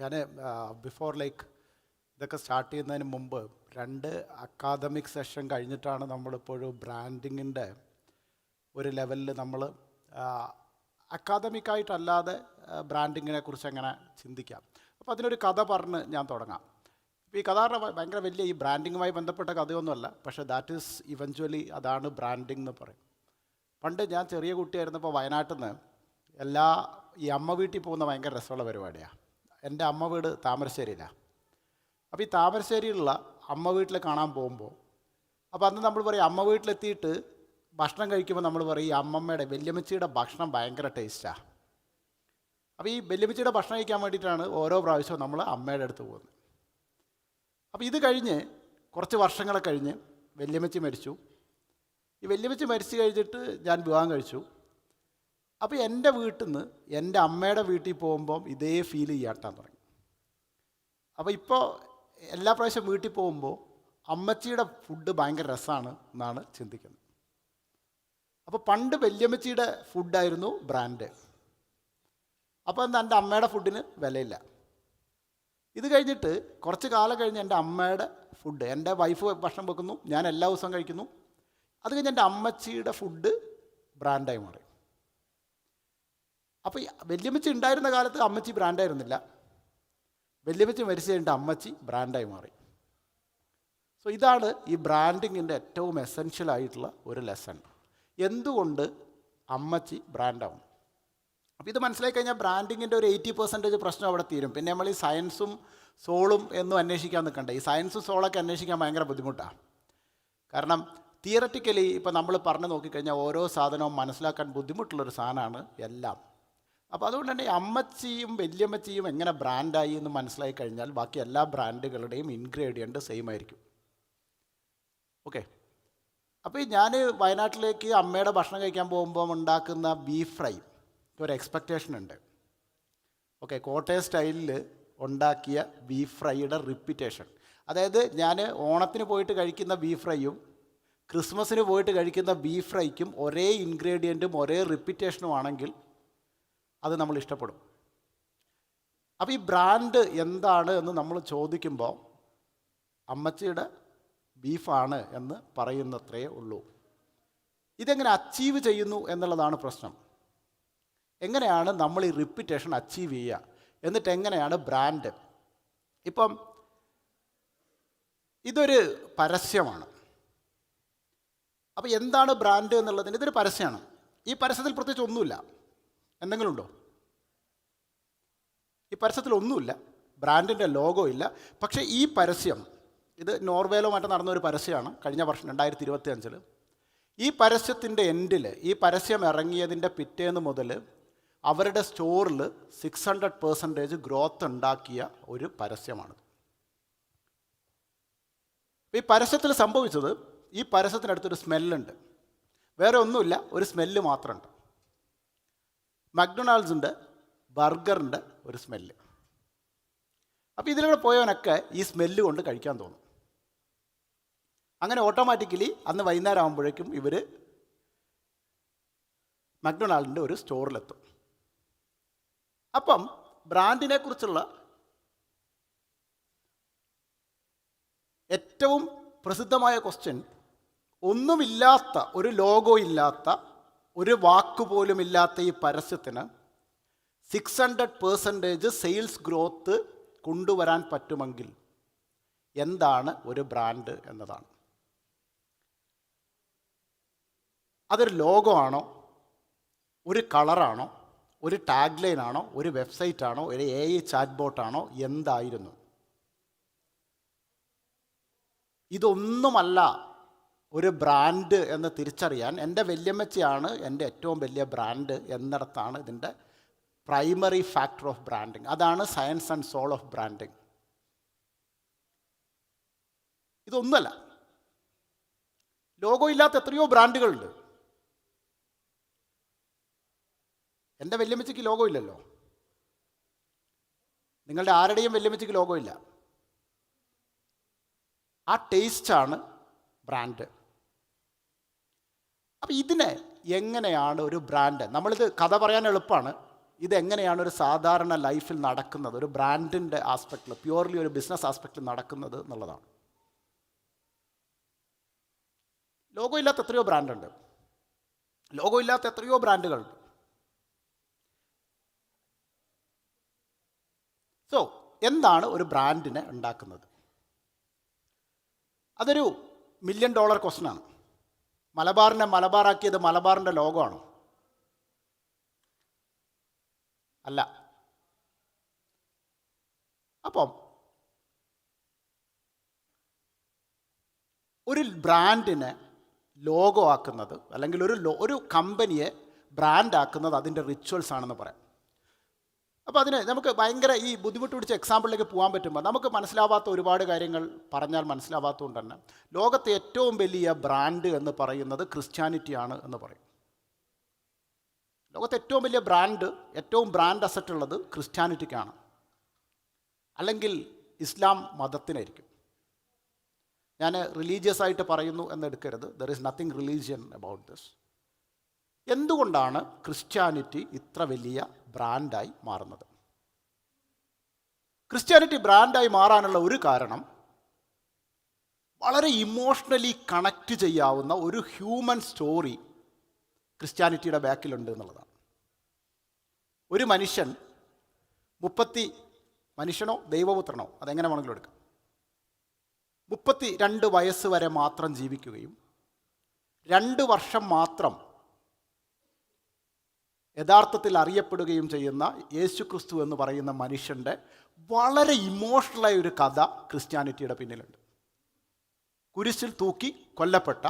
ഞാൻ ബിഫോർ ഇതൊക്കെ സ്റ്റാർട്ട് ചെയ്യുന്നതിന് മുമ്പ് 2 അക്കാദമിക് സെഷൻ കഴിഞ്ഞിട്ടാണ് നമ്മളിപ്പോഴും ബ്രാൻഡിങ്ങിൻ്റെ ഒരു ലെവലിൽ നമ്മൾ അക്കാദമിക്കായിട്ടല്ലാതെ ബ്രാൻഡിങ്ങിനെ കുറിച്ച് എങ്ങനെ ചിന്തിക്കാം. അപ്പോൾ അതിനൊരു കഥ പറഞ്ഞ് ഞാൻ തുടങ്ങാം. ഇപ്പോൾ ഈ കഥ ഭയങ്കര വലിയ ഈ ബ്രാൻഡിങ്ങുമായി ബന്ധപ്പെട്ട കഥയൊന്നുമല്ല, പക്ഷേ ദാറ്റ് ഈസ് ഇവഞ്ച്വലി അതാണ് ബ്രാൻഡിങ് എന്ന് പറയും. പണ്ട് ഞാൻ ചെറിയ കുട്ടിയായിരുന്നപ്പോൾ വയനാട്ടിൽ നിന്ന് ഈ അമ്മ വീട്ടിൽ പോകുന്ന ഭയങ്കര രസമുള്ള പരിപാടിയാണ്. എൻ്റെ അമ്മ വീട് താമരശ്ശേരിയിലാണ്. അപ്പോൾ ഈ താമരശ്ശേരിയിലുള്ള അമ്മ വീട്ടിൽ കാണാൻ പോകുമ്പോൾ അപ്പോൾ അന്ന് നമ്മൾ പറയും, അമ്മ വീട്ടിലെത്തിയിട്ട് ഭക്ഷണം കഴിക്കുമ്പോൾ നമ്മൾ പറയും ഈ അമ്മമ്മയുടെ വല്യമ്മച്ചിയുടെ ഭക്ഷണം ഭയങ്കര ടേസ്റ്റാണ്. അപ്പോൾ ഈ വല്യമ്മച്ചിയുടെ ഭക്ഷണം കഴിക്കാൻ വേണ്ടിയിട്ടാണ് ഓരോ പ്രാവശ്യവും നമ്മൾ അമ്മയുടെ അടുത്ത് പോകുന്നത്. അപ്പോൾ ഇത് കഴിഞ്ഞ് കുറച്ച് വർഷങ്ങളെ കഴിഞ്ഞ് വല്യമ്മച്ചി മരിച്ചു. ഈ വല്യമ്മച്ചി മരിച്ചു കഴിഞ്ഞിട്ട് ഞാൻ വിവാഹം കഴിച്ചു. അപ്പോൾ എൻ്റെ വീട്ടിൽ നിന്ന് എൻ്റെ അമ്മയുടെ വീട്ടിൽ പോകുമ്പം ഇതേ ഫീൽ ചെയ്യാട്ടാൻ തുടങ്ങി. അപ്പോൾ ഇപ്പോൾ എല്ലാ പ്രാവശ്യം വീട്ടിൽ പോകുമ്പോൾ അമ്മച്ചിയുടെ ഫുഡ് ഭയങ്കര രസമാണ് എന്നാണ് ചിന്തിക്കുന്നത്. അപ്പോൾ പണ്ട് വല്യമ്മച്ചിയുടെ ഫുഡായിരുന്നു ബ്രാൻഡ്. അപ്പോൾ എന്താ എൻ്റെ അമ്മയുടെ ഫുഡിന് വിലയില്ല. ഇത് കഴിഞ്ഞിട്ട് കുറച്ച് കാലം കഴിഞ്ഞ് എൻ്റെ അമ്മയുടെ ഫുഡ്, എൻ്റെ വൈഫ് ഭക്ഷണം വെക്കുന്നു, ഞാൻ എല്ലാ ദിവസവും കഴിക്കുന്നു. അത് കഴിഞ്ഞ് എൻ്റെ അമ്മച്ചിയുടെ ഫുഡ് ബ്രാൻഡായി മാറി. അപ്പോൾ വല്യമ്മച്ചി ഉണ്ടായിരുന്ന കാലത്ത് അമ്മച്ചി ബ്രാൻഡായിരുന്നില്ല, വല്യമ്മച്ചി മരിച്ചു കഴിഞ്ഞിട്ട് അമ്മച്ചി ബ്രാൻഡായി മാറി. സോ ഇതാണ് ഈ ബ്രാൻഡിങ്ങിൻ്റെ ഏറ്റവും എസെൻഷ്യൽ ആയിട്ടുള്ള ഒരു ലെസൺ. എന്തുകൊണ്ട് അമ്മച്ചി ബ്രാൻഡാവും? അപ്പോൾ ഇത് മനസ്സിലാക്കി കഴിഞ്ഞാൽ ബ്രാൻഡിങ്ങിൻ്റെ ഒരു 80% പ്രശ്നം അവിടെ തീരും. പിന്നെ നമ്മൾ ഈ സയൻസും സോളും എന്നും അന്വേഷിക്കാൻ നിൽക്കണ്ട. ഈ സയൻസും സോളൊക്കെ അന്വേഷിക്കാൻ ഭയങ്കര ബുദ്ധിമുട്ടാണ്. കാരണം തിയററ്റിക്കലി ഇപ്പോൾ നമ്മൾ പറഞ്ഞു നോക്കിക്കഴിഞ്ഞാൽ ഓരോ സാധനവും മനസ്സിലാക്കാൻ ബുദ്ധിമുട്ടുള്ളൊരു സാധനമാണ് എല്ലാം. അപ്പോൾ അതുകൊണ്ട് തന്നെ അമ്മച്ചിയും വല്യമ്മച്ചിയും എങ്ങനെ ബ്രാൻഡായി എന്ന് മനസ്സിലാക്കി കഴിഞ്ഞാൽ ബാക്കി എല്ലാ ബ്രാൻഡുകളുടെയും ഇൻഗ്രീഡിയൻറ്റ് സെയിം ആയിരിക്കും. ഓക്കെ. അപ്പോൾ ഞാൻ വയനാട്ടിലേക്ക് അമ്മയുടെ ഭക്ഷണം കഴിക്കാൻ പോകുമ്പോൾ ഉണ്ടാക്കുന്ന ബീഫ് ഫ്രൈ ഒരു എക്സ്പെക്റ്റേഷൻ ഉണ്ട്. ഓക്കെ, കോട്ടയം സ്റ്റൈലിൽ ഉണ്ടാക്കിയ ബീഫ് ഫ്രൈയുടെ റിപ്പീറ്റേഷൻ. അതായത് ഞാൻ ഓണത്തിന് പോയിട്ട് കഴിക്കുന്ന ബീഫ് ഫ്രൈയും ക്രിസ്മസിന് പോയിട്ട് കഴിക്കുന്ന ബീഫ് ഫ്രൈക്കും ഒരേ ഇൻഗ്രീഡിയൻറ്റും ഒരേ റിപ്പീറ്റേഷനും ആണെങ്കിൽ അത് നമ്മൾ ഇഷ്ടപ്പെടും. അപ്പോൾ ഈ ബ്രാൻഡ് എന്താണ് എന്ന് നമ്മൾ ചോദിക്കുമ്പോൾ അമ്മച്ചിയുടെ ബീഫാണ് എന്ന് പറയുന്നത്രേ ഉള്ളൂ. ഇതെങ്ങനെ അച്ചീവ് ചെയ്യുന്നു എന്നുള്ളതാണ് പ്രശ്നം. എങ്ങനെയാണ് നമ്മൾ ഈ റിപ്പീറ്റേഷൻ അച്ചീവ് ചെയ്യുക? എന്നിട്ട് എങ്ങനെയാണ് ബ്രാൻഡ്? ഇപ്പം ഇതൊരു പരസ്യമാണ്. അപ്പോൾ എന്താണ് ബ്രാൻഡ് എന്നുള്ളതിന് ഇതൊരു പരസ്യമാണ്. ഈ പരസ്യത്തിൽ പ്രത്യേകിച്ച് ഒന്നുമില്ല. എന്തെങ്കിലും ഉണ്ടോ? ഈ പരസ്യത്തിൽ ഒന്നുമില്ല, ബ്രാൻഡിൻ്റെ ലോഗോ ഇല്ല. പക്ഷേ ഈ പരസ്യം, ഇത് നോർവേയിലോ മറ്റോ നടന്ന ഒരു പരസ്യമാണ് കഴിഞ്ഞ വർഷം 2025. ഈ പരസ്യത്തിൻ്റെ എൻഡിൽ, ഈ പരസ്യം ഇറങ്ങിയതിൻ്റെ പിറ്റേന്ന് മുതൽ അവരുടെ സ്റ്റോറിൽ 600% ഗ്രോത്ത് ഉണ്ടാക്കിയ ഒരു പരസ്യമാണ്. ഈ പരസ്യത്തിൽ സംഭവിച്ചത്, ഈ പരസ്യത്തിനടുത്തൊരു സ്മെല്ലുണ്ട്. വേറെ ഒന്നുമില്ല, ഒരു സ്മെല്ല് മാത്രമുണ്ട്. മക്ഡൊണാൾഡ്സിൻ്റെ ബർഗറിൻ്റെ ഒരു സ്മെല്ല്. അപ്പോൾ ഇതിലൂടെ പോയവനൊക്കെ ഈ സ്മെല്ല് കൊണ്ട് കഴിക്കാൻ തോന്നും. അങ്ങനെ ഓട്ടോമാറ്റിക്കലി അന്ന് വൈകുന്നേരം ആകുമ്പോഴേക്കും ഇവർ മക്ഡൊണാൾഡിൻ്റെ ഒരു സ്റ്റോറിലെത്തും. അപ്പം ബ്രാൻഡിനെ കുറിച്ചുള്ള ഏറ്റവും പ്രസിദ്ധമായ ക്വസ്റ്റ്യൻ, ഒന്നുമില്ലാത്ത, ഒരു ലോഗോ ഇല്ലാത്ത, ഒരു വാക്കുപോലും ഇല്ലാത്ത ഈ പരസ്യത്തിന് 600% സെയിൽസ് ഗ്രോത്ത് കൊണ്ടുവരാൻ പറ്റുമെങ്കിൽ എന്താണ് ഒരു ബ്രാൻഡ് എന്നതാണ്. അതൊരു ലോഗോ ആണോ, ഒരു കളറാണോ, ഒരു ടാഗ് ലൈൻ ആണോ, ഒരു വെബ്സൈറ്റ് ആണോ, ഒരു AI ചാറ്റ് ബോട്ടാണോ, എന്തായിരുന്നു? ഇതൊന്നുമല്ല ഒരു ബ്രാൻഡ് എന്ന് തിരിച്ചറിയാൻ എൻ്റെ വല്യമ്മച്ചിയാണ് എൻ്റെ ഏറ്റവും വലിയ ബ്രാൻഡ് എന്നിടത്താണ് ഇതിൻ്റെ പ്രൈമറി ഫാക്ടർ ഓഫ് ബ്രാൻഡിങ്. അതാണ് science and soul of branding. ഇതൊന്നുമല്ല. ലോഗോ ഇല്ലാത്ത എത്രയോ ബ്രാൻഡുകളുണ്ട്. എൻ്റെ വല്യമ്മച്ചിക്ക് ലോഗോ ഇല്ലല്ലോ. നിങ്ങളുടെ ആരുടെയും വല്യമ്മച്ചിക്ക് ലോഗോ ഇല്ല. ആ ടേസ്റ്റാണ് ബ്രാൻഡ്. അപ്പോൾ ഇതിനെ എങ്ങനെയാണ് ഒരു ബ്രാൻഡ്? നമ്മളിത് കഥ പറയാൻ എളുപ്പമാണ്, ഇതെങ്ങനെയാണ് ഒരു സാധാരണ ലൈഫിൽ നടക്കുന്നത്, ഒരു ബ്രാൻഡിൻ്റെ ആസ്പെക്റ്റിൽ, പ്യുവർലി ഒരു ബിസിനസ് ആസ്പെക്റ്റിൽ നടക്കുന്നത് എന്നുള്ളതാണ്. ലോഗോ ഇല്ലാത്ത എത്രയോ ബ്രാൻഡുണ്ട്, ലോഗോ ഇല്ലാത്ത എത്രയോ ബ്രാൻഡുകളുണ്ട്. സോ എന്താണ് ഒരു ബ്രാൻഡിനെ ഉണ്ടാക്കുന്നത്? അതൊരു $1 മില്യൺ ക്വസ്റ്റ്യനാണ്. മലബാറിനെ മലബാറാക്കിയത് മലബാറിൻ്റെ ലോഗോ ആണോ? അല്ല. അപ്പം ഒരു ബ്രാൻഡിനെ ലോഗോ ആക്കുന്നത്, അല്ലെങ്കിൽ ഒരു കമ്പനിയെ ബ്രാൻഡ് ആക്കുന്നത് അതിൻ്റെ റിച്വൽസ് ആണെന്ന് പറയാം. അപ്പോൾ അതിന് നമുക്ക് ഭയങ്കര ഈ ബുദ്ധിമുട്ട് പിടിച്ച എക്സാമ്പിളിലേക്ക് പോകാൻ പറ്റുമ്പോൾ നമുക്ക് മനസ്സിലാവാത്ത ഒരുപാട് കാര്യങ്ങൾ പറഞ്ഞാൽ മനസ്സിലാവാത്തതുകൊണ്ട് തന്നെ ലോകത്തെ ഏറ്റവും വലിയ ബ്രാൻഡ് എന്ന് പറയുന്നത് ക്രിസ്ത്യാനിറ്റിയാണ് എന്ന് പറയും. ലോകത്തെ ഏറ്റവും വലിയ ബ്രാൻഡ്, ഏറ്റവും ബ്രാൻഡ് അസറ്റ് ഉള്ളത് ക്രിസ്ത്യാനിറ്റിക്കാണ്, അല്ലെങ്കിൽ ഇസ്ലാം മതത്തിനായിരിക്കും. ഞാൻ റിലീജിയസ് ആയിട്ട് പറയുന്നു എന്നെടുക്കരുത്. There is nothing religion about this. എന്തുകൊണ്ടാണ് ക്രിസ്ത്യാനിറ്റി ഇത്ര വലിയ ബ്രാൻഡായി മാറുന്നത്? ക്രിസ്ത്യാനിറ്റി ബ്രാൻഡായി മാറാനുള്ള ഒരു കാരണം വളരെ ഇമോഷണലി കണക്റ്റ് ചെയ്യാവുന്ന ഒരു ഹ്യൂമൻ സ്റ്റോറി ക്രിസ്ത്യാനിറ്റിയുടെ ബാക്കിലുണ്ട് എന്നുള്ളതാണ്. ഒരു മനുഷ്യൻ മനുഷ്യനോ ദൈവപുത്രനോ അതെങ്ങനെ വേണമെങ്കിലും എടുക്കാം, 32 വയസ്സ് വരെ മാത്രം ജീവിക്കുകയും 2 വർഷം മാത്രം യഥാർത്ഥത്തിൽ അറിയപ്പെടുകയും ചെയ്യുന്ന യേശുക്രിസ്തു എന്ന് പറയുന്ന മനുഷ്യൻ്റെ വളരെ ഇമോഷണലായ ഒരു കഥ ക്രിസ്ത്യാനിറ്റിയുടെ പിന്നിലുണ്ട്. കുരിശിൽ തൂക്കി കൊല്ലപ്പെട്ട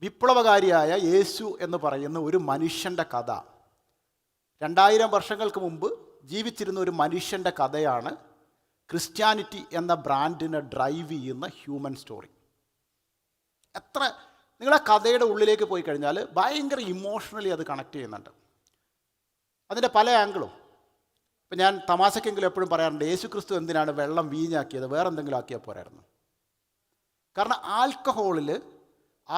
വിപ്ലവകാരിയായ യേശു എന്ന് പറയുന്ന ഒരു മനുഷ്യൻ്റെ കഥ, 2000 വർഷങ്ങൾക്ക് മുമ്പ് ജീവിച്ചിരുന്ന ഒരു മനുഷ്യൻ്റെ കഥയാണ് ക്രിസ്ത്യാനിറ്റി എന്ന ബ്രാൻഡിനെ ഡ്രൈവ് ചെയ്യുന്ന ഹ്യൂമൻ സ്റ്റോറി. നിങ്ങൾ ആ കഥയുടെ ഉള്ളിലേക്ക് പോയി കഴിഞ്ഞാൽ ഭയങ്കര ഇമോഷണലി അത് കണക്ട് ചെയ്യുന്നുണ്ട്. അതിൻ്റെ പല ആംഗിളും. ഇപ്പം ഞാൻ തമാശക്കെങ്കിലും എപ്പോഴും പറയാറുണ്ട്, യേശു ക്രിസ്തു എന്തിനാണ് വെള്ളം വീഞ്ഞാക്കിയത്, വേറെ എന്തെങ്കിലും ആക്കിയാൽ പോരായിരുന്നു. കാരണം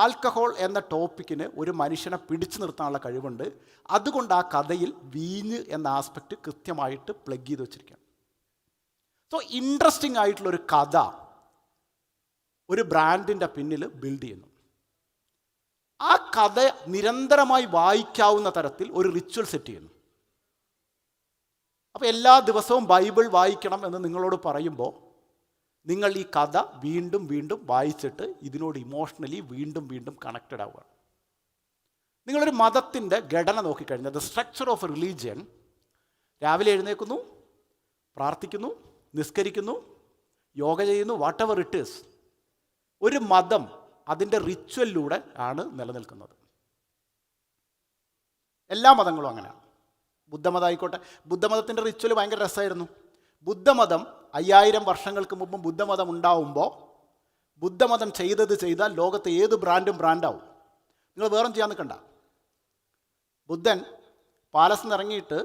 ആൽക്കഹോൾ എന്ന ടോപ്പിക്കിന് ഒരു മനുഷ്യനെ പിടിച്ചു നിർത്താനുള്ള കഴിവുണ്ട്. അതുകൊണ്ട് ആ കഥയിൽ വീഞ്ഞ് എന്ന ആസ്പെക്റ്റ് കൃത്യമായിട്ട് പ്ലഗ് ചെയ്ത് വെച്ചിരിക്കുകയാണ്. സോ ഇൻട്രസ്റ്റിംഗ് ആയിട്ടുള്ളൊരു കഥ ഒരു ബ്രാൻഡിൻ്റെ പിന്നിൽ ബിൽഡ് ചെയ്യുന്നു. ആ കഥ നിരന്തരമായി വായിക്കാവുന്ന തരത്തിൽ ഒരു റിച്വൽ സെറ്റ് ചെയ്യുന്നു. അപ്പോൾ എല്ലാ ദിവസവും ബൈബിൾ വായിക്കണം എന്ന് നിങ്ങളോട് പറയുമ്പോൾ നിങ്ങൾ ഈ കഥ വീണ്ടും വീണ്ടും വായിച്ചിട്ട് ഇതിനോട് ഇമോഷണലി വീണ്ടും വീണ്ടും കണക്റ്റഡ് ആവുക. നിങ്ങളൊരു മതത്തിൻ്റെ ഘടന നോക്കിക്കഴിഞ്ഞാൽ, the structure of A religion, രാവിലെ എഴുന്നേൽക്കുന്നു, പ്രാർത്ഥിക്കുന്നു, നിസ്കരിക്കുന്നു, യോഗ ചെയ്യുന്നു, വാട്ട് എവർ ഇറ്റ് ഈസ്. ഒരു മതം അതിൻ്റെ റിച്വലിലൂടെ ആണ് നിലനിൽക്കുന്നത്. എല്ലാ മതങ്ങളും അങ്ങനെയാണ്. ബുദ്ധമതം ആയിക്കോട്ടെ, ബുദ്ധമതത്തിൻ്റെ റിച്വൽ ഭയങ്കര രസമായിരുന്നു. ബുദ്ധമതം 5000 വർഷങ്ങൾക്ക് മുമ്പ് ബുദ്ധമതം ഉണ്ടാവുമ്പോൾ ബുദ്ധമതം ചെയ്താൽ ലോകത്തെ ഏത് ബ്രാൻഡാവും. നിങ്ങൾ വേറെ ചെയ്യാൻ നിൽക്കണ്ട. ബുദ്ധൻ പാലസിൽ നിന്ന് ഇറങ്ങിയിട്ട്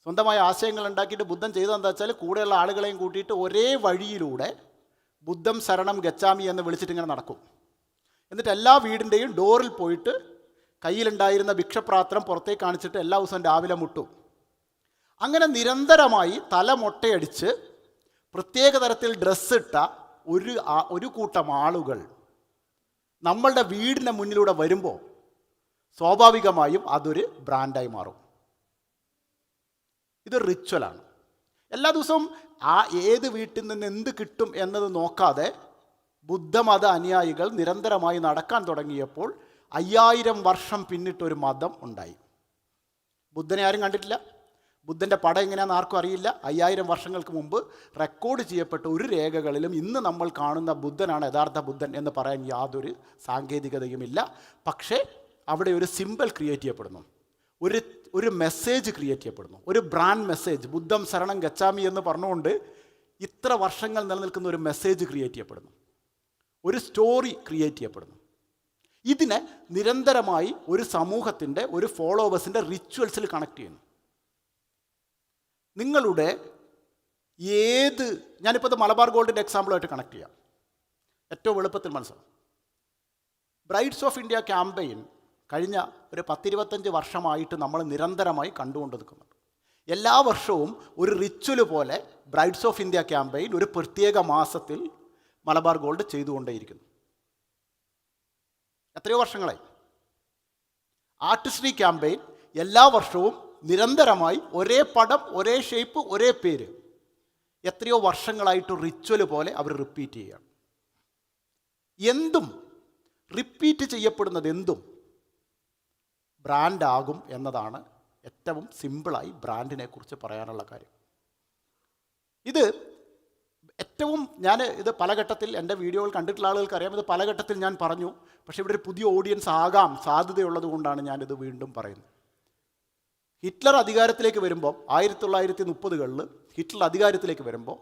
സ്വന്തമായ ആശയങ്ങൾ ഉണ്ടാക്കിയിട്ട് ബുദ്ധൻ ചെയ്തതെന്താ വെച്ചാൽ, കൂടെയുള്ള ആളുകളെയും കൂട്ടിയിട്ട് ഒരേ വഴിയിലൂടെ ബുദ്ധം ശരണം ഗച്ഛാമി എന്ന് വിളിച്ചിട്ട് ഇങ്ങനെ നടക്കും. എന്നിട്ട് എല്ലാ വീടിൻ്റെയും ഡോറിൽ പോയിട്ട് കയ്യിലുണ്ടായിരുന്ന ഭിക്ഷപ്രാത്രം പുറത്തേക്ക് കാണിച്ചിട്ട് എല്ലാ ദിവസവും രാവിലെ മുട്ടും. അങ്ങനെ നിരന്തരമായി തല മൊട്ടയടിച്ച് പ്രത്യേക തരത്തിൽ ഡ്രസ്സിട്ട ഒരു കൂട്ടം ആളുകൾ നമ്മളുടെ വീടിന് മുന്നിലൂടെ വരുമ്പോൾ സ്വാഭാവികമായും അതൊരു ബ്രാൻഡായി മാറും. ഇതൊരു റിച്വലാണ്. എല്ലാ ദിവസവും ഏത് വീട്ടിൽ നിന്ന് എന്ത് കിട്ടും എന്നത് നോക്കാതെ ബുദ്ധമത അനുയായികൾ നിരന്തരമായി നടക്കാൻ തുടങ്ങിയപ്പോൾ 5000 വർഷം പിന്നിട്ടൊരു മതം ഉണ്ടായി. ബുദ്ധനെ ആരും കണ്ടിട്ടില്ല, ബുദ്ധൻ്റെ പടം എങ്ങനെയാണെന്ന് ആർക്കും അറിയില്ല. 5000 വർഷങ്ങൾക്ക് മുമ്പ് റെക്കോർഡ് ചെയ്യപ്പെട്ട ഒരു രേഖകളിലും ഇന്ന് നമ്മൾ കാണുന്ന ബുദ്ധനാണ് യഥാർത്ഥ ബുദ്ധൻ എന്ന് പറയാൻ യാതൊരു സാങ്കേതികതയുമില്ല. പക്ഷേ അവിടെ ഒരു സിമ്പൽ ക്രിയേറ്റ് ചെയ്യപ്പെടുന്നു, ഒരു മെസ്സേജ് ക്രിയേറ്റ് ചെയ്യപ്പെടുന്നു, ഒരു ബ്രാൻഡ് മെസ്സേജ്. ബുദ്ധം ശരണം ഗച്ഛാമി എന്ന് പറഞ്ഞുകൊണ്ട് ഇത്ര വർഷങ്ങൾ നിലനിൽക്കുന്ന ഒരു മെസ്സേജ് ക്രിയേറ്റ് ചെയ്യപ്പെടുന്നു, ഒരു സ്റ്റോറി ക്രിയേറ്റ് ചെയ്യപ്പെടുന്നു. ഇതിനെ നിരന്തരമായി ഒരു സമൂഹത്തിൻ്റെ, ഒരു ഫോളോവേഴ്സിൻ്റെ റിച്വൽസിൽ കണക്ട് ചെയ്യുന്നു. നിങ്ങളുടെ ഞാനിപ്പോൾ ഇത് മലബാർ ഗോൾഡിൻ്റെ എക്സാമ്പിളായിട്ട് കണക്ട് ചെയ്യാം, ഏറ്റവും എളുപ്പത്തിൽ മനസ്സിലാവും. ബ്രൈഡ്സ് ഓഫ് ഇന്ത്യ ക്യാമ്പയിൻ കഴിഞ്ഞ ഒരു 10-25 വർഷമായിട്ട് നമ്മൾ നിരന്തരമായി കണ്ടുകൊണ്ട് നിൽക്കുന്നുണ്ട്. എല്ലാ വർഷവും ഒരു റിച്വൽ പോലെ ബ്രൈഡ്സ് ഓഫ് ഇന്ത്യ ക്യാമ്പയിൻ ഒരു പ്രത്യേക മാസത്തിൽ മലബാർ ഗോൾഡ് ചെയ്തുകൊണ്ടേയിരിക്കുന്നു. എത്രയോ വർഷങ്ങളായി. ആർട്ടിസ്ട്രി ക്യാമ്പയിൻ എല്ലാ വർഷവും നിരന്തരമായി ഒരേ പടം, ഒരേ ഷേപ്പ്, ഒരേ പേര് എത്രയോ വർഷങ്ങളായിട്ട് റിച്വൽ പോലെ അവർ റിപ്പീറ്റ് ചെയ്യുകയാണ്. എന്തും റിപ്പീറ്റ് ചെയ്യപ്പെടുന്നത് എന്തും ബ്രാൻഡാകും എന്നതാണ് ഏറ്റവും സിമ്പിളായി ബ്രാൻഡിനെ കുറിച്ച് പറയാനുള്ള കാര്യം. ഇത് ഏറ്റവും ഇത് പല ഘട്ടത്തിൽ എൻ്റെ വീഡിയോകൾ കണ്ടിട്ടുള്ള ആളുകൾക്ക് അറിയാം. ഇത് പല ഘട്ടത്തിൽ ഞാൻ പറഞ്ഞു. പക്ഷേ ഇവിടെ ഒരു പുതിയ ഓഡിയൻസ് ആകാം സാധ്യതയുള്ളത് കൊണ്ടാണ് ഞാനിത് വീണ്ടും പറയുന്നത്. ഹിറ്റ്ലർ അധികാരത്തിലേക്ക് വരുമ്പോൾ 1930-കളിൽ ഹിറ്റ്ലർ അധികാരത്തിലേക്ക് വരുമ്പോൾ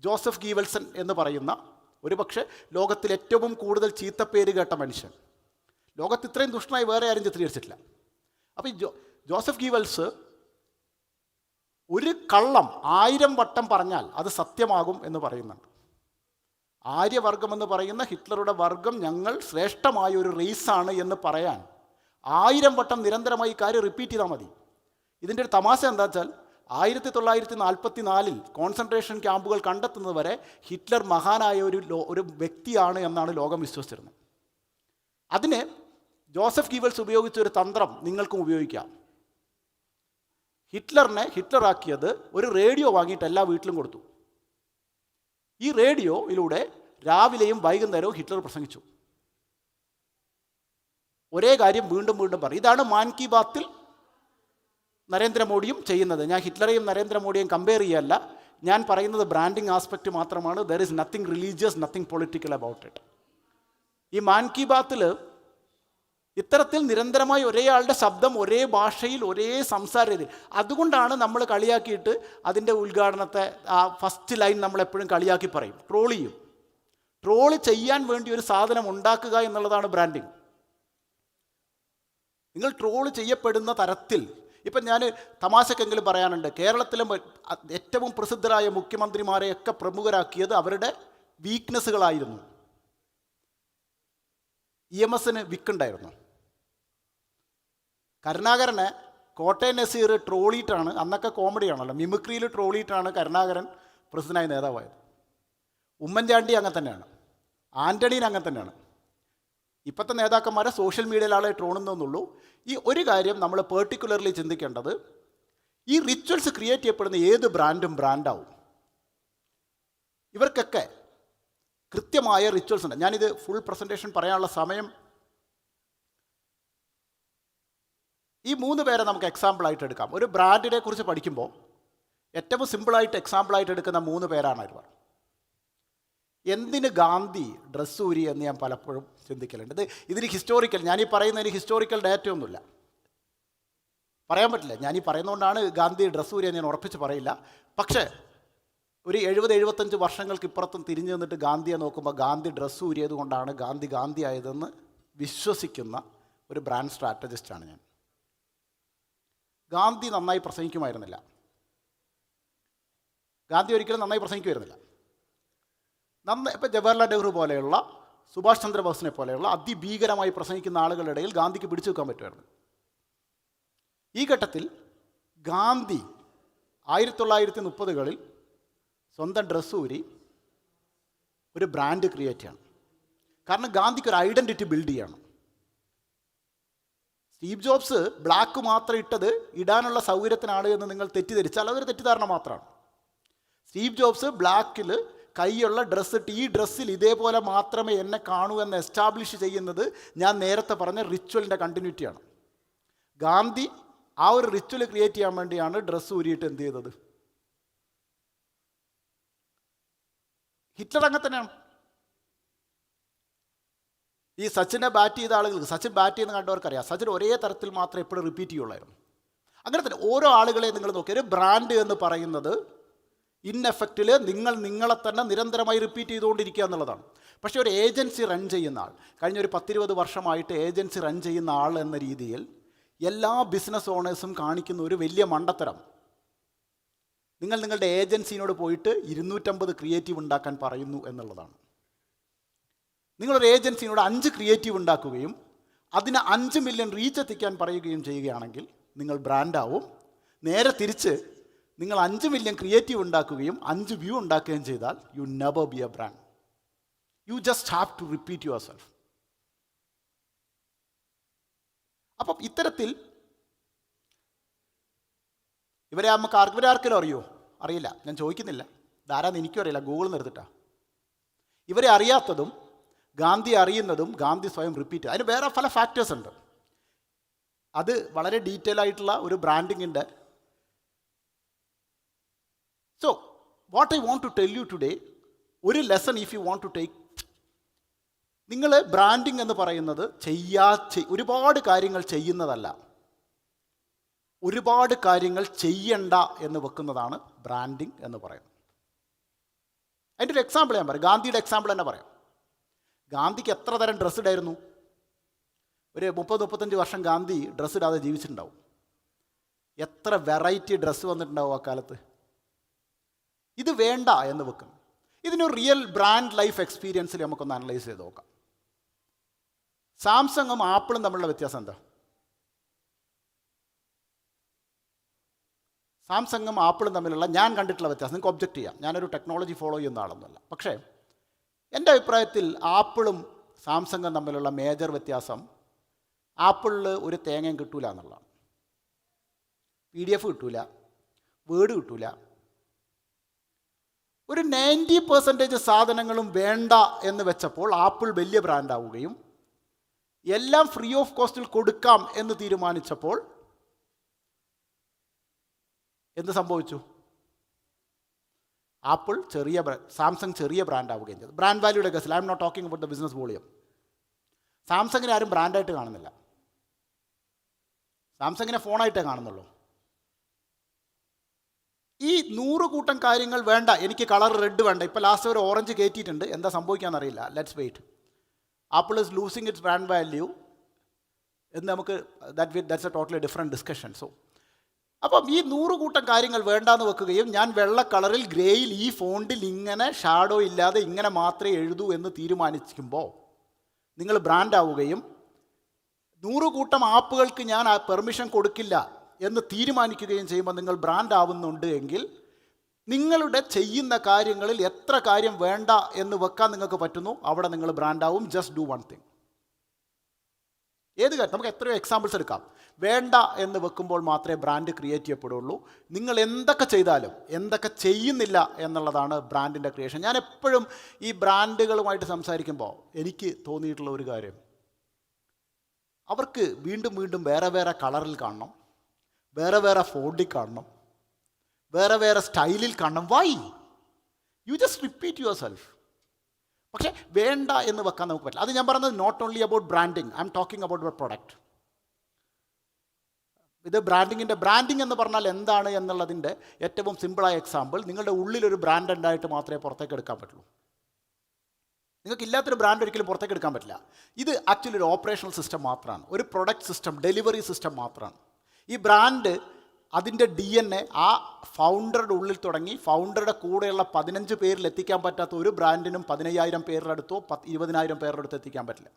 ജോസഫ് ഗീവൽസൺ എന്ന് പറയുന്ന ഒരുപക്ഷെ ലോകത്തിൽ ഏറ്റവും കൂടുതൽ ചീത്തപ്പേര് കേട്ട മനുഷ്യൻ, ലോകത്ത് ഇത്രയും ദുഷ്ടനായി വേറെ ആരും ചിത്രീകരിച്ചിട്ടില്ല. അപ്പോൾ ഈ ജോസഫ് ഗീവൽസ് ഒരു കള്ളം 1000 വട്ടം പറഞ്ഞാൽ അത് സത്യമാകും എന്ന് പറയുന്നുണ്ട്. ആര്യവർഗം എന്ന് പറയുന്ന ഹിറ്റ്ലറുടെ വർഗം ഞങ്ങൾ ശ്രേഷ്ഠമായ ഒരു റേസാണ് എന്ന് പറയാൻ 1000 വട്ടം നിരന്തരമായി ഈ കാര്യം റിപ്പീറ്റ് ചെയ്താൽ മതി. ഇതിൻ്റെ ഒരു തമാശ എന്താ വെച്ചാൽ 1944 കോൺസെൻട്രേഷൻ ക്യാമ്പുകൾ കണ്ടെത്തുന്നത് വരെ ഹിറ്റ്ലർ മഹാനായ ഒരു വ്യക്തിയാണ് എന്നാണ് ലോകം വിശ്വസിച്ചിരുന്നത്. അതിന് ജോസഫ് ഗീവൽസ് ഉപയോഗിച്ച ഒരു തന്ത്രം നിങ്ങൾക്കും ഉപയോഗിക്കാം. ഹിറ്റ്ലറാക്കിയത് ഒരു റേഡിയോ വാങ്ങിയിട്ട് എല്ലാ വീട്ടിലും കൊടുത്തു. ഈ റേഡിയോയിലൂടെ രാവിലെയും വൈകുന്നേരവും ഹിറ്റ്ലർ പ്രസംഗിച്ചു. ഒരേ കാര്യം വീണ്ടും വീണ്ടും പറയും. ഇതാണ് മാൻ കി ബാത്തിൽ നരേന്ദ്രമോദിയും ചെയ്യുന്നത്. ഞാൻ ഹിറ്റ്ലറെയും നരേന്ദ്രമോദിയെയും കമ്പയർ ചെയ്യല്ല. ഞാൻ പറയുന്നത് ബ്രാൻഡിങ് ആസ്പെക്റ്റ് മാത്രമാണ്. There is nothing religious, nothing political about it. ഈ മാൻ കി ബാത്തിൽ ഇത്തരത്തിൽ നിരന്തരമായി ഒരേ ആളുടെ ശബ്ദം, ഒരേ ഭാഷയിൽ, ഒരേ സംസാര രീതി. അതുകൊണ്ടാണ് നമ്മൾ കളിയാക്കിയിട്ട് അതിൻ്റെ ഉദ്ഘാടനത്തെ ആ ഫസ്റ്റ് ലൈൻ നമ്മളെപ്പോഴും കളിയാക്കി പറയും, ട്രോൾ ചെയ്യും. ട്രോള് ചെയ്യാൻ വേണ്ടി ഒരു സാധനം ഉണ്ടാക്കുക എന്നുള്ളതാണ് ബ്രാൻഡിങ്. നിങ്ങൾ ട്രോള് ചെയ്യപ്പെടുന്ന തരത്തിൽ, ഇപ്പം ഞാൻ തമാശക്കെങ്കിലും പറയാനുണ്ട്, കേരളത്തിലെ ഏറ്റവും പ്രസിദ്ധരായ മുഖ്യമന്ത്രിമാരെയൊക്കെ പ്രമുഖരാക്കിയത് അവരുടെ വീക്ക്നെസ്സുകളായിരുന്നു. EMS വിക്കുണ്ടായിരുന്നു. കരുണാകരനെ കോട്ടയം നസീർ ട്രോളിയിട്ടാണ്, അന്നൊക്കെ കോമഡിയാണല്ലോ, മിമിക്രിയിൽ ട്രോളിയിട്ടാണ് കരുണാകരൻ പ്രസിഡന്റായ നേതാവായത്. ഉമ്മൻചാണ്ടി അങ്ങനെ തന്നെയാണ്, ആൻ്റണീൻ അങ്ങനെ തന്നെയാണ്. ഇപ്പോഴത്തെ നേതാക്കന്മാരെ സോഷ്യൽ മീഡിയയിൽ ആളെ ട്രോളുന്നതെന്നുള്ളൂ. ഈ ഒരു കാര്യം നമ്മൾ പെർട്ടിക്കുലർലി ചിന്തിക്കേണ്ടത്, ഈ റിച്വൽസ് ക്രിയേറ്റ് ചെയ്യപ്പെടുന്ന ഏത് ബ്രാൻഡും ബ്രാൻഡാവും. ഇവർക്കൊക്കെ കൃത്യമായ റിച്വൽസ് ഉണ്ട്. ഞാനിത് ഫുൾ പ്രസൻറ്റേഷൻ പറയാനുള്ള സമയം, ഈ 3 പേരെ നമുക്ക് എക്സാമ്പിളായിട്ട് എടുക്കാം. ഒരു ബ്രാൻഡിനെ കുറിച്ച് പഠിക്കുമ്പോൾ ഏറ്റവും സിമ്പിളായിട്ട് എക്സാമ്പിളായിട്ട് എടുക്കുന്ന 3 പേരാണ് ഇവർ. എന്തിന് ഗാന്ധി ഡ്രസ്സ് ഊരി എന്ന് ഞാൻ പലപ്പോഴും ചിന്തിക്കലുണ്ട്. ഇതിന് ഹിസ്റ്റോറിക്കൽ, ഞാനീ പറയുന്നതിന് ഹിസ്റ്റോറിക്കൽ ഡാറ്റ ഒന്നുമില്ല, പറയാൻ പറ്റില്ല. ഞാനീ പറയുന്നതുകൊണ്ടാണ് ഗാന്ധി ഡ്രസ്സ് ഊരി എന്ന് ഞാൻ ഉറപ്പിച്ച് പറയില്ല. പക്ഷേ ഒരു 70-75 വർഷങ്ങൾക്ക് ഇപ്പുറത്തും തിരിഞ്ഞു നിന്നിട്ട് ഗാന്ധിയെ നോക്കുമ്പോൾ ഗാന്ധി ഡ്രസ്സ് ഊരിയത് കൊണ്ടാണ് ഗാന്ധി ആയതെന്ന് വിശ്വസിക്കുന്ന ഒരു ബ്രാൻഡ് സ്ട്രാറ്റജിസ്റ്റാണ് ഞാൻ. ഗാന്ധി നന്നായി പ്രസംഗിക്കുമായിരുന്നില്ല. ഗാന്ധി ഒരിക്കലും നന്നായി പ്രസംഗിക്കുമായിരുന്നില്ല. ഇപ്പം ജവഹർലാൽ നെഹ്റു പോലെയുള്ള, സുഭാഷ് ചന്ദ്രബോസിനെ പോലെയുള്ള അതിഭീകരമായി പ്രസംഗിക്കുന്ന ആളുകളുടെ ഇടയിൽ ഗാന്ധിക്ക് പിടിച്ചു വെക്കാൻ പറ്റുമായിരുന്നു. ഈ ഘട്ടത്തിൽ ഗാന്ധി 1930-കളിൽ സ്വന്തം ഡ്രസ്സ് ഊരി ഒരു ബ്രാൻഡ് ക്രിയേറ്റ് ചെയ്യണം. കാരണം ഗാന്ധിക്ക് ഒരു ഐഡൻറ്റിറ്റി ബിൽഡ് ചെയ്യണം. സ്റ്റീവ് ജോബ്സ് ബ്ലാക്ക് മാത്രം ഇട്ടത് ഇടാനുള്ള സൗകര്യത്തിനാണ് എന്ന് നിങ്ങൾ തെറ്റിദ്ധരിച്ചാൽ അതൊരു തെറ്റിദ്ധാരണ മാത്രമാണ്. സ്റ്റീവ് ജോബ്സ് ബ്ലാക്കിൽ കൈയുള്ള ഡ്രസ്സ് ഇട്ട്, ഈ ഡ്രസ്സിൽ ഇതേപോലെ മാത്രമേ എന്നെ കാണൂ എന്ന് എസ്റ്റാബ്ലിഷ് ചെയ്യുന്നത് ഞാൻ നേരത്തെ പറഞ്ഞ റിച്വലിൻ്റെ കണ്ടിന്യൂറ്റിയാണ്. ഗാന്ധി ആ ഒരു റിച്വൽ ക്രിയേറ്റ് ചെയ്യാൻ വേണ്ടിയാണ് ഡ്രസ്സ് ഊരിയിട്ട് എന്ത് ചെയ്തത്. ഹിറ്റ്ലർ അങ്ങനെ തന്നെയാണ്. ഈ സച്ചിനെ ബാറ്റ് ചെയ്ത ആളുകൾക്ക്, സച്ചിൻ ബാറ്റ് ചെയ്യുന്ന കണ്ടവർക്കറിയാം, സച്ചിൻ ഒരേ തരത്തിൽ മാത്രമേ എപ്പോഴും റിപ്പീറ്റ് ചെയ്യുള്ളായിരുന്നു. അങ്ങനെ തന്നെ ഓരോ ആളുകളെ നിങ്ങൾ നോക്കി, ഒരു ബ്രാൻഡ് എന്ന് പറയുന്നത് ഇൻ എഫക്റ്റിൽ നിങ്ങളെ തന്നെ നിരന്തരമായി റിപ്പീറ്റ് ചെയ്തുകൊണ്ടിരിക്കുക എന്നുള്ളതാണ്. പക്ഷേ ഒരു ഏജൻസി റൺ ചെയ്യുന്ന ആൾ, കഴിഞ്ഞ ഒരു 10-20 വർഷമായിട്ട് ഏജൻസി റൺ ചെയ്യുന്ന ആൾ എന്ന രീതിയിൽ എല്ലാ ബിസിനസ് ഓണേഴ്സും കാണിക്കുന്ന ഒരു വലിയ മണ്ടത്തരം, നിങ്ങളുടെ ഏജൻസിനോട് പോയിട്ട് 250 ക്രിയേറ്റീവ് ഉണ്ടാക്കാൻ പറയുന്നു എന്നുള്ളതാണ്. നിങ്ങളൊരു ഏജൻസിനോട് 5 ക്രിയേറ്റീവ് ഉണ്ടാക്കുകയും അതിന് 5 മില്യൺ റീച്ച് എത്തിക്കാൻ പറയുകയും ചെയ്യുകയാണെങ്കിൽ നിങ്ങൾ ബ്രാൻഡാവും. നേരെ തിരിച്ച് നിങ്ങൾ 5 മില്യൺ ക്രിയേറ്റീവ് ഉണ്ടാക്കുകയും 5 വ്യൂ ഉണ്ടാക്കുകയും ചെയ്താൽ you never be a brand. You just have to repeat yourself. അപ്പം ഇത്തരത്തിൽ ഇവരെ ആർക്കെങ്കിലും അറിയോ? അറിയില്ല, ഞാൻ ചോദിക്കുന്നില്ല. ധാരാളം എനിക്കും അറിയില്ല, ഗൂഗിൾ നിർത്തിട്ടാ. ഇവരെ അറിയാത്തതും ഗാന്ധി അറിയുന്നതും ഗാന്ധി സ്വയം റിപ്പീറ്റ്. അതിന് വേറെ പല ഫാക്ടേഴ്സ് ഉണ്ട്. അത് വളരെ ഡീറ്റെയിൽ ആയിട്ടുള്ള ഒരു ബ്രാൻഡിങ്ങിൻ്റെ. So what I want to tell you today, ഒരു lesson if you want to take. നിങ്ങൾ ബ്രാൻഡിങ് എന്ന് പറയുന്നത് ഒരുപാട് കാര്യങ്ങൾ ചെയ്യുന്നതല്ല, ഒരുപാട് കാര്യങ്ങൾ ചെയ്യണ്ട എന്ന് വെക്കുന്നതാണ് ബ്രാൻഡിങ് എന്ന് പറയുന്നത്. അതിൻ്റെ ഒരു എക്സാമ്പിൾ ഞാൻ പറയാം. ഗാന്ധിയുടെ എക്സാമ്പിൾ തന്നെ പറയാം. ഗാന്ധിക്ക് എത്ര തരം ഡ്രസ്സ് ഇടായിരുന്നു? ഒരു 30-35 വർഷം ഗാന്ധി ഡ്രസ്സ് ഇടാതെ ജീവിച്ചിട്ടുണ്ടാവും. എത്ര വെറൈറ്റി ഡ്രസ്സ് വന്നിട്ടുണ്ടാവും ആ കാലത്ത്. ഇത് വേണ്ട എന്ന് വെക്കും. ഇതിനൊരു റിയൽ ബ്രാൻഡ് ലൈഫ് എക്സ്പീരിയൻസിൽ നമുക്കൊന്ന് അനലൈസ് ചെയ്ത് നോക്കാം. സാംസങ്ങും ആപ്പിളും തമ്മിലുള്ള വ്യത്യാസം എന്താ? സാംസങ്ങും ആപ്പിളും തമ്മിലുള്ള ഞാൻ കണ്ടിട്ടുള്ള വ്യത്യാസം നിങ്ങൾക്ക് ഒബ്ജക്റ്റ് ചെയ്യാം. ഞാനൊരു ടെക്നോളജി ഫോളോ ചെയ്യുന്ന ആളൊന്നുമല്ല. പക്ഷേ എൻ്റെ അഭിപ്രായത്തിൽ ആപ്പിളും സാംസങ്ങും തമ്മിലുള്ള മേജർ വ്യത്യാസം, ആപ്പിളിൽ ഒരു തേങ്ങയും കിട്ടൂല എന്നുള്ളതാണ്. PDF കിട്ടൂല, വേർഡ് കിട്ടൂല. ഒരു 90% സാധനങ്ങളും വേണ്ട എന്ന് വെച്ചപ്പോൾ ആപ്പിൾ വലിയ ബ്രാൻഡാവുകയും എല്ലാം ഫ്രീ ഓഫ് കോസ്റ്റിൽ കൊടുക്കാം എന്ന് തീരുമാനിച്ചപ്പോൾ എന്ത് സംഭവിച്ചു? സാംസങ് ചെറിയ ബ്രാൻഡാവുകയും ചെയ്തു. ബ്രാൻഡ് വാല്യൂയുടെ കേസിൽ I M not talking about the business volume. സാംസങ്ങിനെ ആരും ബ്രാൻഡായിട്ട് കാണുന്നില്ല. സാംസങ്ങിനെ ഫോണായിട്ടേ കാണുന്നുള്ളൂ. ഈ 100 കൂട്ടം കാര്യങ്ങൾ വേണ്ട, എനിക്ക് കളർ റെഡ് വേണ്ട, ഇപ്പോൾ ലാസ്റ്റ് ഒരു ഓറഞ്ച് കയറ്റിയിട്ടുണ്ട്, എന്താ സംഭവിക്കാമെന്നറിയില്ല, let's wait. Apple is losing its brand value എന്ന് നമുക്ക് that's a totally different discussion. So അപ്പം ഈ 100 കൂട്ടം കാര്യങ്ങൾ വേണ്ടാന്ന് വെക്കുകയും ഞാൻ വെള്ള കളറിൽ ഗ്രേയിൽ ഈ ഫോണ്ടിൽ ഇങ്ങനെ ഷാഡോ ഇല്ലാതെ ഇങ്ങനെ മാത്രമേ എഴുതൂ എന്ന് തീരുമാനിക്കുമ്പോൾ നിങ്ങൾ ബ്രാൻഡാവുകയും 100 കൂട്ടം ആപ്പുകൾക്ക് ഞാൻ പെർമിഷൻ കൊടുക്കില്ല എന്ന് തീരുമാനിക്കുകയും ചെയ്യുമ്പോൾ നിങ്ങൾ ബ്രാൻഡ് ആവുന്നുണ്ട് എങ്കിൽ നിങ്ങളുടെ ചെയ്യുന്ന കാര്യങ്ങളിൽ എത്ര കാര്യം വേണ്ട എന്ന് വെക്കാൻ നിങ്ങൾക്ക് പറ്റുന്നു, അവിടെ നിങ്ങൾ ബ്രാൻഡാവും. Just do one thing. ഏത് കാര്യം, നമുക്ക് എത്രയോ എക്സാമ്പിൾസ് എടുക്കാം. വേണ്ട എന്ന് വെക്കുമ്പോൾ മാത്രമേ ബ്രാൻഡ് ക്രിയേറ്റ് ചെയ്യപ്പെടുള്ളൂ. നിങ്ങൾ എന്തൊക്കെ ചെയ്താലും എന്തൊക്കെ ചെയ്യുന്നില്ല എന്നുള്ളതാണ് ബ്രാൻഡിൻ്റെ ക്രിയേഷൻ. ഞാൻ എപ്പോഴും ഈ ബ്രാൻഡുകളുമായിട്ട് സംസാരിക്കുമ്പോൾ എനിക്ക് തോന്നിയിട്ടുള്ള ഒരു കാര്യം, അവർക്ക് വീണ്ടും വീണ്ടും വേറെ വേറെ കളറിൽ കാണണം, വേറെ വേറെ ഫോണ്ടിൽ കാണണം, വേറെ വേറെ സ്റ്റൈലിൽ കാണണം. Why? You just repeat yourself. പക്ഷേ വേണ്ട എന്ന് വെക്കാൻ നമുക്ക് പറ്റില്ല. അത് ഞാൻ പറഞ്ഞത് not only about branding, I M talking about your product. ഇത് ബ്രാൻഡിങ് എന്ന് പറഞ്ഞാൽ എന്താണ് എന്നുള്ളതിൻ്റെ ഏറ്റവും സിമ്പിളായ എക്സാമ്പിൾ, നിങ്ങളുടെ ഉള്ളിലൊരു ബ്രാൻഡ് ഉണ്ടായിട്ട് മാത്രമേ പുറത്തേക്ക് എടുക്കാൻ പറ്റുള്ളൂ. നിങ്ങൾക്ക് ഇല്ലാത്തൊരു ബ്രാൻഡ് ഒരിക്കലും പുറത്തേക്ക് എടുക്കാൻ പറ്റില്ല. ഇത് ആക്ച്വലി ഒരു ഓപ്പറേഷണൽ സിസ്റ്റം മാത്രമാണ്, ഒരു പ്രൊഡക്റ്റ് സിസ്റ്റം, ഡെലിവറി സിസ്റ്റം മാത്രമാണ്. ഈ ബ്രാൻഡ് അതിൻ്റെ DNA ആ ഫൗണ്ടറുടെ ഉള്ളിൽ തുടങ്ങി ഫൗണ്ടറുടെ കൂടെയുള്ള 15 പേരിൽ എത്തിക്കാൻ പറ്റാത്ത ഒരു ബ്രാൻഡിനും 15,000 പേരുടെ അടുത്തോ 20,000 പേരുടെ അടുത്തോ എത്തിക്കാൻ പറ്റില്ല.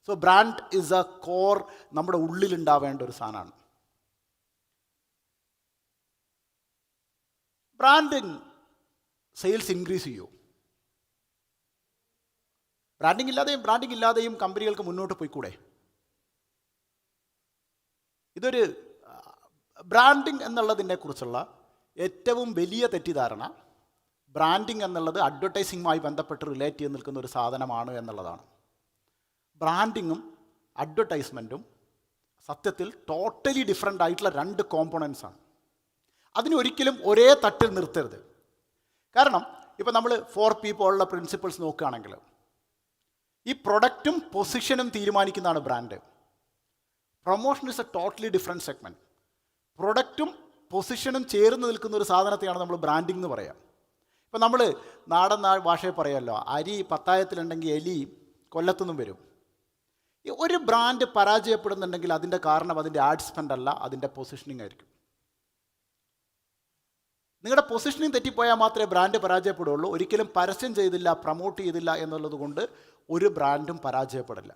So brand is A core, നമ്മുടെ ഉള്ളിലുണ്ടാവേണ്ട ഒരു സാധനമാണ്. ബ്രാൻഡിങ് സെയിൽസ് ഇൻക്രീസ് ചെയ്യൂ. ബ്രാൻഡിങ് ഇല്ലാതെയും കമ്പനികൾക്ക് മുന്നോട്ട് പോയിക്കൂടെ? ഇതൊരു ബ്രാൻഡിങ് എന്നുള്ളതിനെക്കുറിച്ചുള്ള ഏറ്റവും വലിയ തെറ്റിദ്ധാരണ, ബ്രാൻഡിങ് എന്നുള്ളത് അഡ്വർടൈസിങ്ങുമായി ബന്ധപ്പെട്ട് റിലേറ്റ് ചെയ്ത് നിൽക്കുന്ന ഒരു സാധനമാണ് എന്നുള്ളതാണ്. ബ്രാൻഡിങ്ങും അഡ്വർടൈസ്മെൻറ്റും സത്യത്തിൽ ടോട്ടലി ഡിഫറെൻ്റ് ആയിട്ടുള്ള 2 കോമ്പോണൻസ് ആണ്. അതിനൊരിക്കലും ഒരേ തട്ടിൽ നിർത്തരുത്. കാരണം ഇപ്പോൾ നമ്മൾ 4P പോലുള്ള പ്രിൻസിപ്പിൾസ് നോക്കുകയാണെങ്കിൽ ഈ പ്രൊഡക്റ്റും പൊസിഷനും തീരുമാനിക്കുന്നതാണ് brand. Promotion is a totally different segment. പ്രൊഡക്റ്റും പൊസിഷനും ചേർന്ന് നിൽക്കുന്ന ഒരു സാധനത്തെയാണ് നമ്മൾ ബ്രാൻഡിങ് എന്ന് പറയുക. ഇപ്പം നമ്മൾ നാടൻ ഭാഷയിൽ പറയുമല്ലോ, അരി പത്തായത്തിലുണ്ടെങ്കിൽ എലി കൊല്ലത്തുനിന്നും വരും. ഒരു ബ്രാൻഡ് പരാജയപ്പെടുന്നുണ്ടെങ്കിൽ അതിൻ്റെ കാരണം അതിൻ്റെ ആഡ് സ്പെൻഡ് അല്ല, അതിൻ്റെ പൊസിഷനിങ് ആയിരിക്കും. നിങ്ങളുടെ പൊസിഷനിങ് തെറ്റിപ്പോയാൽ മാത്രമേ ബ്രാൻഡ് പരാജയപ്പെടുള്ളൂ. ഒരിക്കലും പരസ്യം ചെയ്തില്ല, പ്രൊമോട്ട് ചെയ്തില്ല എന്നുള്ളത് കൊണ്ട് ഒരു ബ്രാൻഡും പരാജയപ്പെടില്ല.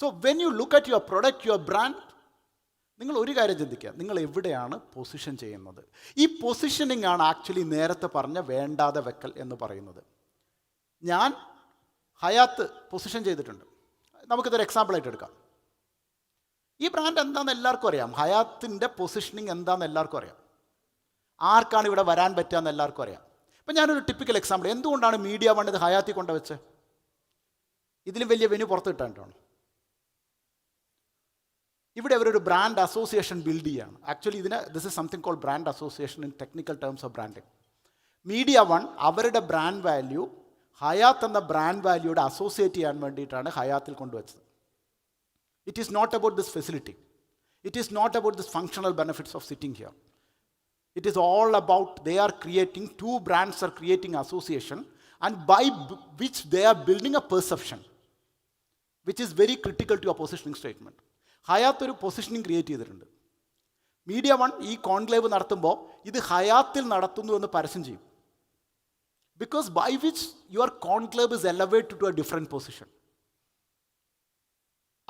So when you look at your product, your brand, നിങ്ങൾ ഒരു കാര്യം ചിന്തിക്കുക, നിങ്ങൾ എവിടെയാണ് പൊസിഷൻ ചെയ്യുന്നത്. ഈ പൊസിഷനിങ് ആണ് ആക്ച്വലി നേരത്തെ പറഞ്ഞ വേണ്ടാതെ വെക്കൽ എന്ന് പറയുന്നത്. ഞാൻ ഹയാത്ത് പൊസിഷൻ ചെയ്തിട്ടുണ്ട്. നമുക്കിതൊരു എക്സാമ്പിളായിട്ട് എടുക്കാം. ഈ ബ്രാൻഡ് എന്താണെന്ന് എല്ലാവർക്കും അറിയാം. ഹയാത്തിൻ്റെ പൊസിഷനിങ് എന്താണെന്ന് എല്ലാവർക്കും അറിയാം. ആർക്കാണ് ഇവിടെ വരാൻ പറ്റുക എന്ന് എല്ലാവർക്കും അറിയാം. ഇപ്പം ഞാനൊരു ടിപ്പിക്കൽ എക്സാമ്പിൾ, എന്തുകൊണ്ടാണ് മീഡിയ വൺ ഇത് ഹയാത്തിൽ കൊണ്ടുവച്ച്? ഇതിലും വലിയ വെന്യൂ പുറത്ത് കിട്ടാനായിട്ടാണ്. ഇവിടെ അവരൊരു ബ്രാൻഡ് അസോസിയേഷൻ ബിൽഡ് ചെയ്യുകയാണ്. Actually this is something called brand association in technical terms of branding. Media one അവരുടെ ബ്രാൻഡ് വാല്യൂ ഹയാത്ത് എന്ന ബ്രാൻഡ് വാല്യൂടെ അസോസിയേറ്റ് ചെയ്യാൻ വേണ്ടിയിട്ടാണ് ഹയാത്തിൽ കൊണ്ടുവച്ചത്. It is not about this facility. It is not about this functional benefits of sitting here. It is all about they are creating, two brands are creating association, and by which they are building a perception, which is very critical to a positioning statement. Hyatt ഒരു positioning create ചെയ്തിട്ടുണ്ട്. Media one ഈ conclave നടത്തുമ്പോൾ ഇത് ഹയാത്തിൽ നടത്തുന്നു എന്ന് പരസ്യം ചെയ്യും. Because by which your conclave is elevated to a different position.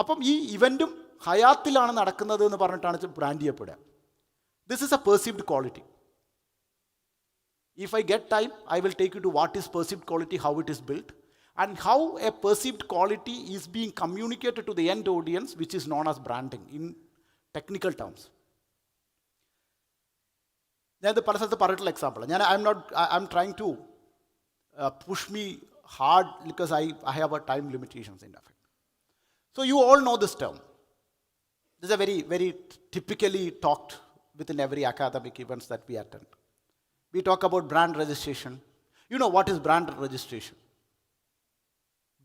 അപ്പം ഈ ഇവൻറ്റും ഹയാത്തിലാണ് നടക്കുന്നത് എന്ന് പറഞ്ഞിട്ടാണ് ബ്രാൻഡ് ചെയ്യപ്പെടുക. This is a perceived quality. If I get time, I will take you to what is perceived quality, how it is built, and how a perceived quality is being communicated to the end audience, which is known as branding in technical terms. ഞാൻ പല സ്ഥലത്ത് പറഞ്ഞിട്ടുള്ള example. I am trying to push me hard because I have a time limitations in effect. So you all know this term. This is a very, very typically talked within every academic events that we attend. We talk about brand registration. You know what is brand registration?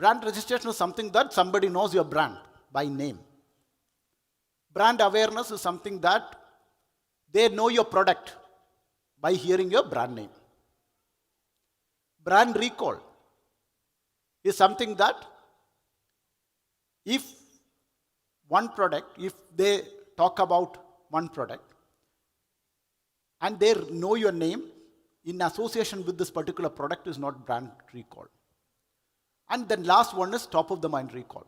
Brand registration is something that somebody knows your brand by name. Brand awareness is something that they know your product by hearing your brand name. Brand recall is something that if they talk about one product, and they know your name in association with this particular product, is not brand recall. And then last one is top of the mind recall.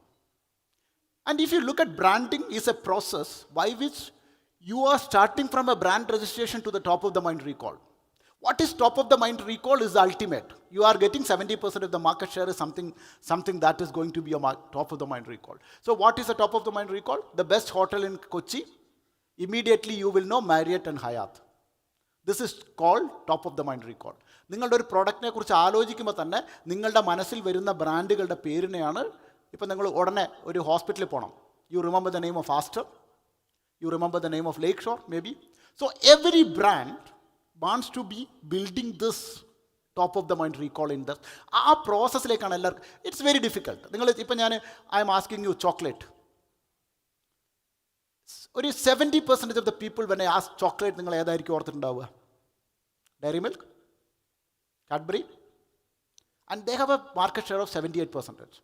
And if you look at branding, is a process by which you are starting from a brand registration to the top of the mind recall. What is top of the mind recall is the ultimate. You are getting 70% of the market share is something that is going to be a top of the mind recall. So what is the top of the mind recall? The best hotel in Kochi, immediately you will know Marriott and Hyatt. This is called top of the mind recall. നിങ്ങളുടെ ഒരു പ്രോഡക്റ്റിനെ കുറിച്ച് ആലോചിക്കുമ്പോൾ തന്നെ നിങ്ങളുടെ മനസ്സിൽ വരുന്ന ബ്രാൻഡുകളുടെ പേരിനെയാണ്. ഇപ്പം നിങ്ങൾ ഉടനെ ഒരു ഹോസ്പിറ്റലിൽ പോകണം, you remember the name of Aster, you remember the name of Lakeshore may be. So every brand wants to be building this top of the mind recall in the ആ പ്രോസസ്സിലേക്കാണ് എല്ലാവർക്കും. It's very difficult. നിങ്ങൾ ഇപ്പം I am asking you chocolate. ഒരു 70% of the people when I ask chocolate, നിങ്ങൾ ഏതായിരിക്കും ഓർത്തിട്ടുണ്ടാവുക? Dairy Milk, Cadbury, and they have a market share of 78%.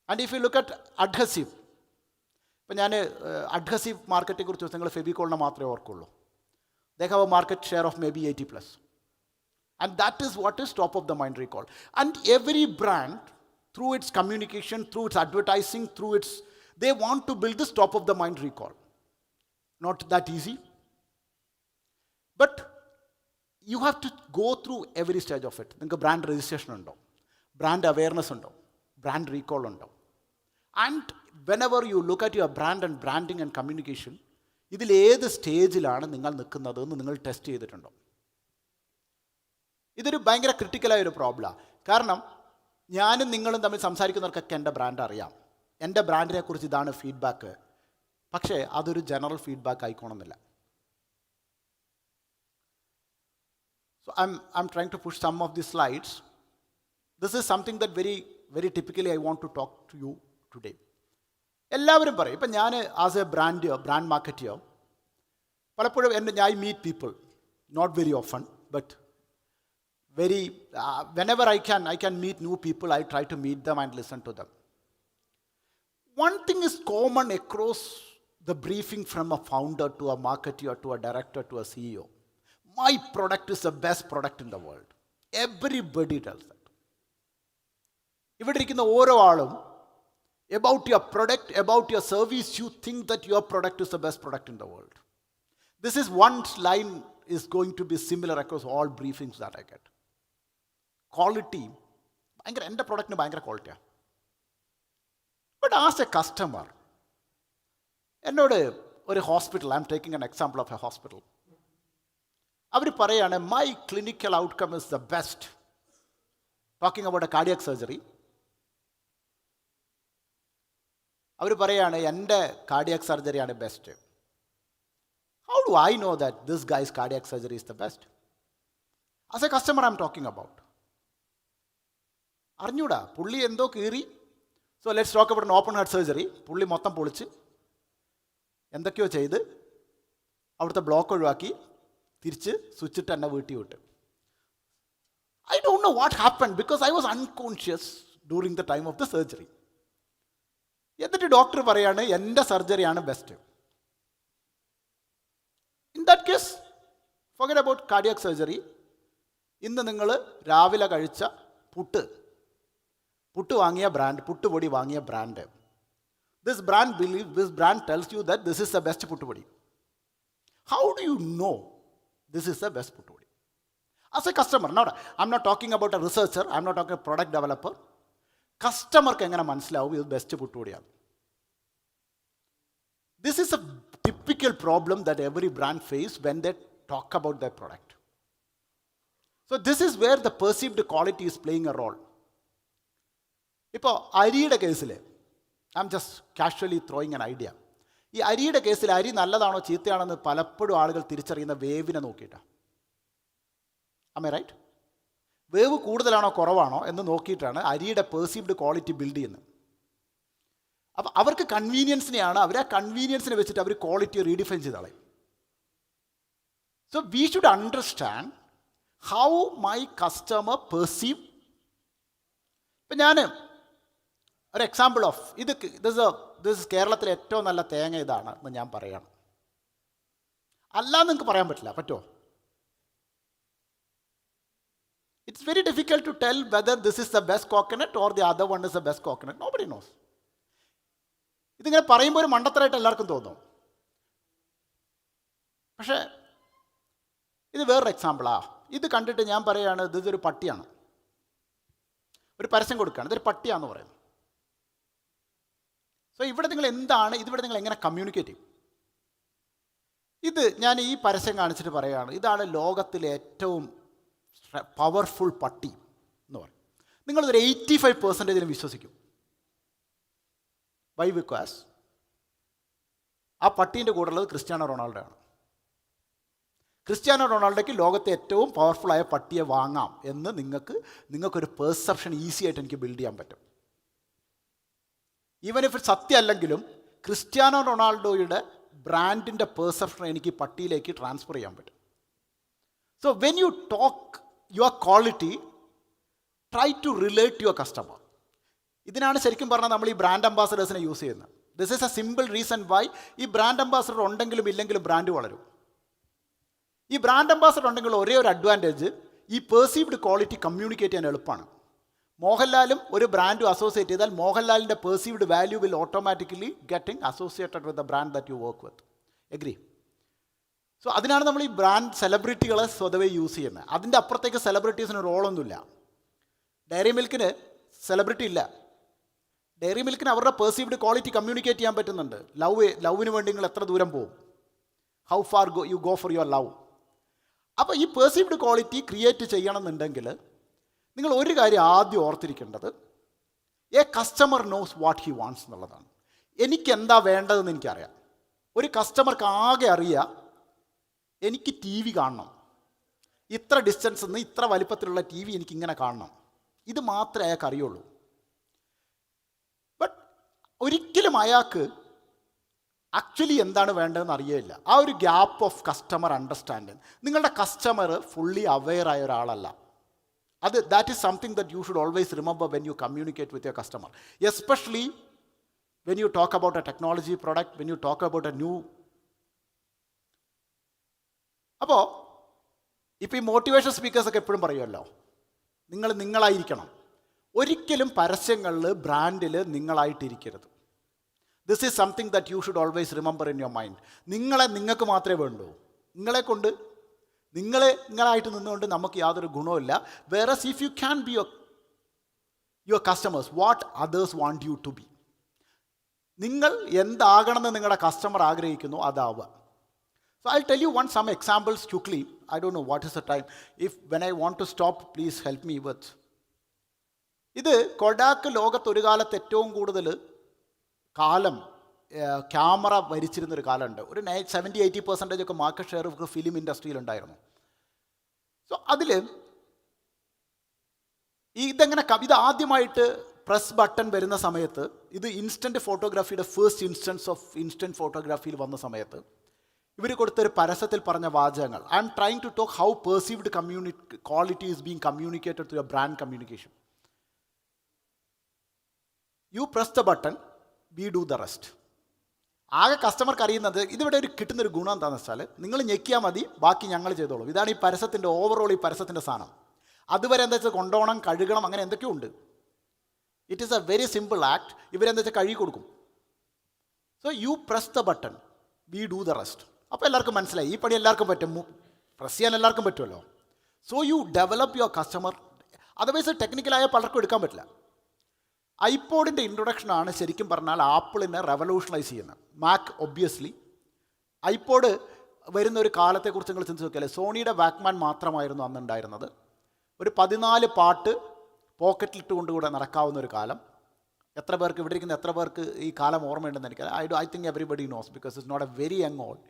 And if you look at adhesive, ഇപ്പം ഞാൻ adhesive മാർക്കറ്റിനെ കുറിച്ച് നിങ്ങൾ ഫെവിക്കോളിനെ മാത്രമേ ഓർക്കുള്ളൂ. They have a market share of may be 80+. And that is what is top of the mind recall. And every brand through its communication, through its advertising, through its, they want to build this top of the mind recall. Not that easy. But you have to go through every stage of it. നിങ്ങൾക്ക് brand registration ഉണ്ടോ, brand awareness ഉണ്ടോ, brand recall ഉണ്ടോ. And whenever you look at your brand and branding and communication, ഇതിലേത് സ്റ്റേജിലാണ് നിങ്ങൾ നിൽക്കുന്നത് എന്ന് നിങ്ങൾ ടെസ്റ്റ് ചെയ്തിട്ടുണ്ടോ? ഇതൊരു ഭയങ്കര ക്രിട്ടിക്കലായ ഒരു പ്രോബ്ലമാണ്. കാരണം ഞാനും നിങ്ങളും തമ്മിൽ സംസാരിക്കുന്നവർക്കൊക്കെ എൻ്റെ ബ്രാൻഡ് അറിയാം, എൻ്റെ ബ്രാൻഡിനെ കുറിച്ച് ഇതാണ് ഫീഡ്ബാക്ക്. പക്ഷേ അതൊരു ജനറൽ ഫീഡ്ബാക്ക് ആയിക്കോണമെന്നില്ല. So I'm trying to push some of these slides. This is something that very typically I want to talk to you today. എല്ലാവരും പറയും, ഇപ്പം ഞാൻ ആസ് എ ബ്രാൻഡ് മാർക്കറ്റിയോ പലപ്പോഴും I meet people, not very often, but whenever I can meet new people, I try to meet them and listen to them. One thing is common across the briefing from a founder to a marketer to a director to a CEO. My product is the best product in the world. Everybody tells that. ഇവിടെ ഇരിക്കുന്ന ഓരോ ആളും about your product, about your service, you think that your product is the best product in the world. This is one line is going to be similar across all briefings that I get. Quality, ഭയങ്കര എൻ്റെ പ്രൊഡക്റ്റിന് ഭയങ്കര ക്വാളിറ്റിയാണ്. But as a customer, എന്നോട് ഒരു hospital, I am taking an example of a hospital, അവർ പറയുകയാണ് my clinical outcome is the best, talking about a cardiac surgery. അവർ പറയുകയാണ് എൻ്റെ കാർഡിയാക് സർജറിയാണ് best. How do I know that this guys cardiac surgery is the best? As a customer I M talking about. അറിഞ്ഞൂടാ, പുള്ളി എന്തോ കീറി. So let's talk about open heart surgery. പുള്ളി മൊത്തം പൊളിച്ച് എന്തൊക്കെയോ ചെയ്ത് അവിടുത്തെ ബ്ലോക്ക് ഒഴിവാക്കി തിരിച്ച് സ്വിച്ചിട്ട് എന്നെ വീട്ടിൽ വിട്ട്. I don't know what happen because I was unconscious during the time of the surgery. എന്നിട്ട് ഡോക്ടർ പറയാണ് എൻ്റെ സർജറിയാണ് best. In that case forget about cardiac surgery. ഇന്ന് നിങ്ങൾ രാവിലെ കഴിച്ച പുട്ട് വാങ്ങിയ ബ്രാൻഡ്, പുട്ടുപൊടി വാങ്ങിയ brand, this brand tells you that this is the best പുട്ടുപൊടി. How do you know this is the best പുട്ടുപൊടി? As a customer, not I M not talking about A researcher, I M not talking a product developer. കസ്റ്റമർക്ക് എങ്ങനെ മനസ്സിലാവും ഇത് best പുട്ടുപൊടിയാണ്? This is a typical problem that every brand face when they talk about their product. So this is where the perceived quality is playing a role. ഇപ്പോൾ അരിയുടെ കേസിൽ I am just casually throwing an idea. ഈ അരിയുടെ കേസിൽ അരി നല്ലതാണോ ചീത്തയാണെന്ന് പലപ്പോഴും ആളുകൾ തിരിച്ചറിയുന്ന വേവിനെ നോക്കിയിട്ടാണ്. Am I right? വേവ് കൂടുതലാണോ കുറവാണോ എന്ന് നോക്കിയിട്ടാണ് അരിയുടെ പെർസീവ്ഡ് ക്വാളിറ്റി ബിൽഡ് ചെയ്യുന്നത്. അപ്പം അവർക്ക് കൺവീനിയൻസിനെയാണ്, അവർ ആ കൺവീനിയൻസിനെ വെച്ചിട്ട് അവർ ക്വാളിറ്റി റീഡിഫൈൻ ചെയ്ത് കളയും. So we should understand how my customer perceive. ഇപ്പം ഞാൻ ഒരു എക്സാമ്പിൾ ഓഫ് ദിസ് കേരളത്തിലെ ഏറ്റവും നല്ല തേങ്ങ ഇതാണ് എന്ന് ഞാൻ പറയണം. അല്ലാന്ന് നിങ്ങൾക്ക് പറയാൻ പറ്റില്ല. പറ്റുമോ? It's very difficult to tell whether this is the best coconut or the other one is the best coconut. Nobody knows. ഇതിങ്ങനെ പറയുമ്പോൾ ഒരു മണ്ടത്തരായിട്ട് എല്ലാവർക്കും തോന്നും. പക്ഷേ ഇത് വേറൊരു എക്സാമ്പിളാ. ഇത് കണ്ടിട്ട് ഞാൻ പറയുകയാണ് ഇതൊരു പട്ടിയാണ്, ഒരു പരസ്യം കൊടുക്കുകയാണ്, ഇതൊരു പട്ടിയാന്ന് പറയുന്നു. സോ ഇവിടെ നിങ്ങൾ എന്താണ്, ഇതിവിടെ നിങ്ങൾ എങ്ങനെ കമ്മ്യൂണിക്കേറ്റ് ചെയ്യും? ഇത് ഞാൻ ഈ പരസ്യം കാണിച്ചിട്ട് പറയുകയാണ് ഇതാണ് ലോകത്തിലെ ഏറ്റവും പവർഫുൾ പട്ടി എന്ന് പറയും. നിങ്ങളിതൊരു 85% വിശ്വസിക്കും. വൈ? ബിക്കോസ് ആ പട്ടീൻ്റെ കൂടെ ഉള്ളത് ക്രിസ്ത്യാനോ റൊണാൾഡോ ആണ്. ക്രിസ്ത്യാനോ റൊണാൾഡോയ്ക്ക് ലോകത്തെ ഏറ്റവും പവർഫുള്ളായ പട്ടിയെ വാങ്ങാം എന്ന് നിങ്ങൾക്കൊരു പെർസെപ്ഷൻ ഈസി ആയിട്ട് എനിക്ക് ബിൽഡ് ചെയ്യാൻ പറ്റും. ഈവൻ ഇഫ് സത്യമല്ലെങ്കിലും ക്രിസ്ത്യാനോ റൊണാൾഡോയുടെ ബ്രാൻഡിൻ്റെ പെർസെപ്ഷൻ എനിക്ക് പട്ടിയിലേക്ക് ട്രാൻസ്ഫർ ചെയ്യാൻ പറ്റും. So when you talk your quality, try to relate to your customer. ഇതിനാണ് ശരിക്കും പറഞ്ഞാൽ നമ്മൾ ഈ ബ്രാൻഡ് അംബാസഡേഴ്സിനെ യൂസ് ചെയ്യുന്നത്. This is a simple reason why ഈ ബ്രാൻഡ് അംബാസഡർ ഉണ്ടെങ്കിലും ഇല്ലെങ്കിലും ബ്രാൻഡ് വളരും. ഈ ബ്രാൻഡ് അംബാസഡർ ഉണ്ടെങ്കിൽ ഒരേ ഒരു അഡ്വാൻറ്റേജ്, ഈ പെർസീവ്ഡ് ക്വാളിറ്റി കമ്മ്യൂണിക്കേറ്റ് ചെയ്യാൻ എളുപ്പമാണ്. മോഹൻലാലും ഒരു ബ്രാൻഡും അസോസിയേറ്റ് ചെയ്താൽ മോഹൻലാലിൻ്റെ perceived value will automatically getting associated with the brand that you work with. Agree? So അതിനാണ് നമ്മൾ ഈ ബ്രാൻഡ് സെലിബ്രിറ്റികളെ സ്വതവേ യൂസ് ചെയ്യുന്നത്. അതിൻ്റെ അപ്പുറത്തേക്ക് സെലിബ്രിറ്റീസിന് റോളൊന്നുമില്ല. ഡയറി മിൽക്കിന് സെലിബ്രിറ്റി ഇല്ല. ഡയറി മിൽക്കിന് അവരുടെ പെർസീവ്ഡ് ക്വാളിറ്റി കമ്മ്യൂണിക്കേറ്റ് ചെയ്യാൻ പറ്റുന്നുണ്ട്. ലവിന് വേണ്ടി നിങ്ങൾ എത്ര ദൂരം പോകും? How far you go for your love. അപ്പോൾ ഈ പെർസീവ്ഡ് ക്വാളിറ്റി ക്രിയേറ്റ് ചെയ്യണമെന്നുണ്ടെങ്കിൽ നിങ്ങൾ ഒരു കാര്യം ആദ്യം ഓർത്തിരിക്കേണ്ടത്, a customer knows what he wants എന്നുള്ളതാണ്. എനിക്കെന്താ വേണ്ടതെന്ന് എനിക്കറിയാം. ഒരു കസ്റ്റമർക്ക് ആകെ അറിയുക എനിക്ക് ടി വി കാണണം, ഇത്ര ഡിസ്റ്റൻസിൽ നിന്ന് ഇത്ര വലിപ്പത്തിലുള്ള ടി വി എനിക്കിങ്ങനെ കാണണം, ഇത് മാത്രമേ അയാൾക്ക് അറിയുള്ളൂ. ബട്ട് ഒരിക്കലും അയാൾക്ക് ആക്ച്വലി എന്താണ് വേണ്ടതെന്ന് അറിയില്ല. ആ ഒരു ഗ്യാപ്പ് ഓഫ് കസ്റ്റമർ അണ്ടർസ്റ്റാൻഡിങ്. നിങ്ങളുടെ കസ്റ്റമർ ഫുള്ളി അവെയറായ ഒരാളല്ല. That is something that you should always remember when you communicate with your customer, especially when you talk about A technology product, when you talk about A new. അപ്പോൾ ഇപ്പോൾ ഈ motivation സ്പീക്കേഴ്സൊക്കെ എപ്പോഴും പറയുമല്ലോ നിങ്ങളായിരിക്കണം. ഒരിക്കലും പരസ്യങ്ങളിൽ ബ്രാൻഡിൽ നിങ്ങളായിട്ടിരിക്കരുത്. This is something that you should always remember in your mind. നിങ്ങൾക്ക് മാത്രമേ വേണ്ടൂ. നിങ്ങളായിട്ട് നിന്നുകൊണ്ട് നമുക്ക് യാതൊരു ഗുണവുമില്ല. Whereas if you can be your customers what others want you to be. നിങ്ങൾ എന്താകണമെന്ന് നിങ്ങളുടെ കസ്റ്റമർ ആഗ്രഹിക്കുന്നു അതാവുക. So I'll tell you some examples quickly. I don't know what is the time. When I want to stop, please help me with. ഇത് Kodak ലോകത്ത് ഒരു കാലത്ത് ഏറ്റവും കൂടുതൽ കാലം ക്യാമറ ഭരിച്ചിരുന്നൊരു കാലമുണ്ട്. ഒരു 70-80% ഒക്കെ മാർക്കറ്റ് ഷെയർ ഫിലിം ഇൻഡസ്ട്രിയിലുണ്ടായിരുന്നു. സോ അതിൽ ഇത് ആദ്യമായിട്ട് പ്രസ് ബട്ടൺ വരുന്ന സമയത്ത്, ഇത് ഇൻസ്റ്റൻറ്റ് ഫോട്ടോഗ്രാഫിയുടെ ഫസ്റ്റ് ഇൻസ്റ്റൻസ് ഓഫ് ഇൻസ്റ്റൻറ്റ് ഫോട്ടോഗ്രാഫിയിൽ വന്ന സമയത്ത് ഇവർ കൊടുത്തൊരു പരസ്യത്തിൽ പറഞ്ഞ വാചകങ്ങൾ, I'm trying to talk how perceived quality is being communicated through a brand communication. You press the button, we do the rest. ആകെ കസ്റ്റമർക്ക് അറിയുന്നത് ഇതിവിടെ കിട്ടുന്നൊരു ഗുണം എന്താണെന്ന് വെച്ചാൽ, നിങ്ങൾ ഞെക്കിയാൽ മതി, ബാക്കി ഞങ്ങൾ ചെയ്തോളും. ഇതാണ് ഈ പരസ്യത്തിൻ്റെ ഓവറോൾ, ഈ പരസ്യത്തിൻ്റെ സാധനം. അതുവരെ എന്താ വെച്ചാൽ കൊണ്ടുപോകണം, കഴുകണം, അങ്ങനെ എന്തൊക്കെയോ ഉണ്ട്. It is A very simple act. ഇവരെന്താ വെച്ചാൽ കഴുകി കൊടുക്കും. So you press the button, we do the rest. അപ്പോൾ എല്ലാവർക്കും മനസ്സിലായി, ഈ പണി എല്ലാവർക്കും പറ്റും, പ്രസ് ചെയ്യാൻ എല്ലാവർക്കും പറ്റുമല്ലോ. So you develop your customer. Otherwise ടെക്നിക്കലായ പലർക്കും എടുക്കാൻ പറ്റില്ല. ഐപോഡിൻ്റെ ഇൻട്രൊഡക്ഷനാണ് ശരിക്കും പറഞ്ഞാൽ ആപ്പിളിനെ റെവല്യൂഷണൈസ് ചെയ്യുന്നത്. Mac obviously. ഐപോഡ് വരുന്ന ഒരു കാലത്തെക്കുറിച്ച് നിങ്ങൾ ചിന്തിച്ച് നോക്കിയാലേ, സോണിയുടെ വാക്മാൻ മാത്രമായിരുന്നു അന്നുണ്ടായിരുന്നത്. ഒരു 14 പാട്ട് പോക്കറ്റിലിട്ട് കൊണ്ടുകൂടെ നടക്കാവുന്ന ഒരു കാലം. എത്ര പേർക്ക് ഇവിടെ ഇരിക്കുന്ന എത്ര പേർക്ക് ഈ കാലം ഓർമ്മയുണ്ടെന്ന് എനിക്കറിയാം. I think everybody knows because it's not a very young old.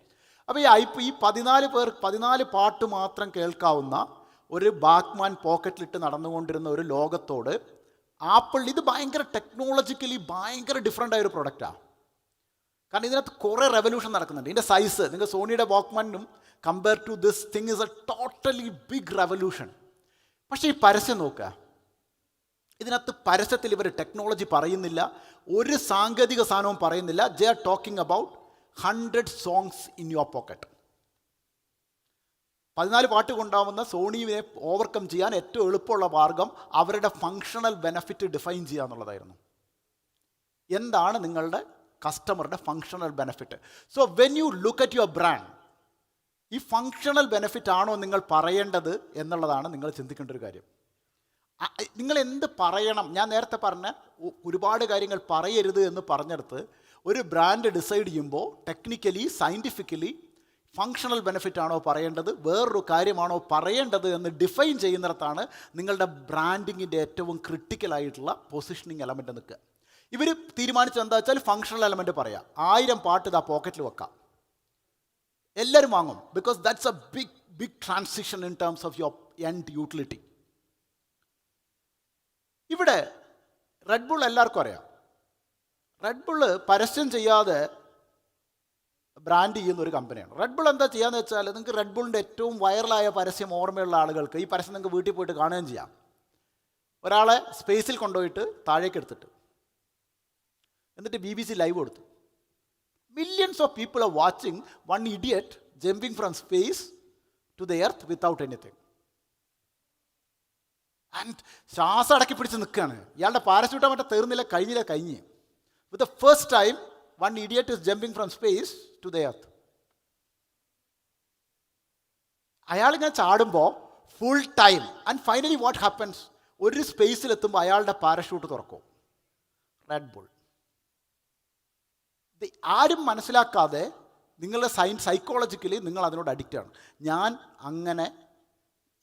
അപ്പോൾ ഈ 14 പാട്ട് മാത്രം കേൾക്കാവുന്ന ഒരു ബാക്ക്മാൻ പോക്കറ്റിലിട്ട് നടന്നുകൊണ്ടിരുന്ന ഒരു ലോകത്തോട് ആപ്പിൾ, ഇത് ഭയങ്കര ടെക്നോളജിക്കലി ഭയങ്കര ഡിഫറൻ്റ് ആയൊരു പ്രൊഡക്റ്റാണ്. കാരണം ഇതിനകത്ത് കുറേ റെവല്യൂഷൻ നടക്കുന്നുണ്ട്. ഇതിൻ്റെ സൈസ്, നിങ്ങൾ സോണിയുടെ വാക്മാനും compare to this thing is a totally big revolution. പക്ഷേ ഈ പരസ്യം നോക്കുക, ഇതിനകത്ത് പരസ്യത്തിൽ ഇവർ ടെക്നോളജി പറയുന്നില്ല, ഒരു സാങ്കേതിക സാധനവും പറയുന്നില്ല. ദേ are talking about 100 songs in your pocket. 14 പാട്ട് കൊണ്ടാവുന്ന സോണിയെ ഓവർകം ചെയ്യാൻ ഏറ്റവും എളുപ്പമുള്ള മാർഗം അവരുടെ ഫങ്ഷണൽ ബെനഫിറ്റ് ഡിഫൈൻ ചെയ്യുക എന്നുള്ളതായിരുന്നു. എന്താണ് നിങ്ങളുടെ കസ്റ്റമറുടെ functional benefit? So when you look at your brand, ഈ ഫങ്ഷണൽ ബെനഫിറ്റ് ആണോ നിങ്ങൾ പറയേണ്ടത് എന്നുള്ളതാണ് നിങ്ങൾ ചിന്തിക്കേണ്ട ഒരു കാര്യം. നിങ്ങൾ എന്ത് പറയണം? ഞാൻ നേരത്തെ പറഞ്ഞ ഒരുപാട് കാര്യങ്ങൾ പറയരുത് എന്ന് പറഞ്ഞെടുത്ത് ഒരു ബ്രാൻഡ് ഡിസൈഡ് ചെയ്യുമ്പോൾ ടെക്നിക്കലി സയൻറ്റിഫിക്കലി ഫങ്ഷണൽ ബെനിഫിറ്റ് ആണോ പറയേണ്ടത്, വേറൊരു കാര്യമാണോ പറയേണ്ടത് എന്ന് ഡിഫൈൻ ചെയ്യുന്നിടത്താണ് നിങ്ങളുടെ ബ്രാൻഡിങ്ങിൻ്റെ ഏറ്റവും ക്രിട്ടിക്കലായിട്ടുള്ള പൊസിഷനിങ് എലമെൻറ്റ് നിൽക്കുക. ഇവർ തീരുമാനിച്ചത് എന്താ വെച്ചാൽ ഫങ്ഷണൽ എലമെൻറ്റ് പറയാം, 1000 പാട്ട് ഇതാ പോക്കറ്റിൽ വെക്കാം, എല്ലാവരും വാങ്ങും. Because that's a big transition in terms of your end utility. ഇവിടെ റെഡ് ബുൾ എല്ലാവർക്കും അറിയാം. റെഡ് ബുള്ള് പരസ്യം ചെയ്യാതെ ബ്രാൻഡ് ചെയ്യുന്ന ഒരു കമ്പനിയാണ്. റെഡ് ബുൾ എന്താ ചെയ്യാന്ന് വെച്ചാൽ, നിങ്ങൾക്ക് റെഡ് ബുള്ളിൻ്റെ ഏറ്റവും വൈറലായ പരസ്യം ഓർമ്മയുള്ള ആളുകൾക്ക് ഈ പരസ്യം നിങ്ങൾക്ക് വീട്ടിൽ പോയിട്ട് കാണുകയും ചെയ്യാം. ഒരാളെ സ്പേസിൽ കൊണ്ടുപോയിട്ട് താഴേക്ക് എടുത്തിട്ട് എന്നിട്ട് BBC ലൈവ് കൊടുത്തു. Millions of people are watching one idiot jumping from space to the earth without anything. And ശ്വാസം അടക്കി പിടിച്ച് നിൽക്കുകയാണ്. ഇയാളുടെ പാരച്യൂട്ട് മറ്റേ തീർന്നില്ല, കഴിഞ്ഞ് with the first time one idiot is jumping from space to the earth. അയാളിങ്ങനെ ചാടുമ്പോൾ full time and finally what happens, ഒരു സ്പേസിലെത്തുമ്പോൾ അയാളുടെ പാരഷൂട്ട് തുറക്കും. Red Bull. ആരും മനസ്സിലാക്കാതെ നിങ്ങളുടെ സൈക്കോളജിക്കലി നിങ്ങൾ അതിനോട് അഡിക്റ്റാണ്. ഞാൻ അങ്ങനെ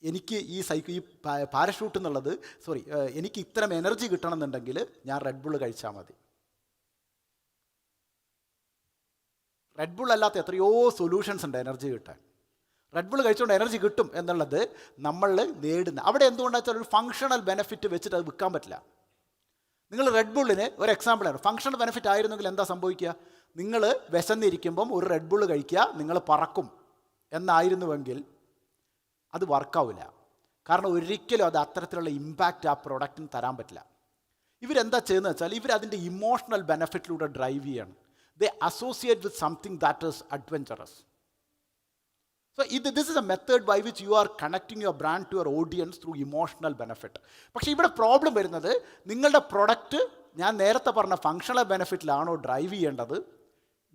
എനിക്ക് ഈ പാരഷൂട്ട് എന്നുള്ളത് എനിക്ക് ഇത്തരം എനർജി കിട്ടണമെന്നുണ്ടെങ്കിൽ ഞാൻ റെഡ് ബുൾ കഴിച്ചാൽ മതി. റെഡ് ബുൾ അല്ലാത്ത എത്രയോ സൊല്യൂഷൻസ് ഉണ്ട് എനർജി കിട്ടാൻ. റെഡ് ബുൾ കഴിച്ചുകൊണ്ട് എനർജി കിട്ടും എന്നുള്ളത് നമ്മൾ നേടുന്ന. അവിടെ എന്തുകൊണ്ടാണെന്ന് വെച്ചാൽ ഒരു ഫങ്ഷണൽ ബെനിഫിറ്റ് വെച്ചിട്ട് അത് വിൽക്കാൻ പറ്റില്ല. നിങ്ങൾ റെഡ് ബുള്ളിന് ഒരു എക്സാമ്പിളാണ്. ഫങ്ഷണൽ ബെനിഫിറ്റ് ആയിരുന്നെങ്കിൽ എന്താ സംഭവിക്കുക? നിങ്ങൾ വിശന്നിരിക്കുമ്പം ഒരു റെഡ് ബുൾ കഴിക്കുക, നിങ്ങൾ പറക്കും എന്നായിരുന്നുവെങ്കിൽ അത് വർക്കാവില്ല. കാരണം ഒരിക്കലും അത് അത്തരത്തിലുള്ള ഇമ്പാക്റ്റ് ആ പ്രൊഡക്റ്റിന് തരാൻ പറ്റില്ല. ഇവരെന്താ ചെയ്യുന്നത് വെച്ചാൽ ഇവരതിൻ്റെ ഇമോഷണൽ ബെനിഫിറ്റിലൂടെ ഡ്രൈവ് ചെയ്യാണ്. They associate with something that is adventurous. So this is a method by which you are connecting your brand to your audience through emotional benefit. പക്ഷേ ഇവിടെ പ്രോബ്ലം വരുന്നത് നിങ്ങളുടെ പ്രൊഡക്റ്റ് ഞാൻ നേരത്തെ പറഞ്ഞ ഫങ്ഷണൽ ബെനിഫിറ്റിലാണോ ഡ്രൈവ് ചെയ്യേണ്ടത്,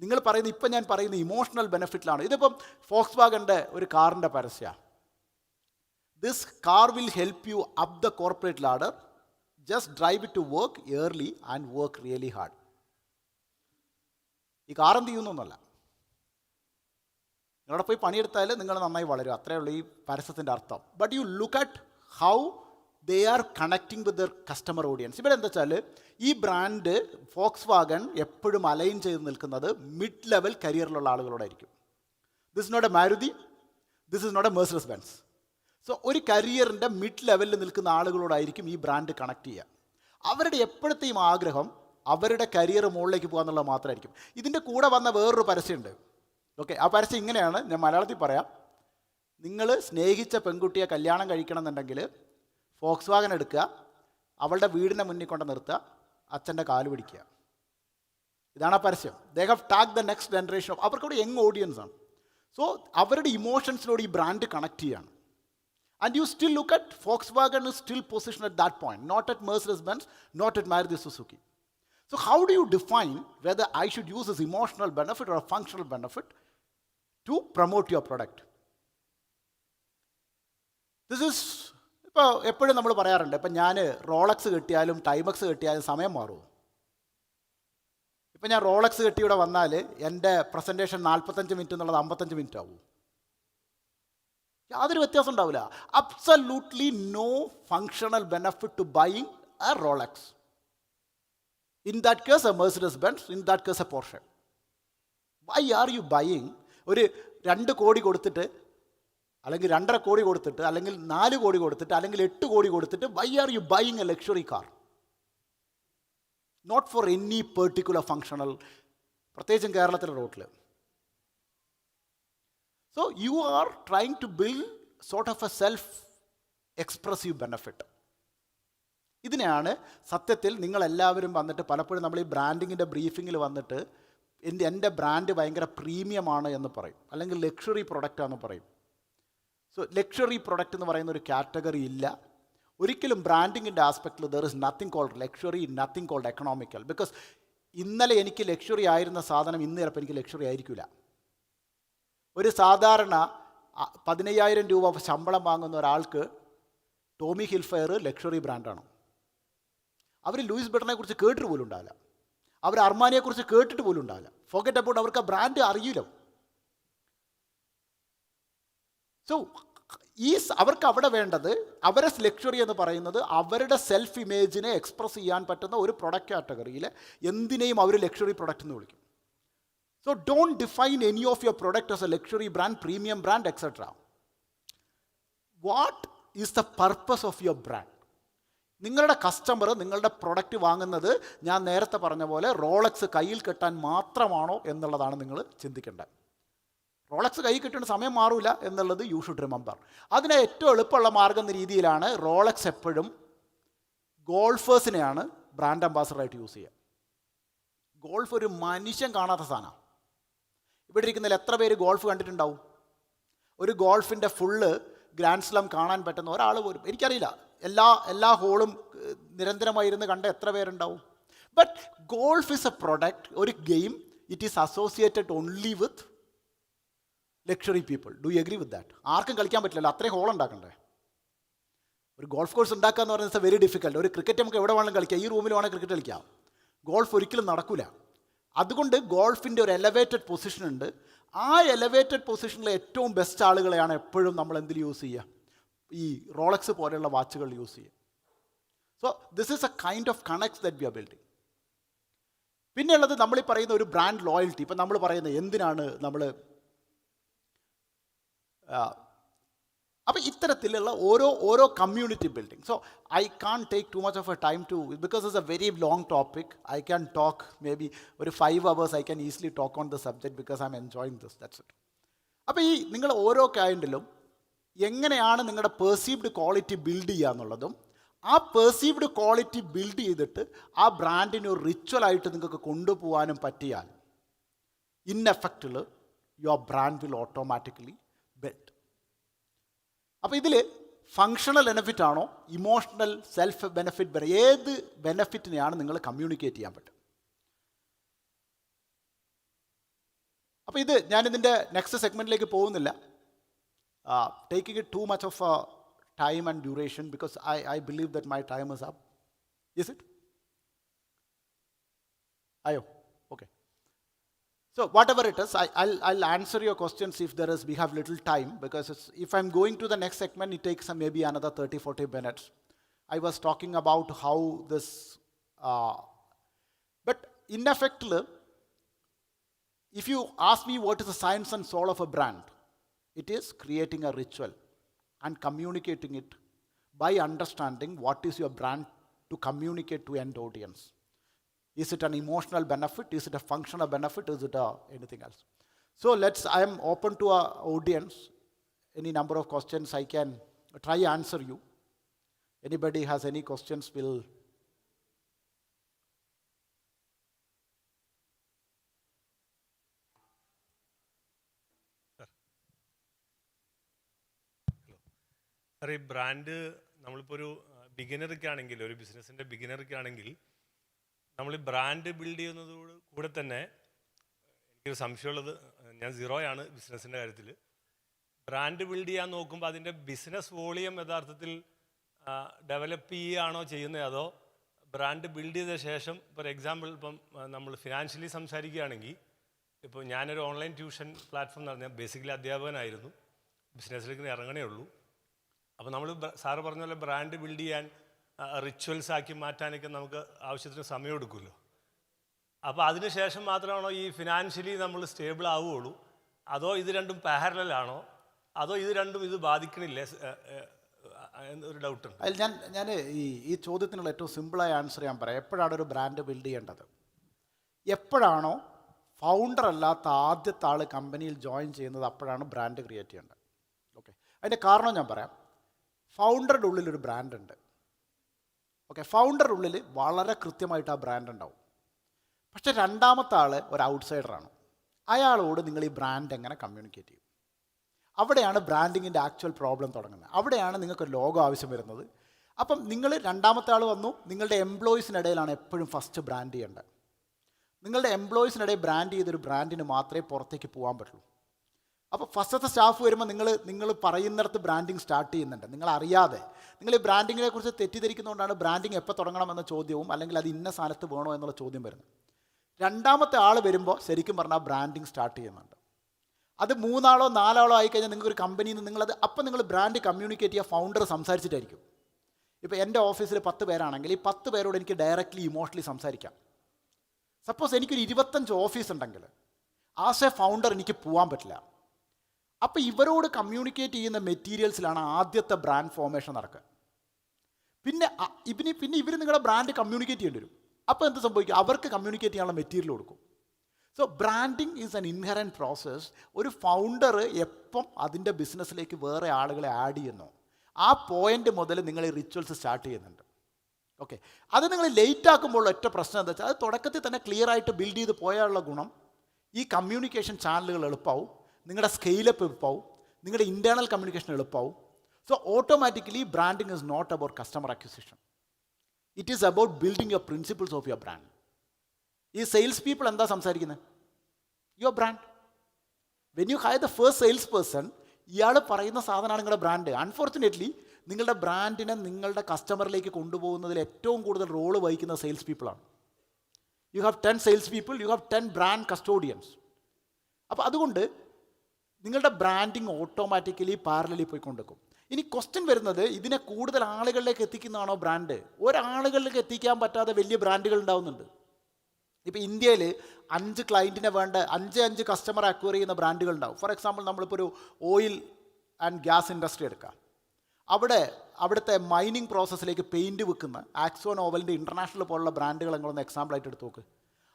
നിങ്ങൾ പറയുന്ന ഇപ്പം ഞാൻ പറയുന്ന ഇമോഷണൽ ബെനിഫിറ്റിലാണ്. ഇതിപ്പം ഫോക്സ് വാഗൻ്റെ ഒരു കാറിൻ്റെ പരസ്യമാണ്. This car will help you up the corporate ladder, just drive it to work early and work really hard. ഈ കാർ എന്ത് ചെയ്യുന്നൊന്നുമല്ല, നിങ്ങളവിടെ പോയി പണിയെടുത്താൽ നിങ്ങൾ നന്നായി വളരും, അത്രയേ ഉള്ളൂ ഈ പരസ്യത്തിൻ്റെ അർത്ഥം. But you look at how they are connecting with their customer audience. ഇവിടെ എന്താ വെച്ചാൽ ഈ ബ്രാൻഡ് ഫോക്സ് വാഗൺ എപ്പോഴും അലൈൻ ചെയ്ത് നിൽക്കുന്നത് മിഡ് ലെവൽ കരിയറിലുള്ള ആളുകളോടായിരിക്കും. This is not a Maruti, this is not a Mercedes Benz. So ഒരു കരിയറിൻ്റെ മിഡ് ലെവലിൽ നിൽക്കുന്ന ആളുകളോടായിരിക്കും ഈ ബ്രാൻഡ് കണക്ട് ചെയ്യുക. അവരുടെ എപ്പോഴത്തെയും ആഗ്രഹം അവരുടെ കരിയർ മുകളിലേക്ക് പോകുക എന്നുള്ളത് മാത്രമായിരിക്കും. ഇതിൻ്റെ കൂടെ വന്ന വേറൊരു പരസ്യമുണ്ട്. ഓക്കെ, ആ പരസ്യം ഇങ്ങനെയാണ്, ഞാൻ മലയാളത്തിൽ പറയാം. നിങ്ങൾ സ്നേഹിച്ച പെൺകുട്ടിയെ കല്യാണം കഴിക്കണം എന്നുണ്ടെങ്കിൽ ഫോക്സ് വാഗൺ എടുക്കുക, അവളുടെ വീടിൻ്റെ മുന്നിൽ കൊണ്ട് നിർത്തുക, അച്ഛൻ്റെ കാല് പിടിക്കുക. ഇതാണ് ആ പരസ്യം. They have tag the next generation of, അവർക്കൊരു യങ് ഓഡിയൻസ് ആണ്. സോ അവരുടെ ഇമോഷൻസിനോട് ഈ ബ്രാൻഡ് കണക്ട് ചെയ്യാണ്. And you still look at Volkswagen is still position at that point, not at Mercedes Benz, not at Maruti Suzuki. So how do you define whether I should use this emotional benefit or a functional benefit to promote your product? This is, ഇപ്പോൾ എപ്പോഴും നമ്മൾ പറയാറുണ്ട്, ഇപ്പം ഞാൻ Rolex കെട്ടിയാലും ടൈമക്സ് കെട്ടിയാലും സമയം മാറുമോ? ഇപ്പം ഞാൻ റോളക്സ് കെട്ടി ഇവിടെ വന്നാൽ എൻ്റെ പ്രസൻറ്റേഷൻ 45 മിനിറ്റ് എന്നുള്ളത് 55 മിനിറ്റ് ആവും. യാതൊരു വ്യത്യാസം ഉണ്ടാവില്ല. Absolutely no functional benefit to buying a Rolex. In that case, a Mercedes-Benz, in that case, a Porsche. Why are you buying? ഒരു 2 കോടി കൊടുത്തിട്ട്, അല്ലെങ്കിൽ 2.5 കോടി കൊടുത്തിട്ട്, അല്ലെങ്കിൽ 4 കോടി കൊടുത്തിട്ട്, അല്ലെങ്കിൽ 8 കോടി കൊടുത്തിട്ട്, why are you buying a luxury car? Not for any particular functional, പ്രത്യേകിച്ചും കേരളത്തിലെ റോട്ടിൽ. So you are trying to build sort of a self-expressive benefit. ഇതിനെയാണ് സത്യത്തിൽ നിങ്ങളെല്ലാവരും വന്നിട്ട് പലപ്പോഴും നമ്മൾ ഈ ബ്രാൻഡിങ്ങിൻ്റെ ബ്രീഫിങ്ങിൽ വന്നിട്ട് എൻ്റെ ബ്രാൻഡ് ഭയങ്കര പ്രീമിയമാണ് എന്ന് പറയും, അല്ലെങ്കിൽ ലക്ഷറി പ്രൊഡക്റ്റാണെന്ന് പറയും. സോ ലക്ഷറി പ്രൊഡക്റ്റ് എന്ന് പറയുന്ന ഒരു കാറ്റഗറി ഇല്ല ഒരിക്കലും. ബ്രാൻഡിങ്ങിൻ്റെ ആസ്പെക്റ്റിൽ there is nothing called luxury, nothing called economical. Because ഇന്നലെ എനിക്ക് ലക്ഷറി ആയിരുന്ന സാധനം ഇന്ന് ചിലപ്പോൾ എനിക്ക് ലക്ഷറി ആയിരിക്കില്ല. ഒരു സാധാരണ 15,000 രൂപ ശമ്പളം വാങ്ങുന്ന ഒരാൾക്ക് ടോമി ഹിൽഫയർ ലക്ഷറി ബ്രാൻഡാണ്. അവർ ലൂയിസ് ബട്ടനെ കുറിച്ച് കേട്ടിട്ട് പോലും ഉണ്ടാവില്ല, അവർ അർമാനിയെക്കുറിച്ച് കേട്ടിട്ട് പോലും ഉണ്ടാവില്ല. ഫോർഗെറ്റ് അബൌട്ട്, അവർക്ക് ആ ബ്രാൻഡ് അറിയില്ല. സോ അവർക്ക് അവിടെ വേണ്ടത്, അവരെ ലക്ഷറി എന്ന് പറയുന്നത് അവരുടെ സെൽഫ് ഇമേജിനെ എക്സ്പ്രസ് ചെയ്യാൻ പറ്റുന്ന ഒരു പ്രൊഡക്റ്റ് കാറ്റഗറിയിൽ എന്തിനേയും അവർ ലക്ഷറി പ്രൊഡക്റ്റ് എന്ന് വിളിക്കും. So don't define any of your product as A luxury brand, premium brand, etcetera. What is the purpose of your brand? നിങ്ങളുടെ കസ്റ്റമർ നിങ്ങളുടെ പ്രൊഡക്റ്റ് വാങ്ങുന്നത് ഞാൻ നേരത്തെ പറഞ്ഞ പോലെ റോളക്സ് കയ്യിൽ കെട്ടാൻ മാത്രമാണോ എന്നുള്ളതാണ് നിങ്ങൾ ചിന്തിക്കേണ്ടത്. റോളക്സ് കയ്യിൽ കെട്ടുന്ന സമയം മാറില്ല എന്നുള്ളത് യു ഷുഡ് റിമെമ്പർ. അതിന് ഏറ്റവും എളുപ്പമുള്ള മാർഗം എന്ന രീതിയിലാണ് റോളക്സ് എപ്പോഴും ഗോൾഫേഴ്സിനെയാണ് ബ്രാൻഡ് അംബാസഡറായിട്ട് യൂസ് ചെയ്യുക. ഗോൾഫ് ഒരു മനുഷ്യൻ കാണാത്ത സാധനമാണ്. ഇവിടെ ഇരിക്കുന്നതിൽ എത്ര പേര് ഗോൾഫ് കണ്ടിട്ടുണ്ടാവും? ഒരു ഗോൾഫിൻ്റെ ഫുള്ള് ഗ്രാൻഡ് സ്ലാം കാണാൻ പറ്റുന്ന ഒരാൾ പോലും എനിക്കറിയില്ല. എല്ലാ ഹോളും നിരന്തരമായിരുന്ന് കണ്ട എത്ര പേരുണ്ടാവും? But golf is a product, ഒരു game. It is associated only with luxury people. Do you agree with that? ആർക്കും കളിക്കാൻ പറ്റില്ലല്ലോ, അത്രയും ഹോൾ ഉണ്ടാക്കണ്ടേ. ഒരു ഗോൾഫ് കോഴ്സ് ഉണ്ടാക്കുക എന്ന് പറയുന്നത് വെരി ഡിഫിക്കൽട്ട്. ഒരു ക്രിക്കറ്റ് നമുക്ക് എവിടെ വേണമെങ്കിലും കളിക്കാം, ഈ റൂമിൽ വേണമെങ്കിൽ ക്രിക്കറ്റ് കളിക്കാം. ഗോൾഫ് ഒരിക്കലും നടക്കില്ല. അതുകൊണ്ട് ഗോൾഫിൻ്റെ ഒരു എലവേറ്റഡ് പൊസിഷൻ ഉണ്ട്. ആ എലവേറ്റഡ് പൊസിഷനിലെ ഏറ്റവും ബെസ്റ്റ് ആളുകളെയാണ് എപ്പോഴും നമ്മൾ എന്തിൽ യൂസ് ചെയ്യുക? ഈ റോളക്സ് പോലെയുള്ള വാച്ചുകൾ യൂസ് ചെയ്യുക. So this is a kind of connects that we are building. പിന്നെയുള്ളത് നമ്മൾ ഈ പറയുന്ന ഒരു ബ്രാൻഡ് ലോയൽറ്റി. ഇപ്പം നമ്മൾ പറയുന്നത് എന്തിനാണ് നമ്മൾ അപ്പോൾ ഇത്തരത്തിലുള്ള ഓരോ community building. So I can take too much of a time too, because it's a very long topic. I can talk maybe ഒരു 5 hours I can easily talk on the subject because I am enjoying this. That's it. അപ്പോൾ ഈ നിങ്ങൾ ഓരോ കൈൻഡിലും എങ്ങനെയാണ് നിങ്ങളുടെ perceived quality build ചെയ്യുക എന്നുള്ളതും, ആ പെർസീവ്ഡ് ക്വാളിറ്റി ബിൽഡ് ചെയ്തിട്ട് ആ ബ്രാൻഡിനെ ഒരു റിച്വലായിട്ട് നിങ്ങൾക്ക് കൊണ്ടുപോകാനും പറ്റിയാൽ ഇൻ എഫക്റ്റിൽ യുവർ ബ്രാൻഡ് വിൽ ഓട്ടോമാറ്റിക്കലി അപ്പോൾ ഇതിൽ ഫങ്ഷണൽ ബെനിഫിറ്റ് ആണോ ഇമോഷണൽ സെൽഫ് ബെനിഫിറ്റ്, ഏത് ബെനിഫിറ്റിനെയാണ് നിങ്ങൾ കമ്മ്യൂണിക്കേറ്റ് ചെയ്യാൻ പറ്റും? അപ്പോൾ ഇത് ഞാനിതിൻ്റെ നെക്സ്റ്റ് സെഗ്മെൻറ്റിലേക്ക് പോകുന്നില്ല. Taking it to much of time and duration, because I believe that my time is up. Is it? Ayo, okay. So whatever it is, I'll answer your questions if we have little time, because if I'm going to the next segment, it takes maybe another 30-40 minutes. I was talking about how this, but in effect, if you ask me what is the science and soul of a brand, it is creating a ritual and communicating it by understanding what is your brand to communicate to end audience. Is it an emotional benefit? Is it a functional benefit? Is it anything else? So I am open to our audience. Any number of questions I can try answer you. Anybody has any questions, will ഈ brand നമ്മളിപ്പോൾ ഒരു ബിഗിനർക്ക് ആണെങ്കിൽ, ഒരു ബിസിനസ്സിൻ്റെ ബിഗിനർക്ക് ആണെങ്കിൽ, നമ്മൾ ഈ brand build ചെയ്യുന്നതോട് കൂടെ തന്നെ എനിക്കൊരു സംശയമുള്ളത്, ഞാൻ സീറോയാണ് ബിസിനസ്സിൻ്റെ കാര്യത്തിൽ. ബ്രാൻഡ് ബിൽഡ് ചെയ്യാൻ നോക്കുമ്പോൾ അതിൻ്റെ ബിസിനസ് വോളിയം യഥാർത്ഥത്തിൽ ഡെവലപ്പ് ചെയ്യുകയാണോ ചെയ്യുന്നത്, അതോ ബ്രാൻഡ് ബിൽഡ് ചെയ്ത ശേഷം, ഫോർ എക്സാമ്പിൾ ഇപ്പം നമ്മൾ ഫിനാൻഷ്യലി സംസാരിക്കുകയാണെങ്കിൽ, ഇപ്പോൾ ഞാനൊരു ഓൺലൈൻ ട്യൂഷൻ പ്ലാറ്റ്ഫോം നടന്ന ബേസിക്കലി അധ്യാപകനായിരുന്നു, ബിസിനസ്സിലേക്ക് ഇറങ്ങണേ ഉള്ളൂ. അപ്പോൾ നമ്മൾ സാറ് പറഞ്ഞ പോലെ ബ്രാൻഡ് ബിൽഡ് ചെയ്യാൻ, റിച്വൽസ് ആക്കി മാറ്റാനൊക്കെ നമുക്ക് ആവശ്യത്തിന് സമയം എടുക്കുമല്ലോ. അപ്പോൾ അതിന് ശേഷം മാത്രമാണോ ഈ ഫിനാൻഷ്യലി നമ്മൾ സ്റ്റേബിൾ ആവുകയുള്ളൂ, അതോ ഇത് രണ്ടും പാരലലാണോ, അതോ ഇത് രണ്ടും ഇത് ബാധിക്കണില്ലേ? ഒരു ഡൗട്ടുണ്ട്. അതിൽ ഞാൻ ഈ ചോദ്യത്തിനുള്ള ഏറ്റവും സിമ്പിളായ ആൻസർ ഞാൻ പറയാം. എപ്പോഴാണ് ഒരു ബ്രാൻഡ് ബിൽഡ് ചെയ്യേണ്ടത്? എപ്പോഴാണോ ഫൗണ്ടർ അല്ലാത്ത ആദ്യത്തെ ആൾ കമ്പനിയിൽ ജോയിൻ ചെയ്യുന്നത്, അപ്പോഴാണ് ബ്രാൻഡ് ക്രിയേറ്റ് ചെയ്യേണ്ടത്. ഓക്കെ, അതിൻ്റെ കാരണം ഞാൻ പറയാം. ഫൗണ്ടറുടെ ഉള്ളിലൊരു ബ്രാൻഡ് ഉണ്ട്. ഓക്കെ, ഫൗണ്ടറുടെ ഉള്ളിൽ വളരെ കൃത്യമായിട്ട് ആ ബ്രാൻഡ് ഉണ്ടാവും. പക്ഷേ രണ്ടാമത്തെ ആൾ ഒരു ഔട്ട്സൈഡറാണ്. അയാളോട് നിങ്ങൾ ഈ ബ്രാൻഡ് എങ്ങനെ കമ്മ്യൂണിക്കേറ്റ് ചെയ്യും? അവിടെയാണ് ബ്രാൻഡിങ്ങിൻ്റെ ആക്ച്വൽ പ്രോബ്ലം തുടങ്ങുന്നത്. അവിടെയാണ് നിങ്ങൾക്കൊരു ലോഗോ ആവശ്യം വരുന്നത്. അപ്പം നിങ്ങൾ രണ്ടാമത്തെ ആൾ വന്നു, നിങ്ങളുടെ എംപ്ലോയീസിനിടയിലാണ് എപ്പോഴും ഫസ്റ്റ് ബ്രാൻഡ് ചെയ്യേണ്ടത്. നിങ്ങളുടെ എംപ്ലോയീസിനിടയിൽ ബ്രാൻഡ് ചെയ്തൊരു ബ്രാൻഡിന് മാത്രമേ പുറത്തേക്ക് പോകാൻ പറ്റുള്ളൂ. അപ്പോൾ ഫസ്റ്റത്തെ സ്റ്റാഫ് വരുമ്പോൾ നിങ്ങൾ പറയുന്നിടത്ത് ബ്രാൻഡിങ് സ്റ്റാർട്ട് ചെയ്യുന്നുണ്ട്. നിങ്ങളറിയാതെ നിങ്ങൾ ഈ ബ്രാൻഡിങ്ങിനെ കുറിച്ച് തെറ്റിദ്ധരിക്കുന്നതുകൊണ്ടാണ് ബ്രാൻഡിങ് എപ്പോൾ തുടങ്ങണമെന്ന ചോദ്യവും, അല്ലെങ്കിൽ അത് ഇന്ന സ്ഥാനത്ത് വേണോ എന്നുള്ള ചോദ്യം വരുന്നത്. രണ്ടാമത്തെ ആൾ വരുമ്പോൾ ശരിക്കും പറഞ്ഞാൽ ബ്രാൻഡിങ് സ്റ്റാർട്ട് ചെയ്യുന്നുണ്ട്. അത് 3 ആളോ 4 ആളോ ആയിക്കഴിഞ്ഞാൽ നിങ്ങൾക്കൊരു കമ്പനിയിൽ നിന്ന് നിങ്ങളത് അപ്പം നിങ്ങൾ ബ്രാൻഡ് കമ്മ്യൂണിക്കേറ്റ് ചെയ്യുക ഫൗണ്ടർ സംസാരിച്ചിട്ടായിരിക്കും. ഇപ്പോൾ എൻ്റെ ഓഫീസിൽ 10 പേരാണെങ്കിൽ ഈ 10 പേരോട് എനിക്ക് ഡയറക്റ്റ്ലി ഇമോഷണലി സംസാരിക്കാം. സപ്പോസ് എനിക്കൊരു 25 ഓഫീസ് ഉണ്ടെങ്കിൽ ആസ് എ ഫൗണ്ടർ എനിക്ക് പോകാൻ പറ്റില്ല. അപ്പോൾ ഇവരോട് കമ്മ്യൂണിക്കേറ്റ് ചെയ്യുന്ന മെറ്റീരിയൽസിലാണ് ആദ്യത്തെ ബ്രാൻഡ് ഫോർമേഷൻ നടക്കുക. പിന്നെ ഇവർ നിങ്ങളുടെ ബ്രാൻഡ് കമ്മ്യൂണിക്കേറ്റ് ചെയ്യേണ്ടി വരും. അപ്പോൾ എന്ത് സംഭവിക്കും? അവർക്ക് കമ്മ്യൂണിക്കേറ്റ് ചെയ്യാനുള്ള മെറ്റീരിയൽ കൊടുക്കും. So branding is an inherent process. ഒരു ഫൗണ്ടർ എപ്പം അതിൻ്റെ ബിസിനസ്സിലേക്ക് വേറെ ആളുകളെ ആഡ് ചെയ്യുന്നു, ആ പോയിൻ്റ് മുതൽ നിങ്ങൾ ഈ റിച്വൽസ് സ്റ്റാർട്ട് ചെയ്യുന്നുണ്ട്. ഓക്കെ, അത് നിങ്ങൾ ലേറ്റ് ആക്കുമ്പോൾ ഒറ്റ പ്രശ്നം എന്താ വെച്ചാൽ, അത് തുടക്കത്തിൽ തന്നെ ക്ലിയർ ആയിട്ട് ബിൽഡ് ചെയ്ത് പോയാലുള്ള ഗുണം, ഈ കമ്മ്യൂണിക്കേഷൻ ചാനലുകൾ എളുപ്പമാവും, നിങ്ങളുടെ സ്കെയിലപ്പ് എളുപ്പമാവും, നിങ്ങളുടെ ഇൻറ്റേർണൽ കമ്മ്യൂണിക്കേഷൻ എളുപ്പമാവും. So automatically branding is not about customer acquisition, it is about building your principles of your brand. ഈ സെയിൽസ് പീപ്പിൾ എന്താ സംസാരിക്കുന്നത്? Your brand. When you hire the first sales person, ഇയാൾ പറയുന്ന സാധനമാണ് നിങ്ങളുടെ ബ്രാൻഡ്. അൺഫോർച്ചുനേറ്റ്ലി നിങ്ങളുടെ ബ്രാൻഡിനെ നിങ്ങളുടെ കസ്റ്റമറിലേക്ക് കൊണ്ടുപോകുന്നതിൽ ഏറ്റവും കൂടുതൽ റോള് വഹിക്കുന്ന സെയിൽസ് പീപ്പിളാണ്. You have 10 sales people, you have 10 brand custodians. അപ്പോൾ അതുകൊണ്ട് നിങ്ങളുടെ ബ്രാൻഡിങ് ഓട്ടോമാറ്റിക്കലി പാരലലി പോയിക്കൊണ്ടിരിക്കും. ഇനി ക്വസ്റ്റ്യൻ വരുന്നത്, ഇതിനെ കൂടുതൽ ആളുകളിലേക്ക് എത്തിക്കുന്നതാണോ ബ്രാൻഡ്? ഒരാളുകളിലേക്ക് എത്തിക്കാൻ പറ്റാതെ വലിയ ബ്രാൻഡുകൾ ഉണ്ടാവുന്നുണ്ട്. ഇപ്പോൾ ഇന്ത്യയിൽ 5 ക്ലയൻറ്റിനെ വേണ്ട 5 കസ്റ്റമർ അക്വയർ ചെയ്യുന്ന ബ്രാൻഡുകൾ ഉണ്ടാവും. ഫോർ എക്സാമ്പിൾ നമ്മളിപ്പോൾ ഒരു ഓയിൽ ആൻഡ് ഗ്യാസ് ഇൻഡസ്ട്രി എടുക്കാം. അവിടുത്തെ മൈനിങ് പ്രോസസ്സിലേക്ക് പെയിൻറ്റ് വിൽക്കുന്ന ആക്സോ നോവലിൻ്റെ ഇൻ്റർനാഷണൽ പോലുള്ള ബ്രാൻഡുകൾ നിങ്ങളൊന്ന് എക്സാമ്പിളായിട്ട് എടുത്ത് നോക്ക്.